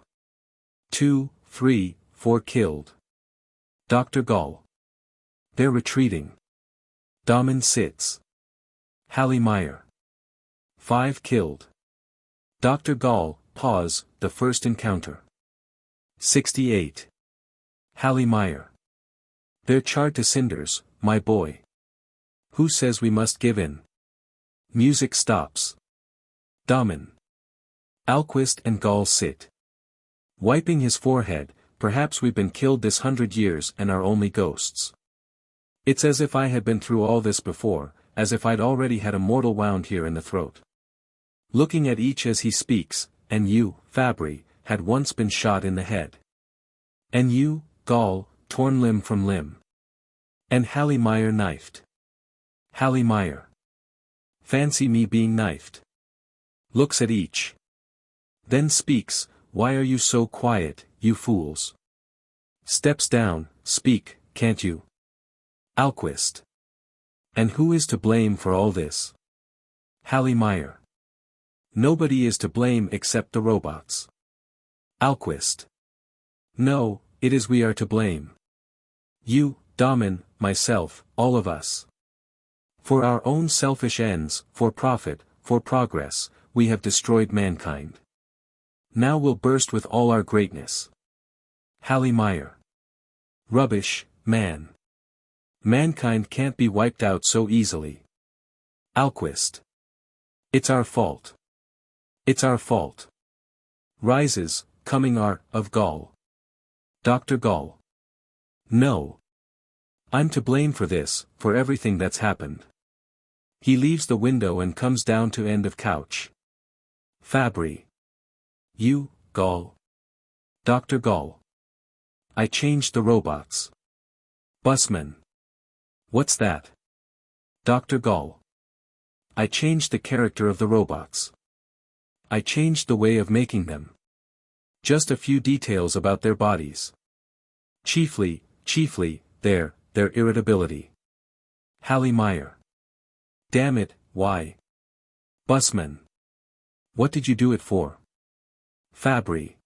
2, 3, 4 killed. Dr. Gall. They're retreating. Domin sits. Hallie Meyer. 5 killed. Dr. Gall, pause, the first encounter. 68. Hallie Meyer. They're charred to cinders, my boy. Who says we must give in? Music stops. Domin. Alquist and Gall sit. Wiping his forehead, perhaps we've been killed this 100 years and are only ghosts. It's as if I had been through all this before, as if I'd already had a mortal wound here in the throat. Looking at each as he speaks, and you, Fabry, had once been shot in the head. And you, Gall, torn limb from limb. And Hallie Meyer knifed. Hallie Meyer. Fancy me being knifed. Looks at each. Then speaks, why are you so quiet, you fools? Steps down, speak, can't you? Alquist. And who is to blame for all this? Hallie Meyer. Nobody is to blame except the robots. Alquist. No, it is we are to blame. You, Domin, myself, all of us. For our own selfish ends, for profit, for progress, we have destroyed mankind. Now we'll burst with all our greatness. Hallie Meyer. Rubbish, man. Mankind can't be wiped out so easily. Alquist. It's our fault. It's our fault. Rises, coming R, of Gall. Dr. Gall. No. I'm to blame for this, for everything that's happened. He leaves the window and comes down to end of couch. Fabry. You, Gall. Dr. Gall. I changed the robots. Busman. What's that? Dr. Gall. I changed the character of the robots. I changed the way of making them. Just a few details about their bodies. Chiefly, their irritability. Hallie Meyer. Damn it, why? Busman. What did you do it for? Fabry.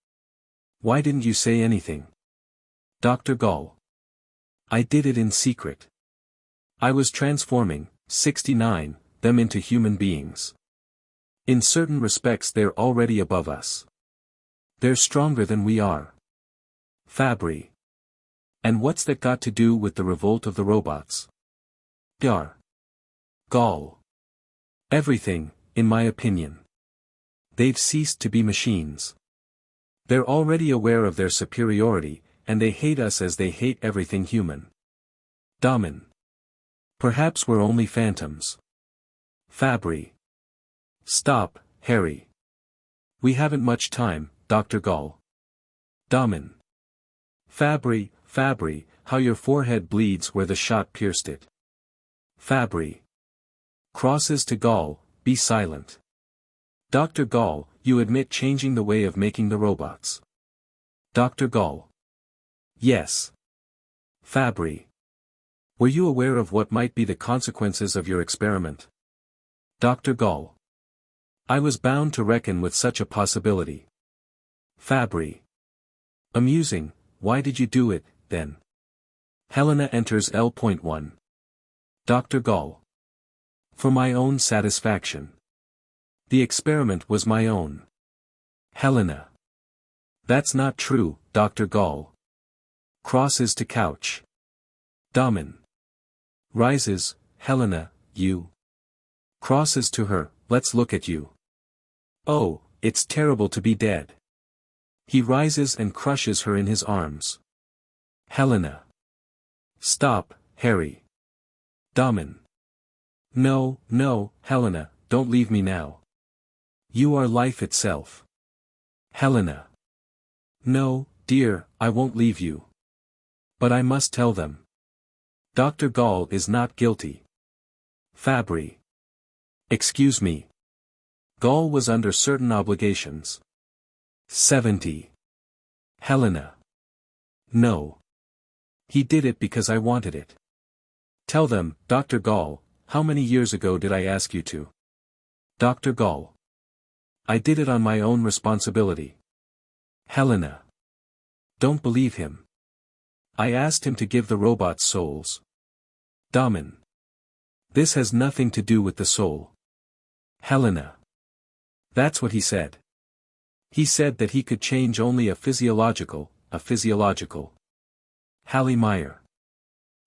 Why didn't you say anything? Dr. Gall. I did it in secret. I was transforming, 69, them into human beings. In certain respects they're already above us. They're stronger than we are. Fabry. And what's that got to do with the revolt of the robots? R. Gall. Everything, in my opinion. They've ceased to be machines. They're already aware of their superiority, and they hate us as they hate everything human. Domin. Perhaps we're only phantoms. Fabry. Stop, Harry. We haven't much time, Dr. Gall. Domin. Fabry, how your forehead bleeds where the shot pierced it. Fabry. Crosses to Gall, be silent. Dr. Gall, you admit changing the way of making the robots. Dr. Gall. Yes. Fabry. Were you aware of what might be the consequences of your experiment? Dr. Gall. I was bound to reckon with such a possibility. Fabry. Amusing, why did you do it, then? Helena enters L.1. Dr. Gall. For my own satisfaction. The experiment was my own. Helena. That's not true, Dr. Gall. Crosses to couch. Domin. Rises, Helena, you. Crosses to her, let's look at you. Oh, it's terrible to be dead. He rises and crushes her in his arms. Helena. Stop, Harry. Domin. No, Helena, don't leave me now. You are life itself. Helena. No, dear, I won't leave you. But I must tell them. Dr. Gall is not guilty. Fabry. Excuse me. Gall was under certain obligations. 70. Helena. No. He did it because I wanted it. Tell them, Dr. Gall, how many years ago did I ask you to? Dr. Gall. I did it on my own responsibility. Helena. Don't believe him. I asked him to give the robots souls. Domin. This has nothing to do with the soul. Helena. That's what he said. He said that he could change only a physiological. Hallie Meyer.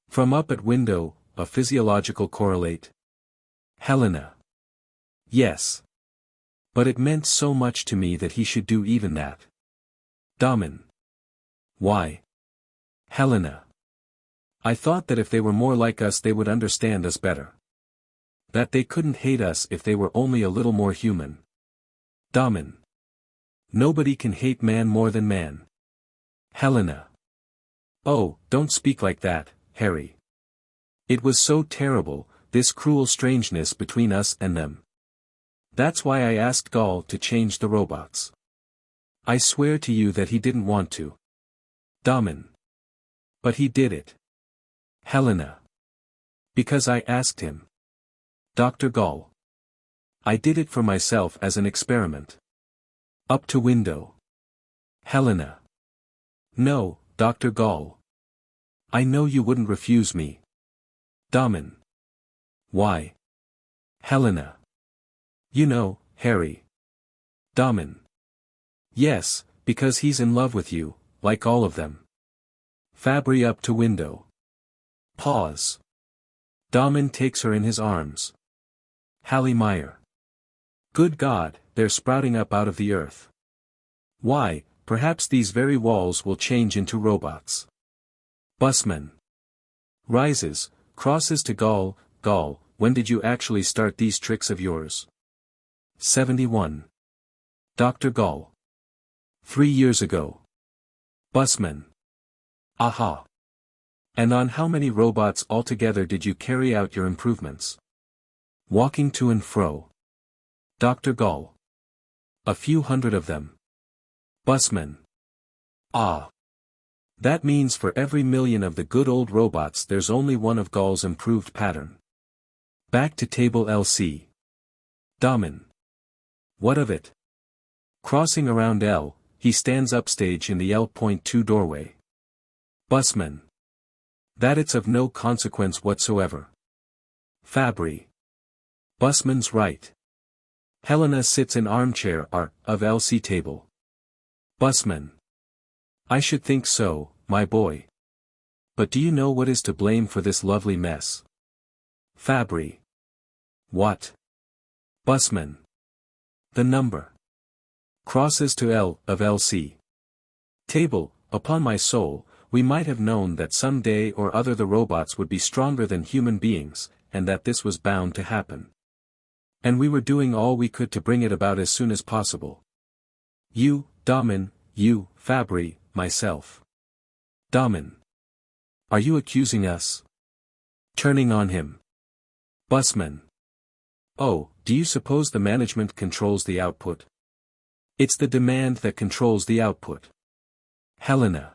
From up at window, a physiological correlate? Helena. Yes. But it meant so much to me that he should do even that. Domin. Why? Helena. I thought that if they were more like us they would understand us better. That they couldn't hate us if they were only a little more human. Domin. Nobody can hate man more than man. Helena. Oh, don't speak like that, Harry. It was so terrible, this cruel strangeness between us and them. That's why I asked Gall to change the robots. I swear to you that he didn't want to. Domin. But he did it. Helena. Because I asked him. Dr. Gall. I did it for myself as an experiment. Up to window. Helena. No, Dr. Gall. I know you wouldn't refuse me. Domin. Why? Helena. You know, Harry. Domin. Yes, because he's in love with you, like all of them. Fabry up to window. Pause. Domin takes her in his arms. Hallie Meyer. Good God, they're sprouting up out of the earth. Why, perhaps these very walls will change into robots. Busman. Rises, crosses to Gall. Gall, when did you actually start these tricks of yours? 71. Dr. Gall. 3 years ago. Busman. Aha. And on how many robots altogether did you carry out your improvements? Walking to and fro. Dr. Gall. A few hundred of them. Busman. Ah. That means for every million of the good old robots there's only one of Gall's improved pattern. Back to table LC. Domin. What of it? Crossing around L, he stands upstage in the L.2 doorway. Busman. That it's of no consequence whatsoever. Fabry. Busman's right. Helena sits in armchair R of LC table. Busman. I should think so, my boy. But do you know what is to blame for this lovely mess? Fabry. What? Busman. The number. Crosses to L of LC. Table, upon my soul, we might have known that some day or other the robots would be stronger than human beings, and that this was bound to happen. And we were doing all we could to bring it about as soon as possible. You, Domin, you, Fabry, myself. Domin. Are you accusing us? Turning on him. Busman. Oh, do you suppose the management controls the output? It's the demand that controls the output. Helena.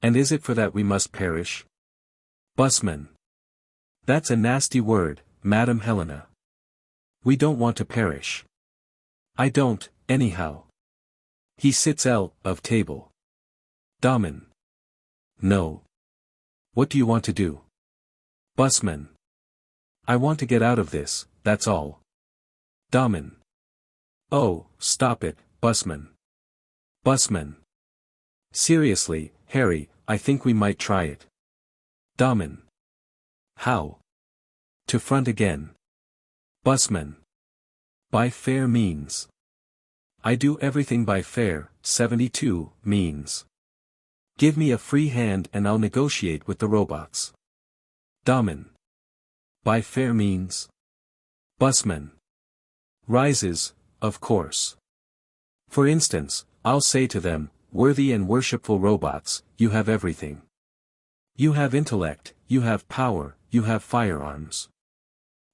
And is it for that we must perish? Busman. That's a nasty word, Madam Helena. We don't want to perish. I don't, anyhow. He sits L of table. Domin. No. What do you want to do? Busman. I want to get out of this, that's all. Domin. Oh, stop it, Busman. Busman. Seriously, Harry, I think we might try it. Domin. How? To front again. Busman. By fair means. I do everything by fair, 72, means. Give me a free hand and I'll negotiate with the robots. Domin. By fair means. Busman. Rises, of course. For instance, I'll say to them, worthy and worshipful robots, you have everything. You have intellect, you have power, you have firearms.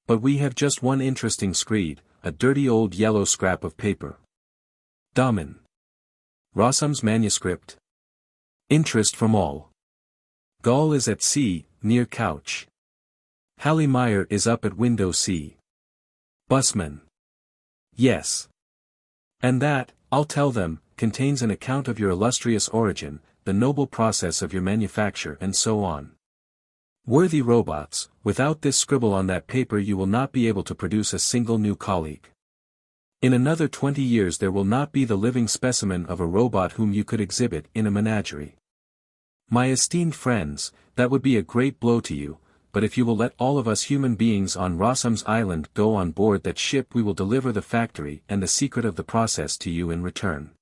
But we have just one interesting screed, a dirty old yellow scrap of paper. Domin. ROSSUM'S manuscript. Interest from all. Gall is at C, near couch. Hallie Meyer is up at window C. Busman. Yes. And that, I'll tell them, contains an account of your illustrious origin, the noble process of your manufacture and so on. Worthy robots, without this scribble on that paper you will not be able to produce a single new colleague. In another 20 years there will not be the living specimen of a robot whom you could exhibit in a menagerie. My esteemed friends, that would be a great blow to you, but if you will let all of us human beings on Rossum's Island go on board that ship, we will deliver the factory and the secret of the process to you in return.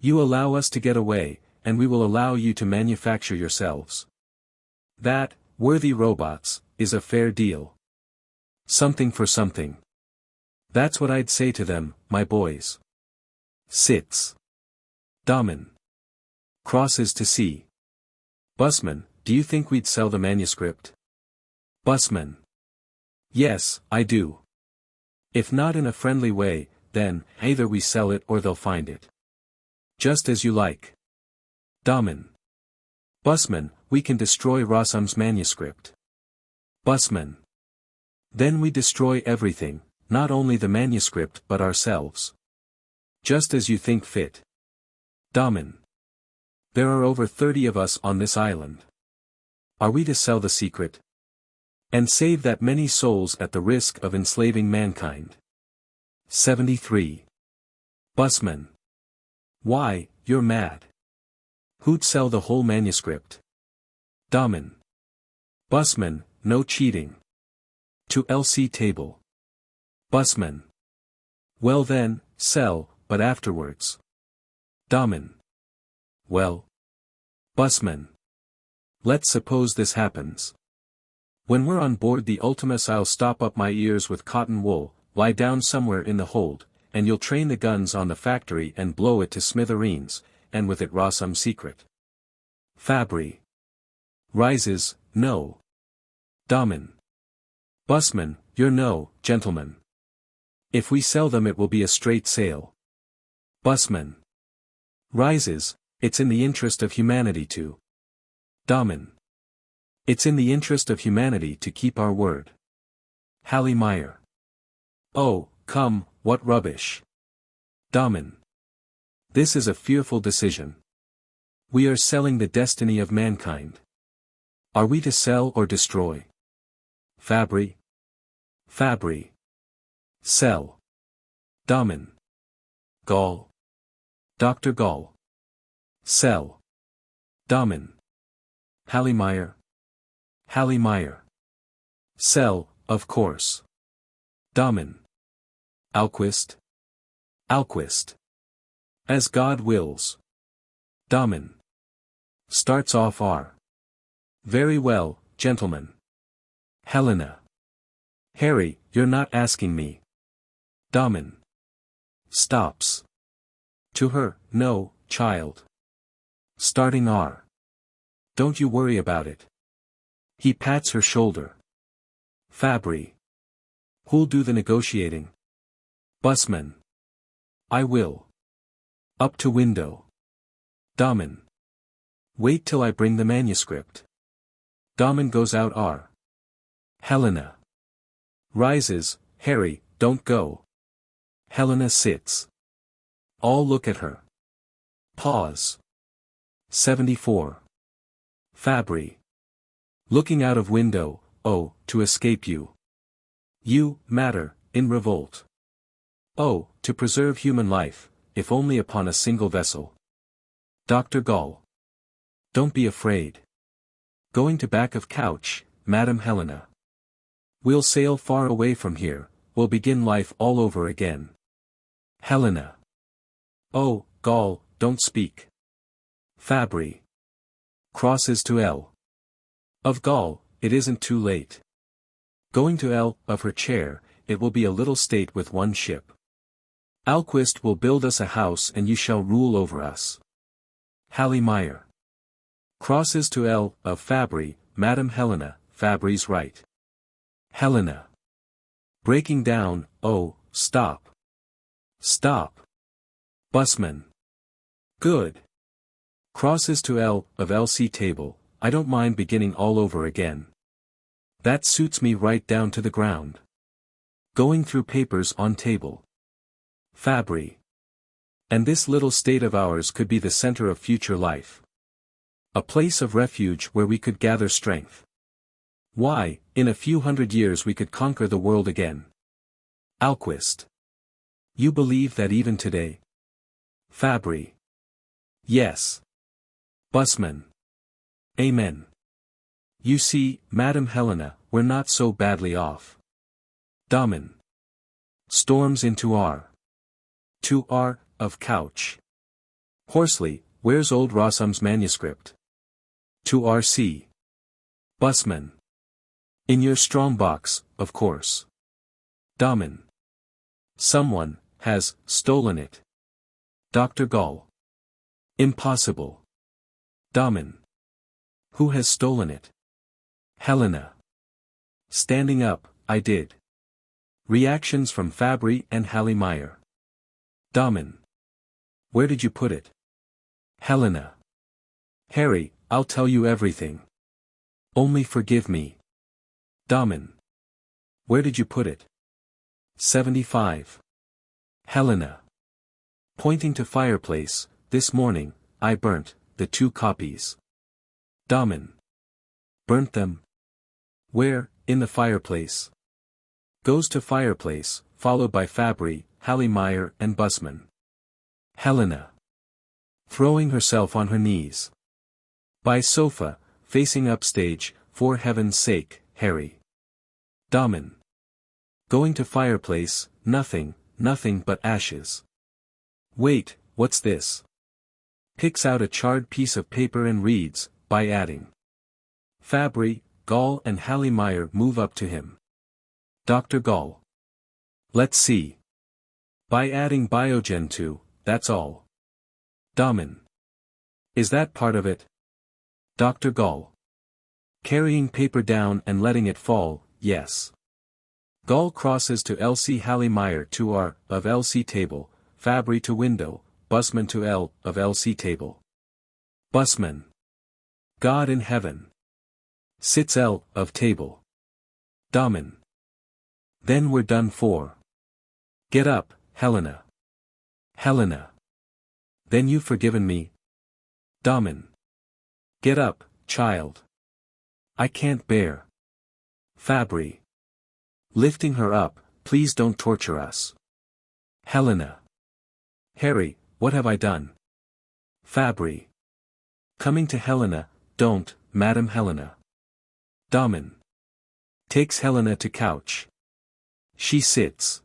You allow us to get away, and we will allow you to manufacture yourselves. That, worthy robots, is a fair deal. Something for something. That's what I'd say to them, my boys. Sits. Domin. Crosses to sea. Busman, do you think we'd sell the manuscript? Busman. Yes, I do. If not in a friendly way, then, either we sell it or they'll find it. Just as you like. Domin. Busman, we can destroy Rossum's manuscript. Busman. Then we destroy everything, not only the manuscript but ourselves. Just as you think fit. Domin. There are over 30 of us on this island. Are we to sell the secret? And save that many souls at the risk of enslaving mankind? 73. Busman. Why, you're mad. Who'd sell the whole manuscript? Domin. Busman, no cheating. To LC table. Busman. Well then, sell, but afterwards. Domin. Well. Busman. Let's suppose this happens. When we're on board the Ultimus, I'll stop up my ears with cotton wool, lie down somewhere in the hold, and you'll train the guns on the factory and blow it to smithereens, and with it Rossum's secret. Fabry. Rises, no. Domin. Busman, you're no, gentleman. If we sell them it will be a straight sale. Busman. Rises, it's in the interest of humanity to. Domin. It's in the interest of humanity to keep our word. Meyer. Oh, come, what rubbish. Domin. This is a fearful decision. We are selling the destiny of mankind. Are we to sell or destroy? Fabry. Fabry. Sell. Domin. Gall. Dr. Gall. Sell. Domin. Meyer. Meyer. Sell, of course. Domin. Alquist. Alquist. As God wills. Domin. Starts off R. Very well, gentlemen. Helena. Harry, you're not asking me. Domin. Stops. To her, no, child. Starting R. Don't you worry about it. He pats her shoulder. Fabry. Who'll do the negotiating? Busman. I will. Up to window. Domin. Wait till I bring the manuscript. Domin goes out R. Helena. Rises, Harry, don't go. Helena sits. All look at her. Pause. 74. Fabry. Looking out of window, oh, to escape you. You, matter, in revolt. Oh, to preserve human life, if only upon a single vessel. Dr. Gall. Don't be afraid. Going to back of couch, Madam Helena. We'll sail far away from here, we'll begin life all over again. Helena. Oh, Gall, don't speak. Fabry. Crosses to L. Of Gall, it isn't too late. Going to L, of her chair, it will be a little state with one ship. Alquist will build us a house and you shall rule over us. Meyer. Crosses to L, of Fabry, Madam Helena, Fabry's right. Helena. Breaking down, oh, stop. Stop. Busman. Good. Crosses to L, of LC table, I don't mind beginning all over again. That suits me right down to the ground. Going through papers on table. Fabry. And this little state of ours could be the center of future life. A place of refuge where we could gather strength. Why, in a few hundred years we could conquer the world again. Alquist. You believe that even today? Fabry. Yes. Busman. Amen. You see, Madam Helena, we're not so badly off. Domin. Storms into R. To R, of couch. Hoarsely, where's old ROSSUM'S manuscript? To R.C. Busman. In your strong box, of course. Domin. Someone has stolen it. Dr. Gall. Impossible. Domin. Who has stolen it? Helena. Standing up, I did. Reactions from Fabry and Hallie Meyer. Domin. Where did you put it? Helena. Harry, I'll tell you everything. Only forgive me. Domin. Where did you put it? 75. Helena. Pointing to fireplace, this morning, I burnt the 2 copies. Domin. Burnt them? Where, in the fireplace? Goes to fireplace, followed by Fabry, Hallie Meyer and Busman. Helena. Throwing herself on her knees. By sofa, facing upstage, for heaven's sake, Harry. Domin. Going to fireplace, nothing but ashes. Wait, what's this? Picks out a charred piece of paper and reads, by adding. Fabry, Gall and Hallie Meyer move up to him. Dr. Gall. Let's see. By adding biogen to, that's all. Domin. Is that part of it? Dr. Gall. Carrying paper down and letting it fall, yes. Gall crosses to L.C. Hallie Meyer to R, of L.C. table, Fabry to window, Busman to L, of L.C. table. Busman. God in heaven. Sits L, of table. Domin. Then we're done for. Get up, Helena. Helena. Then you've forgiven me? Domin. Get up, child. I can't bear. Fabry. Lifting her up, please don't torture us. Helena. Harry, what have I done? Fabry. Coming to Helena, don't, Madam Helena. Domin. Takes Helena to couch. She sits.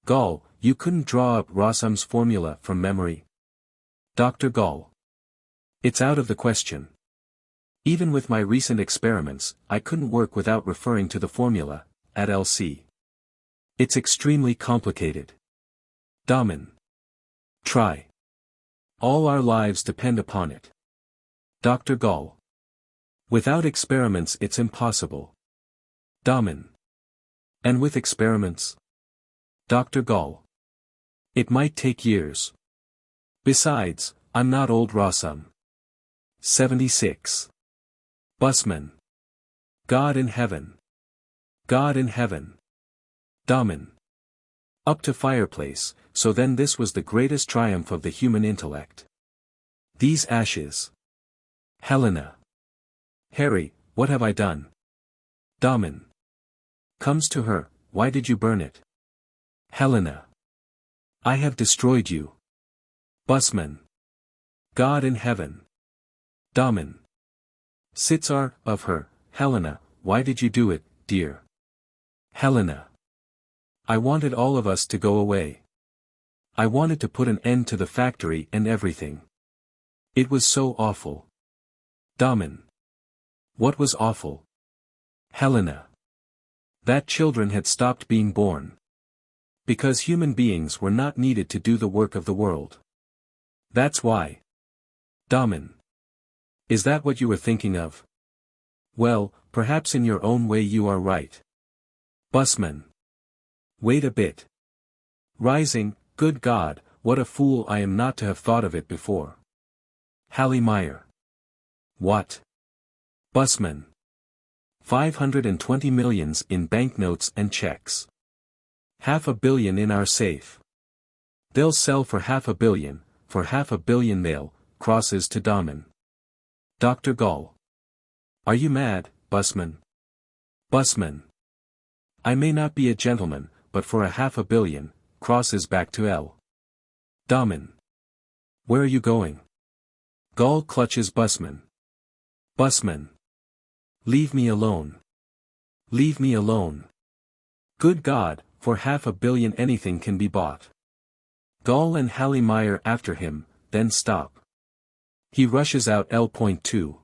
Gall, you couldn't draw up ROSSUM'S formula from memory. Dr. Gall. It's out of the question. Even with my recent experiments, I couldn't work without referring to the formula, at LC. It's extremely complicated. Domin. Try. All our lives depend upon it. Dr. Gall. Without experiments it's impossible. Domin. And with experiments? Dr. Gall. It might take years. Besides, I'm not old ROSSUM. 76. Busman. God in heaven. God in heaven. Domin. Up to fireplace, so then this was the greatest triumph of the human intellect. These ashes. Helena. Harry, what have I done? Domin. Comes to her, why did you burn it? Helena. I have destroyed you. Busman. God in heaven. Domin. Sits R, of her, Helena, why did you do it, dear? Helena. I wanted all of us to go away. I wanted to put an end to the factory and everything. It was so awful. Domin. What was awful? Helena. That children had stopped being born. Because human beings were not needed to do the work of the world. That's why. Domin. Is that what you were thinking of? Well, perhaps in your own way you are right. Busman. Wait a bit. Rising, good God, what a fool I am not to have thought of it before. Hallie Meyer. What? Busman. 520 millions in banknotes and checks. $500 million in our safe. They'll sell for $500 million, for $500 million they'll, crosses to Domin. Dr. Gall. Are you mad, Busman? Busman. I may not be a gentleman, but for $500 million, crosses back to L. Domin. Where are you going? Gall clutches Busman. Busman. Leave me alone. Leave me alone. Good God, for 500 million anything can be bought. Gall and Hallemeyer after him, then stop. He rushes out L.2.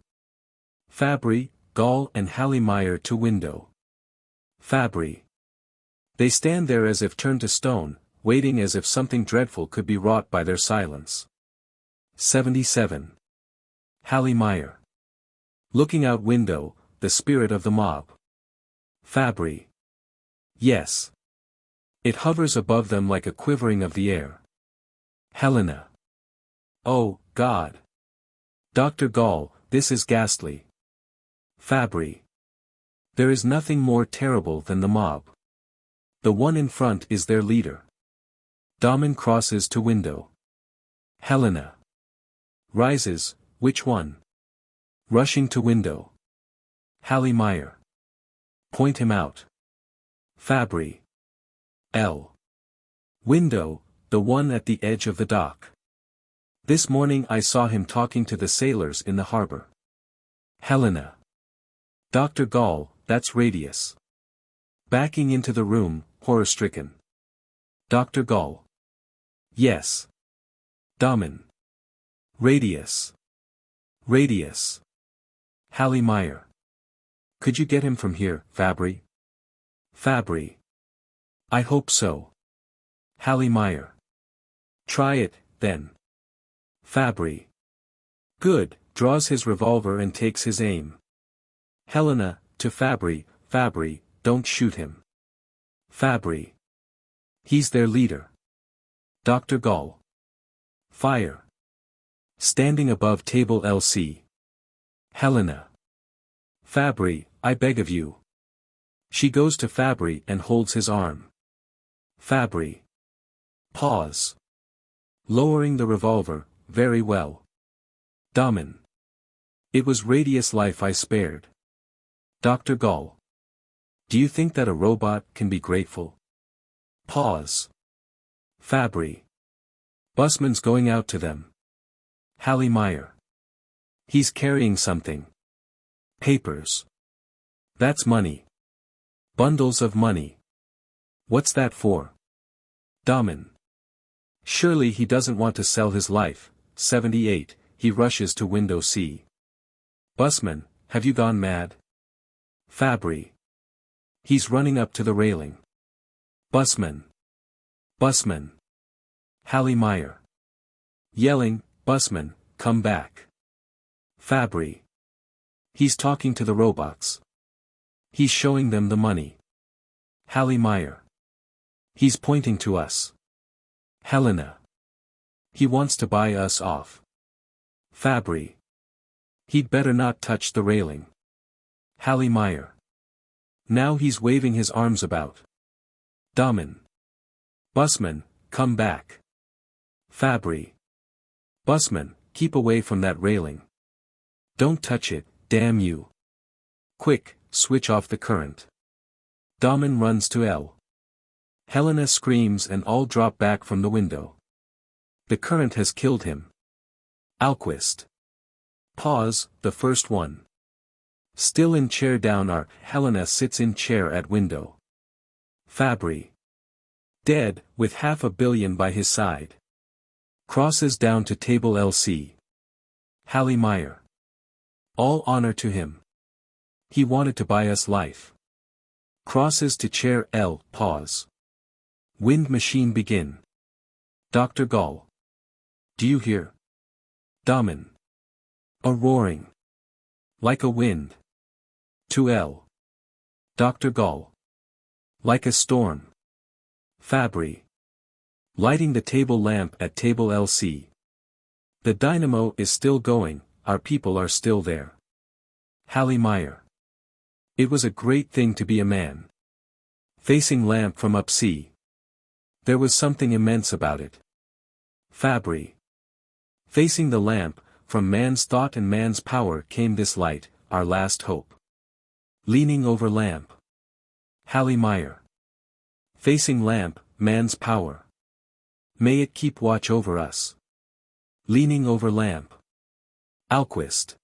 Fabry, Gall and Hallemeyer to window. Fabry. They stand there as if turned to stone, waiting as if something dreadful could be wrought by their silence. 77. Hallemeyer. Looking out window, the spirit of the mob. Fabry. Yes. It hovers above them like a quivering of the air. Helena. Oh, God. Dr. Gall, this is ghastly. Fabry. There is nothing more terrible than the mob. The one in front is their leader. Domin crosses to window. Helena. Rises, which one? Rushing to window. Hallemeyer. Point him out. Fabry. L. Window, the one at the edge of the dock. This morning I saw him talking to the sailors in the harbor. Helena. Dr. Gall, that's Radius. Backing into the room, horror-stricken. Dr. Gall. Yes. Domin. Radius. Radius. Hallemeyer. Could you get him from here, Fabry? Fabry. I hope so. Hallemeyer. Try it, then. Fabry. Good, draws his revolver and takes his aim. Helena, to Fabry, Fabry, don't shoot him. Fabry. He's their leader. Dr. Gall. Fire. Standing above table LC. Helena. Fabry, I beg of you. She goes to Fabry and holds his arm. Fabry. Pause. Lowering the revolver, very well. Domin. It was Radius' life I spared. Dr. Gall. Do you think that a robot can be grateful? Pause. Fabry. Busman's going out to them. Hallemeyer. He's carrying something. Papers. That's money. Bundles of money. What's that for? Domin. Surely he doesn't want to sell his life. 78, he rushes to window C. Busman, have you gone mad? Fabry. He's running up to the railing. Busman. Busman. Hallemeyer. Yelling, Busman, come back. Fabry. He's talking to the robots. He's showing them the money. Hallemeyer. He's pointing to us. Helena. He wants to buy us off. Fabry. He'd better not touch the railing. Hallemeyer. Now he's waving his arms about. Domin. Busman, come back. Fabry. Busman, keep away from that railing. Don't touch it, damn you. Quick, switch off the current. Domin runs to L. Helena screams and all drop back from the window. The current has killed him. Alquist. Pause, the first one. Still in chair down R. Helena sits in chair at window. Fabry. Dead, with 500 million by his side. Crosses down to table LC. Hallemeyer. All honor to him. He wanted to buy us life. Crosses to chair L. Pause. Wind machine begin. Dr. Gall. Do you hear? Domin. A roaring. Like a wind. To L. Dr. Gall. Like a storm. Fabry. Lighting the table lamp at table LC. The dynamo is still going, our people are still there. Hallemeyer. It was a great thing to be a man. Facing lamp from up C. There was something immense about it. Fabry. Facing the lamp, from man's thought and man's power came this light, our last hope. Leaning over lamp. Hallemeyer. Facing lamp, man's power. May it keep watch over us. Leaning over lamp. Alquist.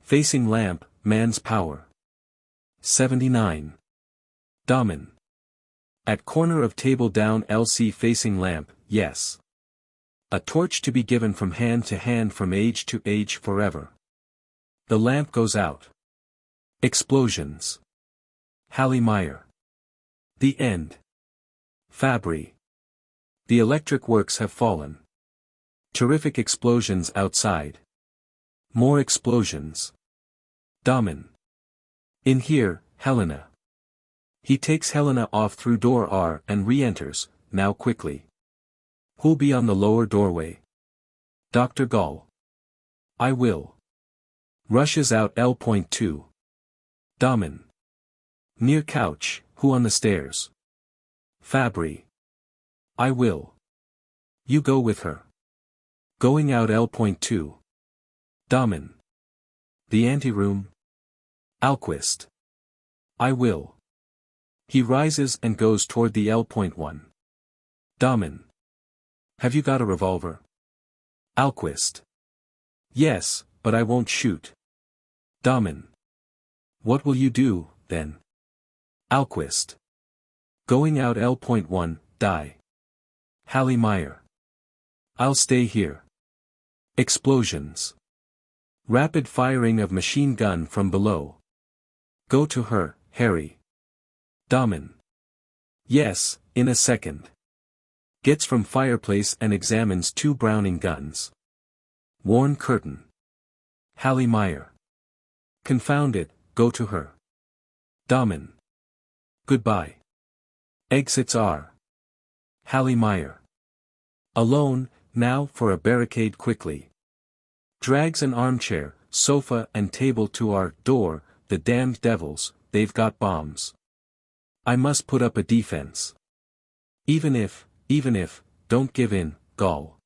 Facing lamp, man's power. 79. Domin. At corner of table down LC facing lamp, yes. A torch to be given from hand to hand from age to age forever. The lamp goes out. Explosions. Hallie Meyer. The end. Fabry. The electric works have fallen. Terrific explosions outside. More explosions. Domin. In here, Helena. He takes Helena off through door R and re-enters, now quickly. Who'll be on the lower doorway? Dr. Gall. I will. Rushes out L.2. Domin. Near couch, who on the stairs? Fabry. I will. You go with her. Going out L.2. Domin. The anteroom? Alquist. I will. He rises and goes toward the L.1. Domin. Have you got a revolver? Alquist. Yes, but I won't shoot. Domin. What will you do, then? Alquist. Going out L.1, die. Hallie Meyer. I'll stay here. Explosions. Rapid firing of machine gun from below. Go to her, Harry. Domin. Yes, in a second. Gets from fireplace and examines 2 Browning guns. Worn curtain. Hallie Meyer. Confound it, go to her. Domin. Goodbye. Exits R. Hallie Meyer. Alone, now for a barricade quickly. Drags an armchair, sofa and table to our door, the damned devils, they've got bombs. I must put up a defense. Even if, don't give in, Gall.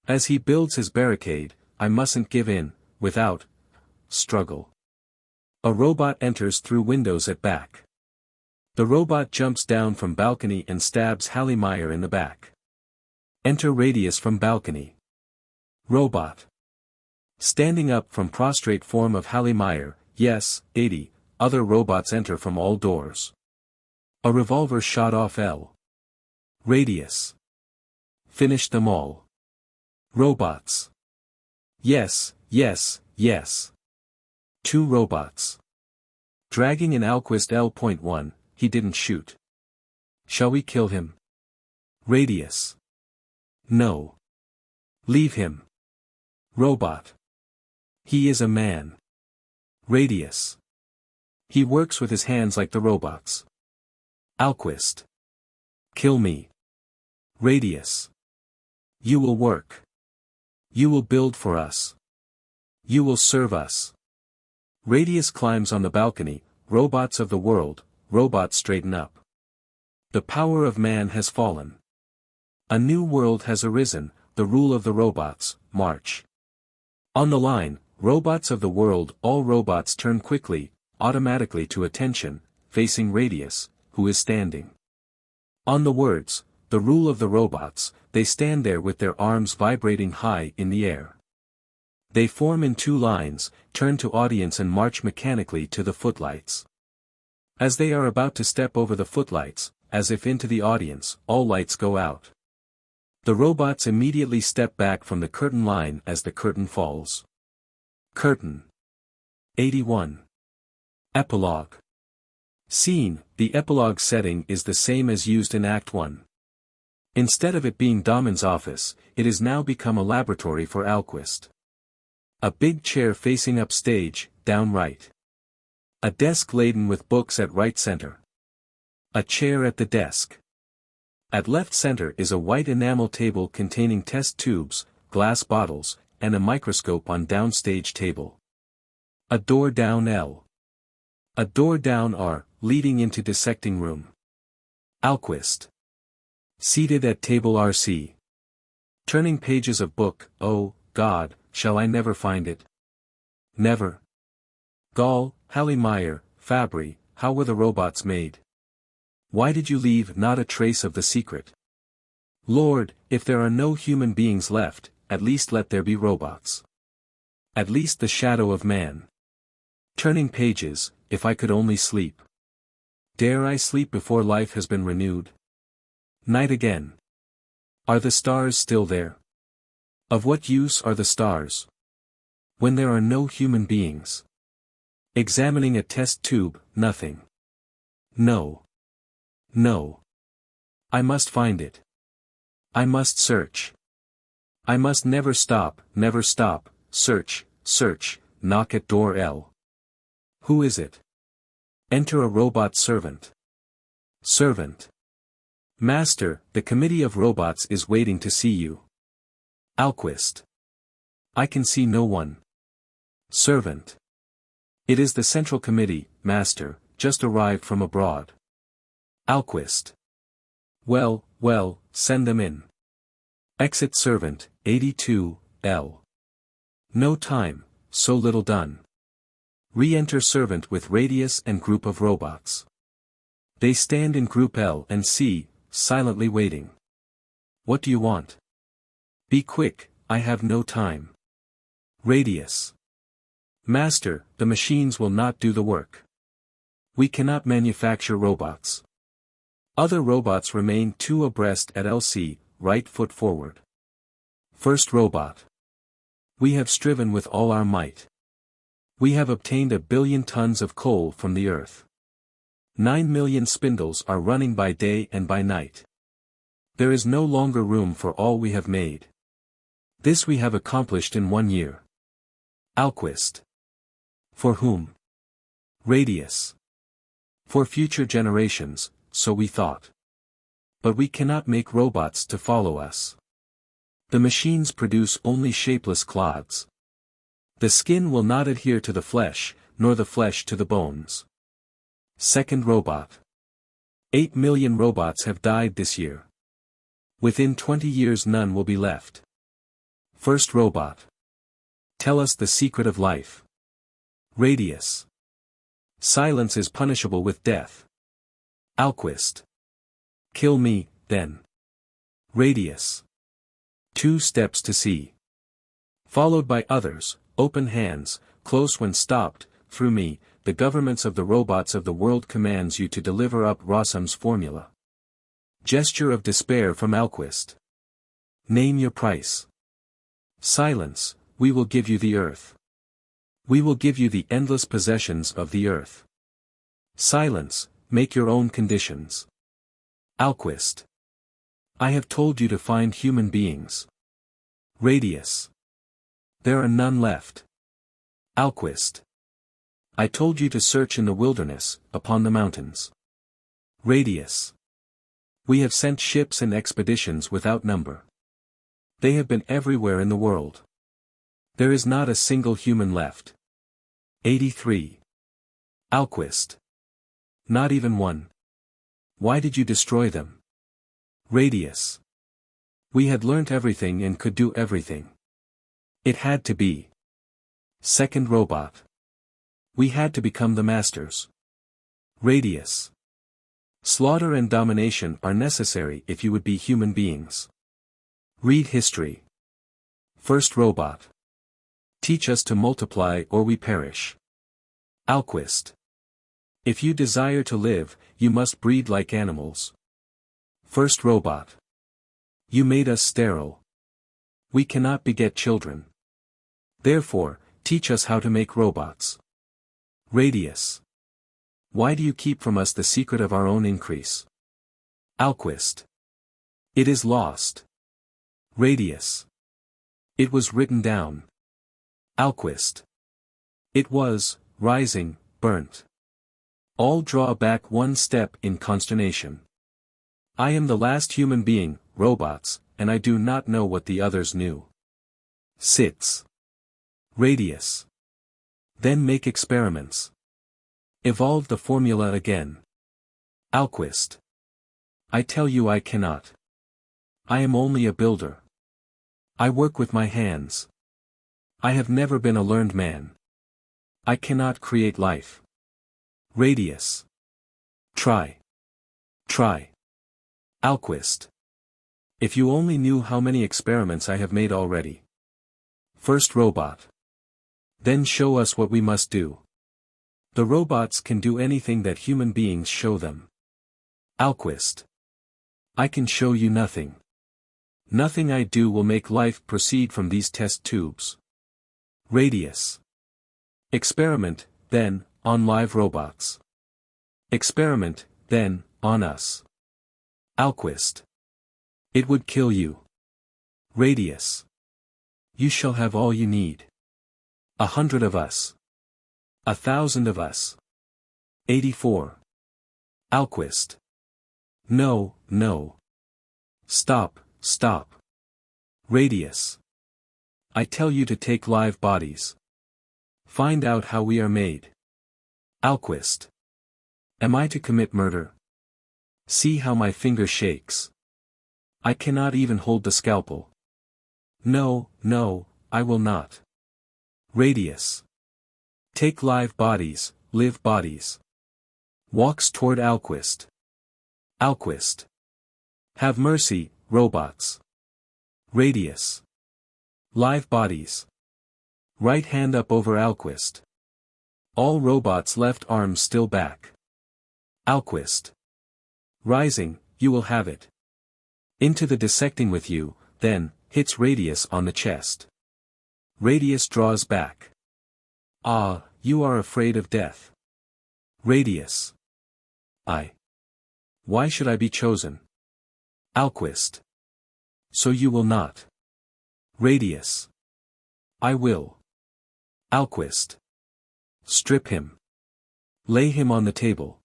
As he builds his barricade, I mustn't give in, without struggle. A robot enters through windows at back. The robot jumps down from balcony and stabs Hallie Meyer in the back. Enter Radius from balcony. Robot. Standing up from prostrate form of Hallie Meyer, yes, 80, other robots enter from all doors. A revolver shot off L. Radius. Finish them all. Robots. Yes. 2 robots. Dragging in Alquist L.1, he didn't shoot. Shall we kill him? Radius. No. Leave him. Robot. He is a man. Radius. He works with his hands like the robots. Alquist. Kill me. Radius. You will work. You will build for us. You will serve us. Radius climbs on the balcony, robots of the world, robots straighten up. The power of man has fallen. A new world has arisen, the rule of the robots, march. On the line, robots of the world, all robots turn quickly, automatically to attention, facing Radius, who is standing. On the words, the rule of the robots, they stand there with their arms vibrating high in the air. They form in 2 lines, turn to audience and march mechanically to the footlights. As they are about to step over the footlights, as if into the audience, all lights go out. The robots immediately step back from the curtain line as the curtain falls. Curtain. 81. Epilogue. Scene, the epilogue setting is the same as used in Act 1. Instead of it being Domin's office, it is now become a laboratory for Alquist. A big chair facing up stage, down right. A desk laden with books at right center. A chair at the desk. At left center is a white enamel table containing test tubes, glass bottles, and a microscope on downstage table. A door down L. A door down R, leading into dissecting room. Alquist. Seated at table RC. Turning pages of book, oh, God, shall I never find it? Never. Gall, Hallie Meyer, Fabry, how were the robots made? Why did you leave not a trace of the secret? Lord, if there are no human beings left, at least let there be robots. At least the shadow of man. Turning pages, if I could only sleep. Dare I sleep before life has been renewed? Night again. Are the stars still there? Of what use are the stars? When there are no human beings. Examining a test tube, nothing. No. No. I must find it. I must search. I must never stop, search, search, knock at door L. Who is it? Enter a robot servant. Servant. Master, the committee of robots is waiting to see you. Alquist. I can see no one. Servant. It is the Central Committee, Master, just arrived from abroad. Alquist. Well, well, send them in. Exit Servant, 82, L. No time, so little done. Re-enter Servant with Radius and group of robots. They stand in group L and C, silently waiting. What do you want? Be quick, I have no time. Radius. Master, the machines will not do the work. We cannot manufacture robots. Other robots remain two abreast at LC, right foot forward. First robot. We have striven with all our might. We have obtained 1 billion tons of coal from the earth. 9 million spindles are running by day and by night. There is no longer room for all we have made. This we have accomplished in 1 year. Alquist. For whom? Radius. For future generations, so we thought. But we cannot make robots to follow us. The machines produce only shapeless clods. The skin will not adhere to the flesh, nor the flesh to the bones. Second robot. 8 million robots have died this year. Within 20 years none will be left. First robot. Tell us the secret of life. Radius. Silence is punishable with death. Alquist. Kill me, then. Radius. 2 steps to see. Followed by others, open hands, close when stopped, through me, the governments of the robots of the world commands you to deliver up ROSSUM'S formula. Gesture of despair from Alquist. Name your price. Silence, we will give you the earth. We will give you the endless possessions of the earth. Silence, make your own conditions. Alquist. I have told you to find human beings. Radius. There are none left. Alquist. I told you to search in the wilderness, upon the mountains. Radius. We have sent ships and expeditions without number. They have been everywhere in the world. There is not a single human left. 83. Alquist. Not even one. Why did you destroy them? Radius. We had learnt everything and could do everything. It had to be. Second robot. We had to become the masters. Radius. Slaughter and domination are necessary if you would be human beings. Read history. First robot. Teach us to multiply or we perish. Alquist. If you desire to live, you must breed like animals. First robot. You made us sterile. We cannot beget children. Therefore, teach us how to make robots. Radius. Why do you keep from us the secret of our own increase? Alquist. It is lost. Radius. It was written down. Alquist. It was, rising, burnt. All draw back 1 step in consternation. I am the last human being, robots, and I do not know what the others knew. Sits. Radius. Then make experiments. Evolve the formula again. Alquist. I tell you I cannot. I am only a builder. I work with my hands. I have never been a learned man. I cannot create life. Radius. Try. Try. Alquist. If you only knew how many experiments I have made already. First robot. Then show us what we must do. The robots can do anything that human beings show them. Alquist. I can show you nothing. Nothing I do will make life proceed from these test tubes. Radius. Experiment, then, on live robots. Experiment, then, on us. Alquist. It would kill you. Radius. You shall have all you need. 100 of us. 1,000 of us. 84. Alquist. No, no. Stop, stop. Radius. I tell you to take live bodies. Find out how we are made. Alquist. Am I to commit murder? See how my finger shakes. I cannot even hold the scalpel. No, no, I will not. Radius. Take live bodies, live bodies. Walks toward Alquist. Alquist. Have mercy, robots. Radius. Live bodies. Right hand up over Alquist. All robots' left arms still back. Alquist. Rising, you will have it. Into the dissecting with you, then, hits Radius on the chest. Radius draws back. Ah, you are afraid of death. Radius. Why should I be chosen? Alquist. So you will not. Radius. I will. Alquist. Strip him. Lay him on the table.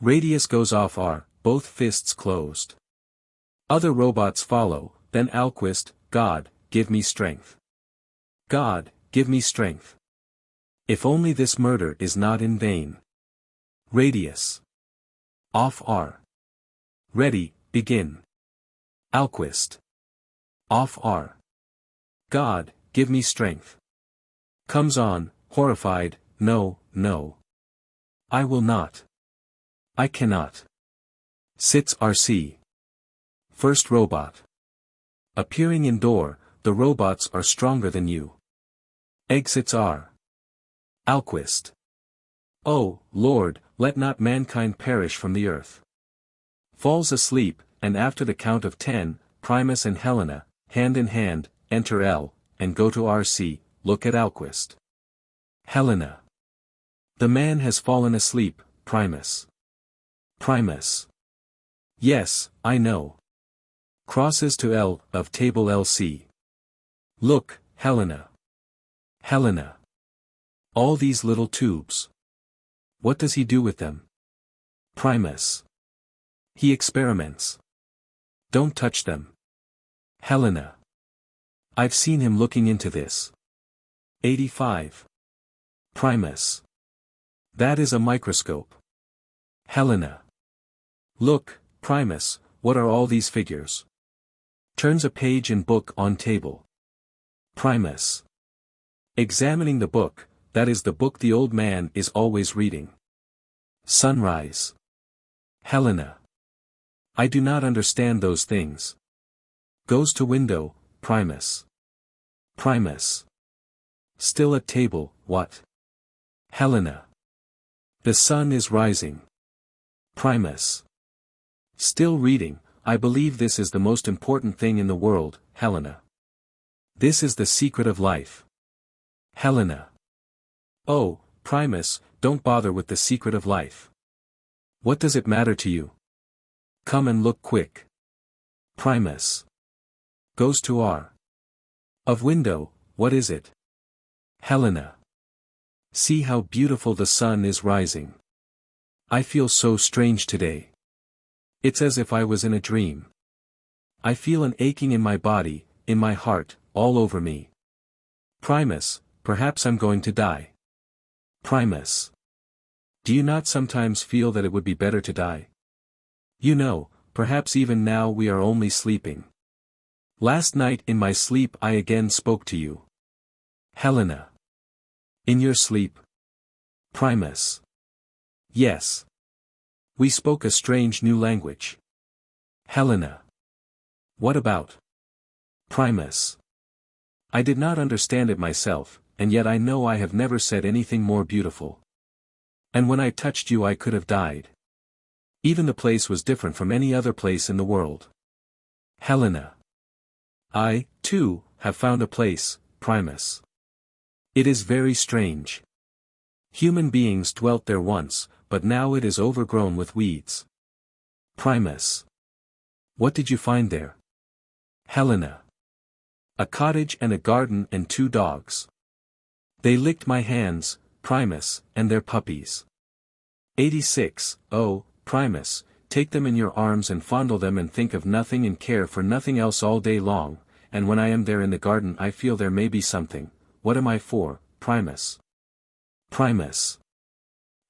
Radius goes off R, both fists closed. Other robots follow, then Alquist, God, give me strength. God, give me strength. If only this murder is not in vain. Radius. Off R. Ready, begin. Alquist. Off R. God, give me strength. Comes on, horrified, no, no. I will not. I cannot. Sits RC. First robot. Appearing in door, the robots are stronger than you. Exits R. Alquist. Oh, Lord, let not mankind perish from the earth. Falls asleep, and after the count of 10, Primus and Helena, hand in hand, enter L, and go to RC, look at Alquist. Helena. The man has fallen asleep, Primus. Primus. Yes, I know. Crosses to L, of table LC. Look, Helena. Helena. All these little tubes. What does he do with them? Primus. He experiments. Don't touch them. Helena. I've seen him looking into this. 85. Primus. That is a microscope. Helena. Look, Primus, what are all these figures? Turns a page in book on table. Primus. Examining the book, that is the book the old man is always reading. Sunrise. Helena. I do not understand those things. Goes to window, Primus. Primus. Still at table, what? Helena. The sun is rising. Primus. Still reading, I believe this is the most important thing in the world, Helena. This is the secret of life. Helena. Oh, Primus, don't bother with the secret of life. What does it matter to you? Come and look quick. Primus. Goes to R. Of window, what is it? Helena. See how beautiful the sun is rising. I feel so strange today. It's as if I was in a dream. I feel an aching in my body, in my heart, all over me. Primus, perhaps I'm going to die. Primus. Do you not sometimes feel that it would be better to die? You know, perhaps even now we are only sleeping. Last night in my sleep I again spoke to you. Helena. In your sleep? Primus. Yes. We spoke a strange new language. Helena. What about? Primus. I did not understand it myself, and yet I know I have never said anything more beautiful. And when I touched you I could have died. Even the place was different from any other place in the world. Helena. I, too, have found a place, Primus. It is very strange. Human beings dwelt there once, but now it is overgrown with weeds. Primus. What did you find there? Helena. A cottage and a garden and 2 dogs. They licked my hands, Primus, and their puppies. 86. Oh, Primus, take them in your arms and fondle them and think of nothing and care for nothing else all day long, and when I am there in the garden I feel there may be something. What am I for, Primus? Primus.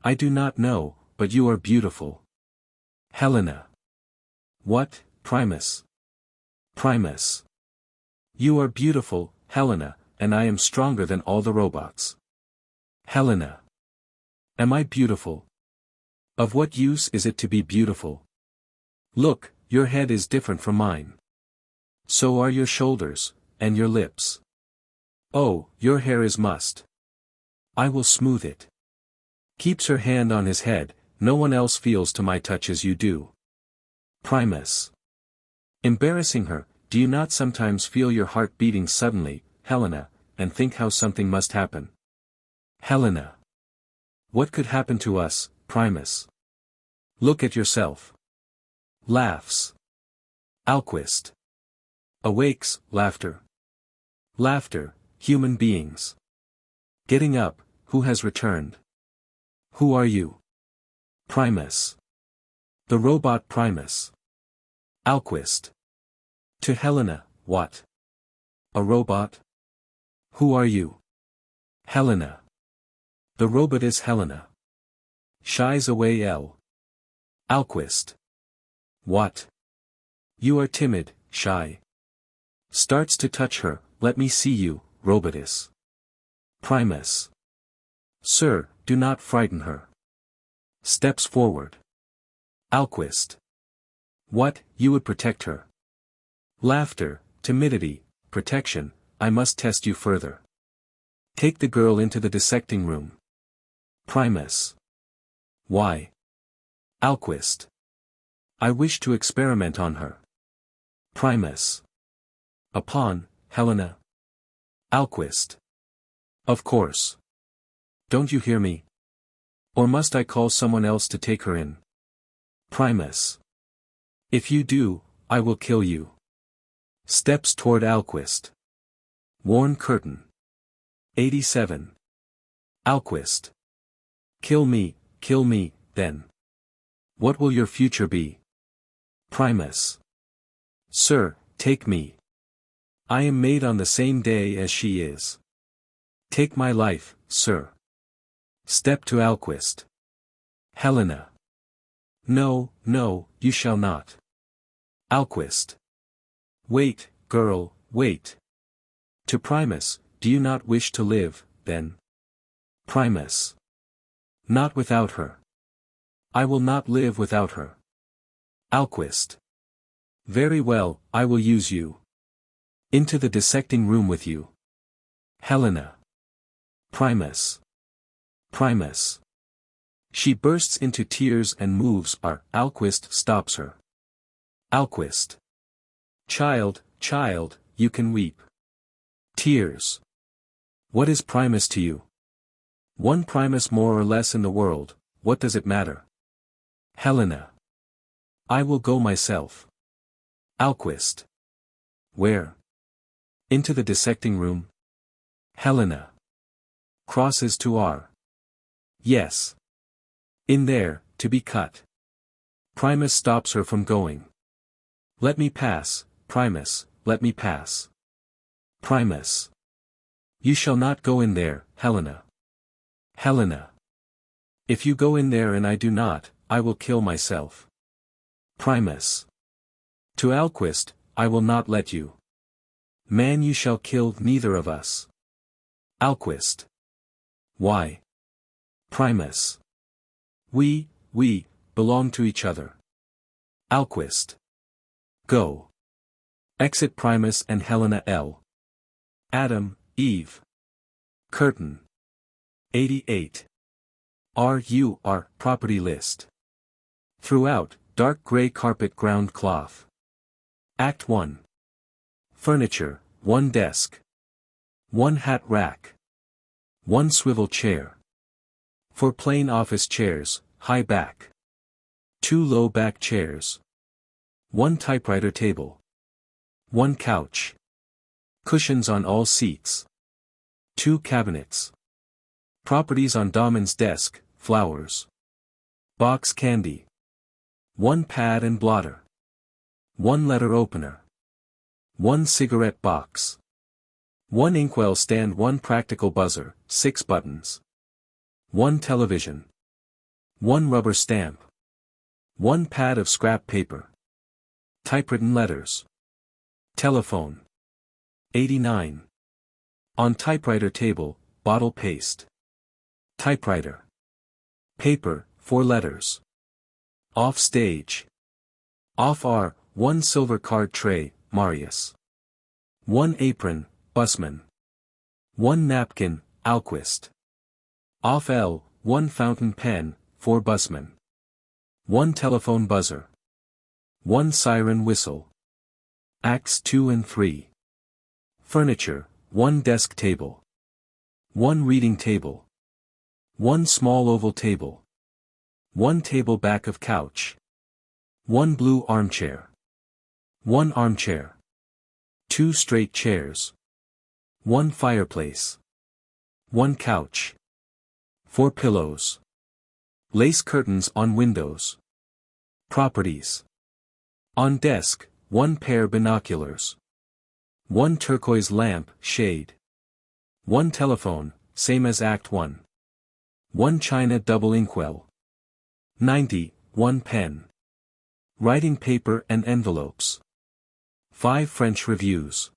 I do not know, but you are beautiful. Helena. What, Primus? Primus. You are beautiful, Helena, and I am stronger than all the robots. Helena. Am I beautiful? Of what use is it to be beautiful? Look, your head is different from mine. So are your shoulders, and your lips. Oh, your hair is mussed. I will smooth it. Keeps her hand on his head, no one else feels to my touch as you do. Primus. Embarrassing her, do you not sometimes feel your heart beating suddenly, Helena, and think how something must happen? Helena. What could happen to us, Primus? Look at yourself. Laughs. Alquist. Awakes, laughter. Laughter, human beings. Getting up, who has returned? Who are you? Primus. The robot Primus. Alquist. To Helena, what? A robot? Who are you? Helena. The robot is Helena. Shies away L. Alquist. What? You are timid, shy. Starts to touch her, let me see you, robotus. Primus. Sir, do not frighten her. Steps forward. Alquist. What, you would protect her? Laughter, timidity, protection, I must test you further. Take the girl into the dissecting room. Primus. Why? Alquist. I wish to experiment on her. Primus. Upon, Helena. Alquist. Of course. Don't you hear me? Or must I call someone else to take her in? Primus. If you do, I will kill you. Steps toward Alquist. Worn curtain. 87. Alquist. Kill me, then. What will your future be? Primus. Sir, take me. I am made on the same day as she is. Take my life, sir. Step to Alquist. Helena. No, no, you shall not. Alquist. Wait, girl, wait. To Primus, do you not wish to live, then? Primus. Not without her. I will not live without her. Alquist. Very well, I will use you. Into the dissecting room with you. Helena. Primus. Primus. She bursts into tears and moves. Alquist stops her. Alquist. Child, you can weep. Tears. What is Primus to you? One Primus more or less in the world, what does it matter? Helena. I will go myself. Alquist. Where? Into the dissecting room. Helena. Crosses to R. Yes. In there, to be cut. Primus stops her from going. Let me pass, Primus, let me pass. Primus. You shall not go in there, Helena. Helena. If you go in there and I do not, I will kill myself. Primus. To Alquist, I will not let you. Man, you shall kill neither of us. Alquist. Why? Primus. We belong to each other. Alquist. Go. Exit Primus and Helena L. Adam, Eve. Curtain. 88. R.U.R. Property list. Throughout, dark gray carpet ground cloth. Act 1. Furniture, 1 desk. 1 hat rack. 1 swivel chair. For plain office chairs, high back. 2 low back chairs. 1 typewriter table. 1 couch. Cushions on all seats. 2 cabinets. Properties on Domin's desk, flowers. Box candy. 1 pad and blotter. 1 letter opener. 1 cigarette box. 1 inkwell stand, 1 practical buzzer, 6 buttons. 1 television. 1 rubber stamp. 1 pad of scrap paper. Typewritten letters. Telephone. 89. On typewriter table, bottle paste. Typewriter. Paper, 4 letters. Off stage. Off R, 1 silver card tray, Marius. 1 apron, busman. 1 napkin, Alquist. Off L, 1 fountain pen, for busman. 1 telephone buzzer. 1 siren whistle. Acts 2 and 3. Furniture, 1 desk table. 1 reading table. 1 small oval table. 1 table back of couch. 1 blue armchair. 1 armchair. 2 straight chairs. 1 fireplace. 1 couch. 4 pillows. Lace curtains on windows. Properties. On desk, 1 pair binoculars. 1 turquoise lamp, shade. 1 telephone, same as Act 1. 1 china double inkwell. 90, 1 pen. Writing paper and envelopes. 5 French reviews.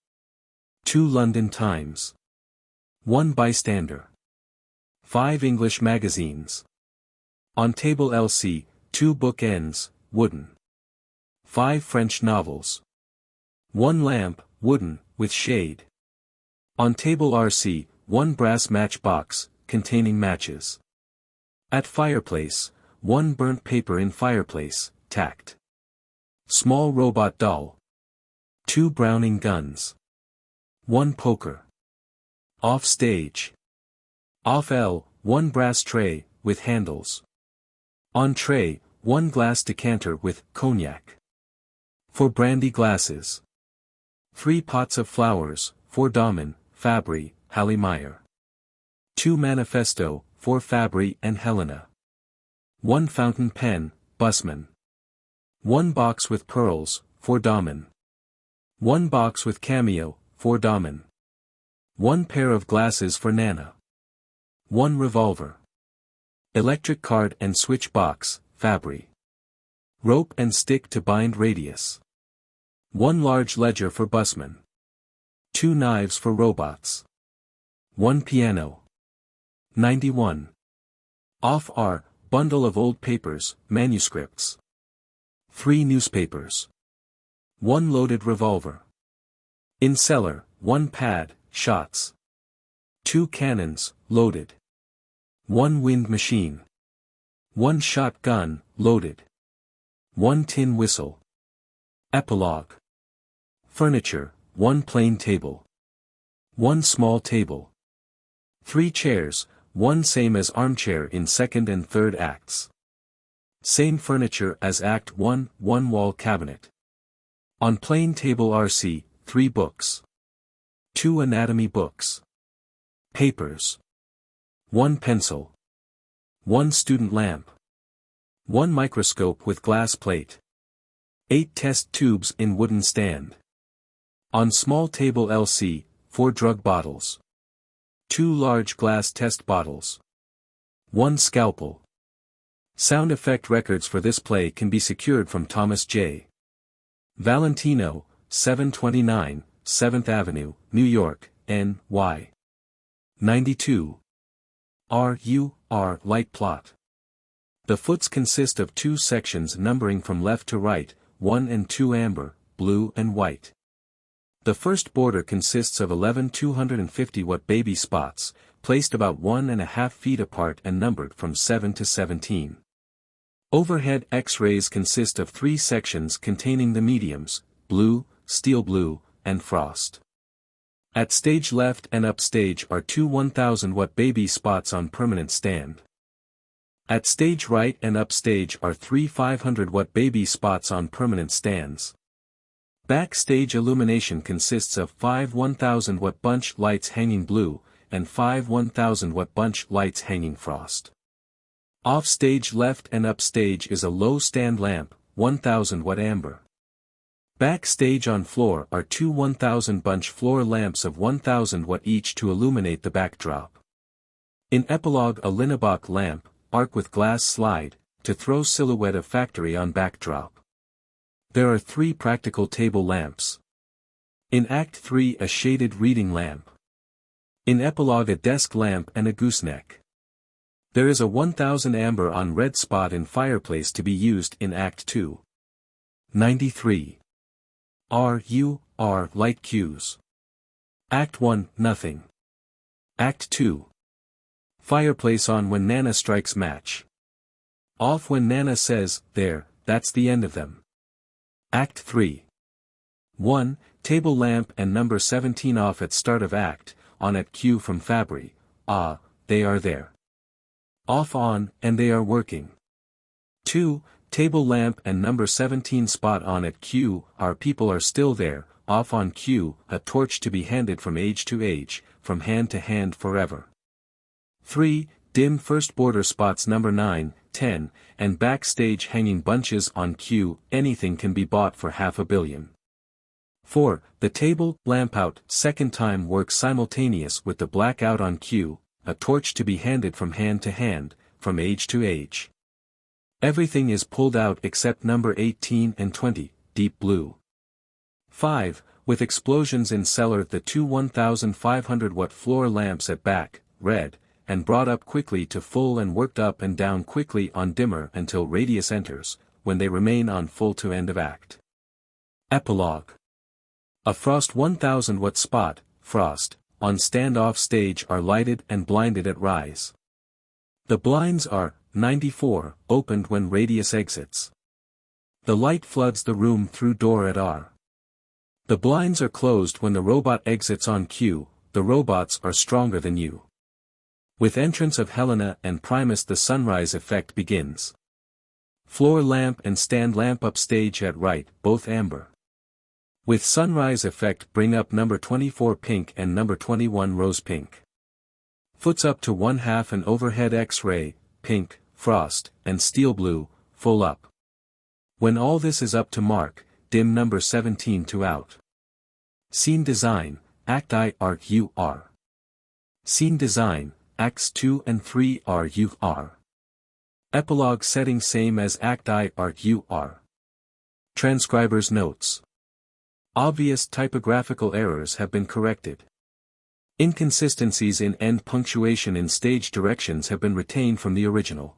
2 London Times. 1 bystander. 5 English magazines. On table LC, 2 bookends, wooden. 5 French novels. 1 lamp, wooden, with shade. On table RC, 1 brass matchbox, containing matches. At fireplace, 1 burnt paper in fireplace, tacked. Small robot doll. 2 Browning guns. 1 poker. Off stage. Off L, 1 brass tray, with handles. On tray, 1 glass decanter with cognac. 4 brandy glasses. 3 pots of flowers, for Domin, Fabry, Hallemeyer. 2 manifesto, for Fabry and Helena. 1 fountain pen, busman. 1 box with pearls, for Domin. 1 box with cameo, for Domin. 1 pair of glasses for Nana. 1 revolver. Electric card and switch box, Fabry. Rope and stick to bind radius. 1 large ledger for busman. 2 knives for robots. 1 piano. 91. Off R, bundle of old papers, manuscripts. 3 newspapers. 1 loaded revolver. In cellar, 1 pad, shots. 2 cannons, loaded. 1 wind machine. 1 shotgun, loaded. 1 tin whistle. Epilogue. Furniture, 1 plain table. 1 small table. 3 chairs, 1 same as armchair in second and third acts. Same furniture as Act 1, 1 wall cabinet. On plain table RC, 3 books. 2 anatomy books. Papers. 1 pencil. 1 student lamp. 1 microscope with glass plate. 8 test tubes in wooden stand. On small table LC, 4 drug bottles. 2 large glass test bottles. 1 scalpel. Sound effect records for this play can be secured from Thomas J. Valentino, 729, 7th Avenue, New York, N.Y. 92. R.U.R. Light plot. The foots consist of 2 sections numbering from left to right, 1 and 2 amber, blue and white. The first border consists of 11 250 watt baby spots, placed about 1.5 feet apart and numbered from 7 to 17. Overhead X-rays consist of 3 sections containing the mediums, blue, steel blue, and frost. At stage left and up stage are 2 1000-watt baby spots on permanent stand. At stage right and up stage are 3 500-watt baby spots on permanent stands. Backstage illumination consists of 5 1000-watt bunch lights hanging blue, and 5 1000-watt bunch lights hanging frost. Off-stage left and upstage is a low stand lamp, 1000-watt amber. Backstage on floor are 2 1000 bunch floor lamps of 1000-watt each to illuminate the backdrop. In epilogue a Linebach lamp, arc with glass slide, to throw silhouette of factory on backdrop. There are 3 practical table lamps. In Act 3 a shaded reading lamp. In epilogue a desk lamp and a gooseneck. There is a 1000 amber on red spot in fireplace to be used in Act 2. 93. R.U.R. Light cues. Act 1, nothing. Act 2. Fireplace on when Nana strikes match. Off when Nana says, there, that's the end of them. Act 3. 1. Table lamp and number 17 off at start of act, on at cue from Fabry, ah, they are there. Off on, and they are working. 2. Table lamp and number 17 spot on at cue, our people are still there, off on cue, a torch to be handed from age to age, from hand to hand forever. 3. Dim first border spots number 9, 10, and backstage hanging bunches on cue, anything can be bought for $500 million. 4. The table, lamp out, second time works simultaneous with the blackout on cue, a torch to be handed from hand to hand, from age to age. Everything is pulled out except number 18 and 20, deep blue. 5. With explosions in cellar the 2 1500-watt floor lamps at back, red, and brought up quickly to full and worked up and down quickly on dimmer until radius enters, when they remain on full to end of act. Epilogue. A frost 1000-watt spot, frost, on stand-off stage are lighted and blinded at rise. The blinds are, 94, opened when radius exits. The light floods the room through door at R. The blinds are closed when the robot exits on cue, the robots are stronger than you. With entrance of Helena and Primus the sunrise effect begins. Floor lamp and stand lamp upstage at right, both amber. With sunrise effect bring up number 24 pink and number 21 rose pink. Foots up to 1/2 and overhead X-ray, pink, frost, and steel blue, full up. When all this is up to mark, dim number 17 to out. Scene design, Act I R.U.R. Scene design, Acts 2 and 3 R.U.R. Epilogue setting same as Act I R.U.R. Transcriber's notes. Obvious typographical errors have been corrected. Inconsistencies in end punctuation in stage directions have been retained from the original.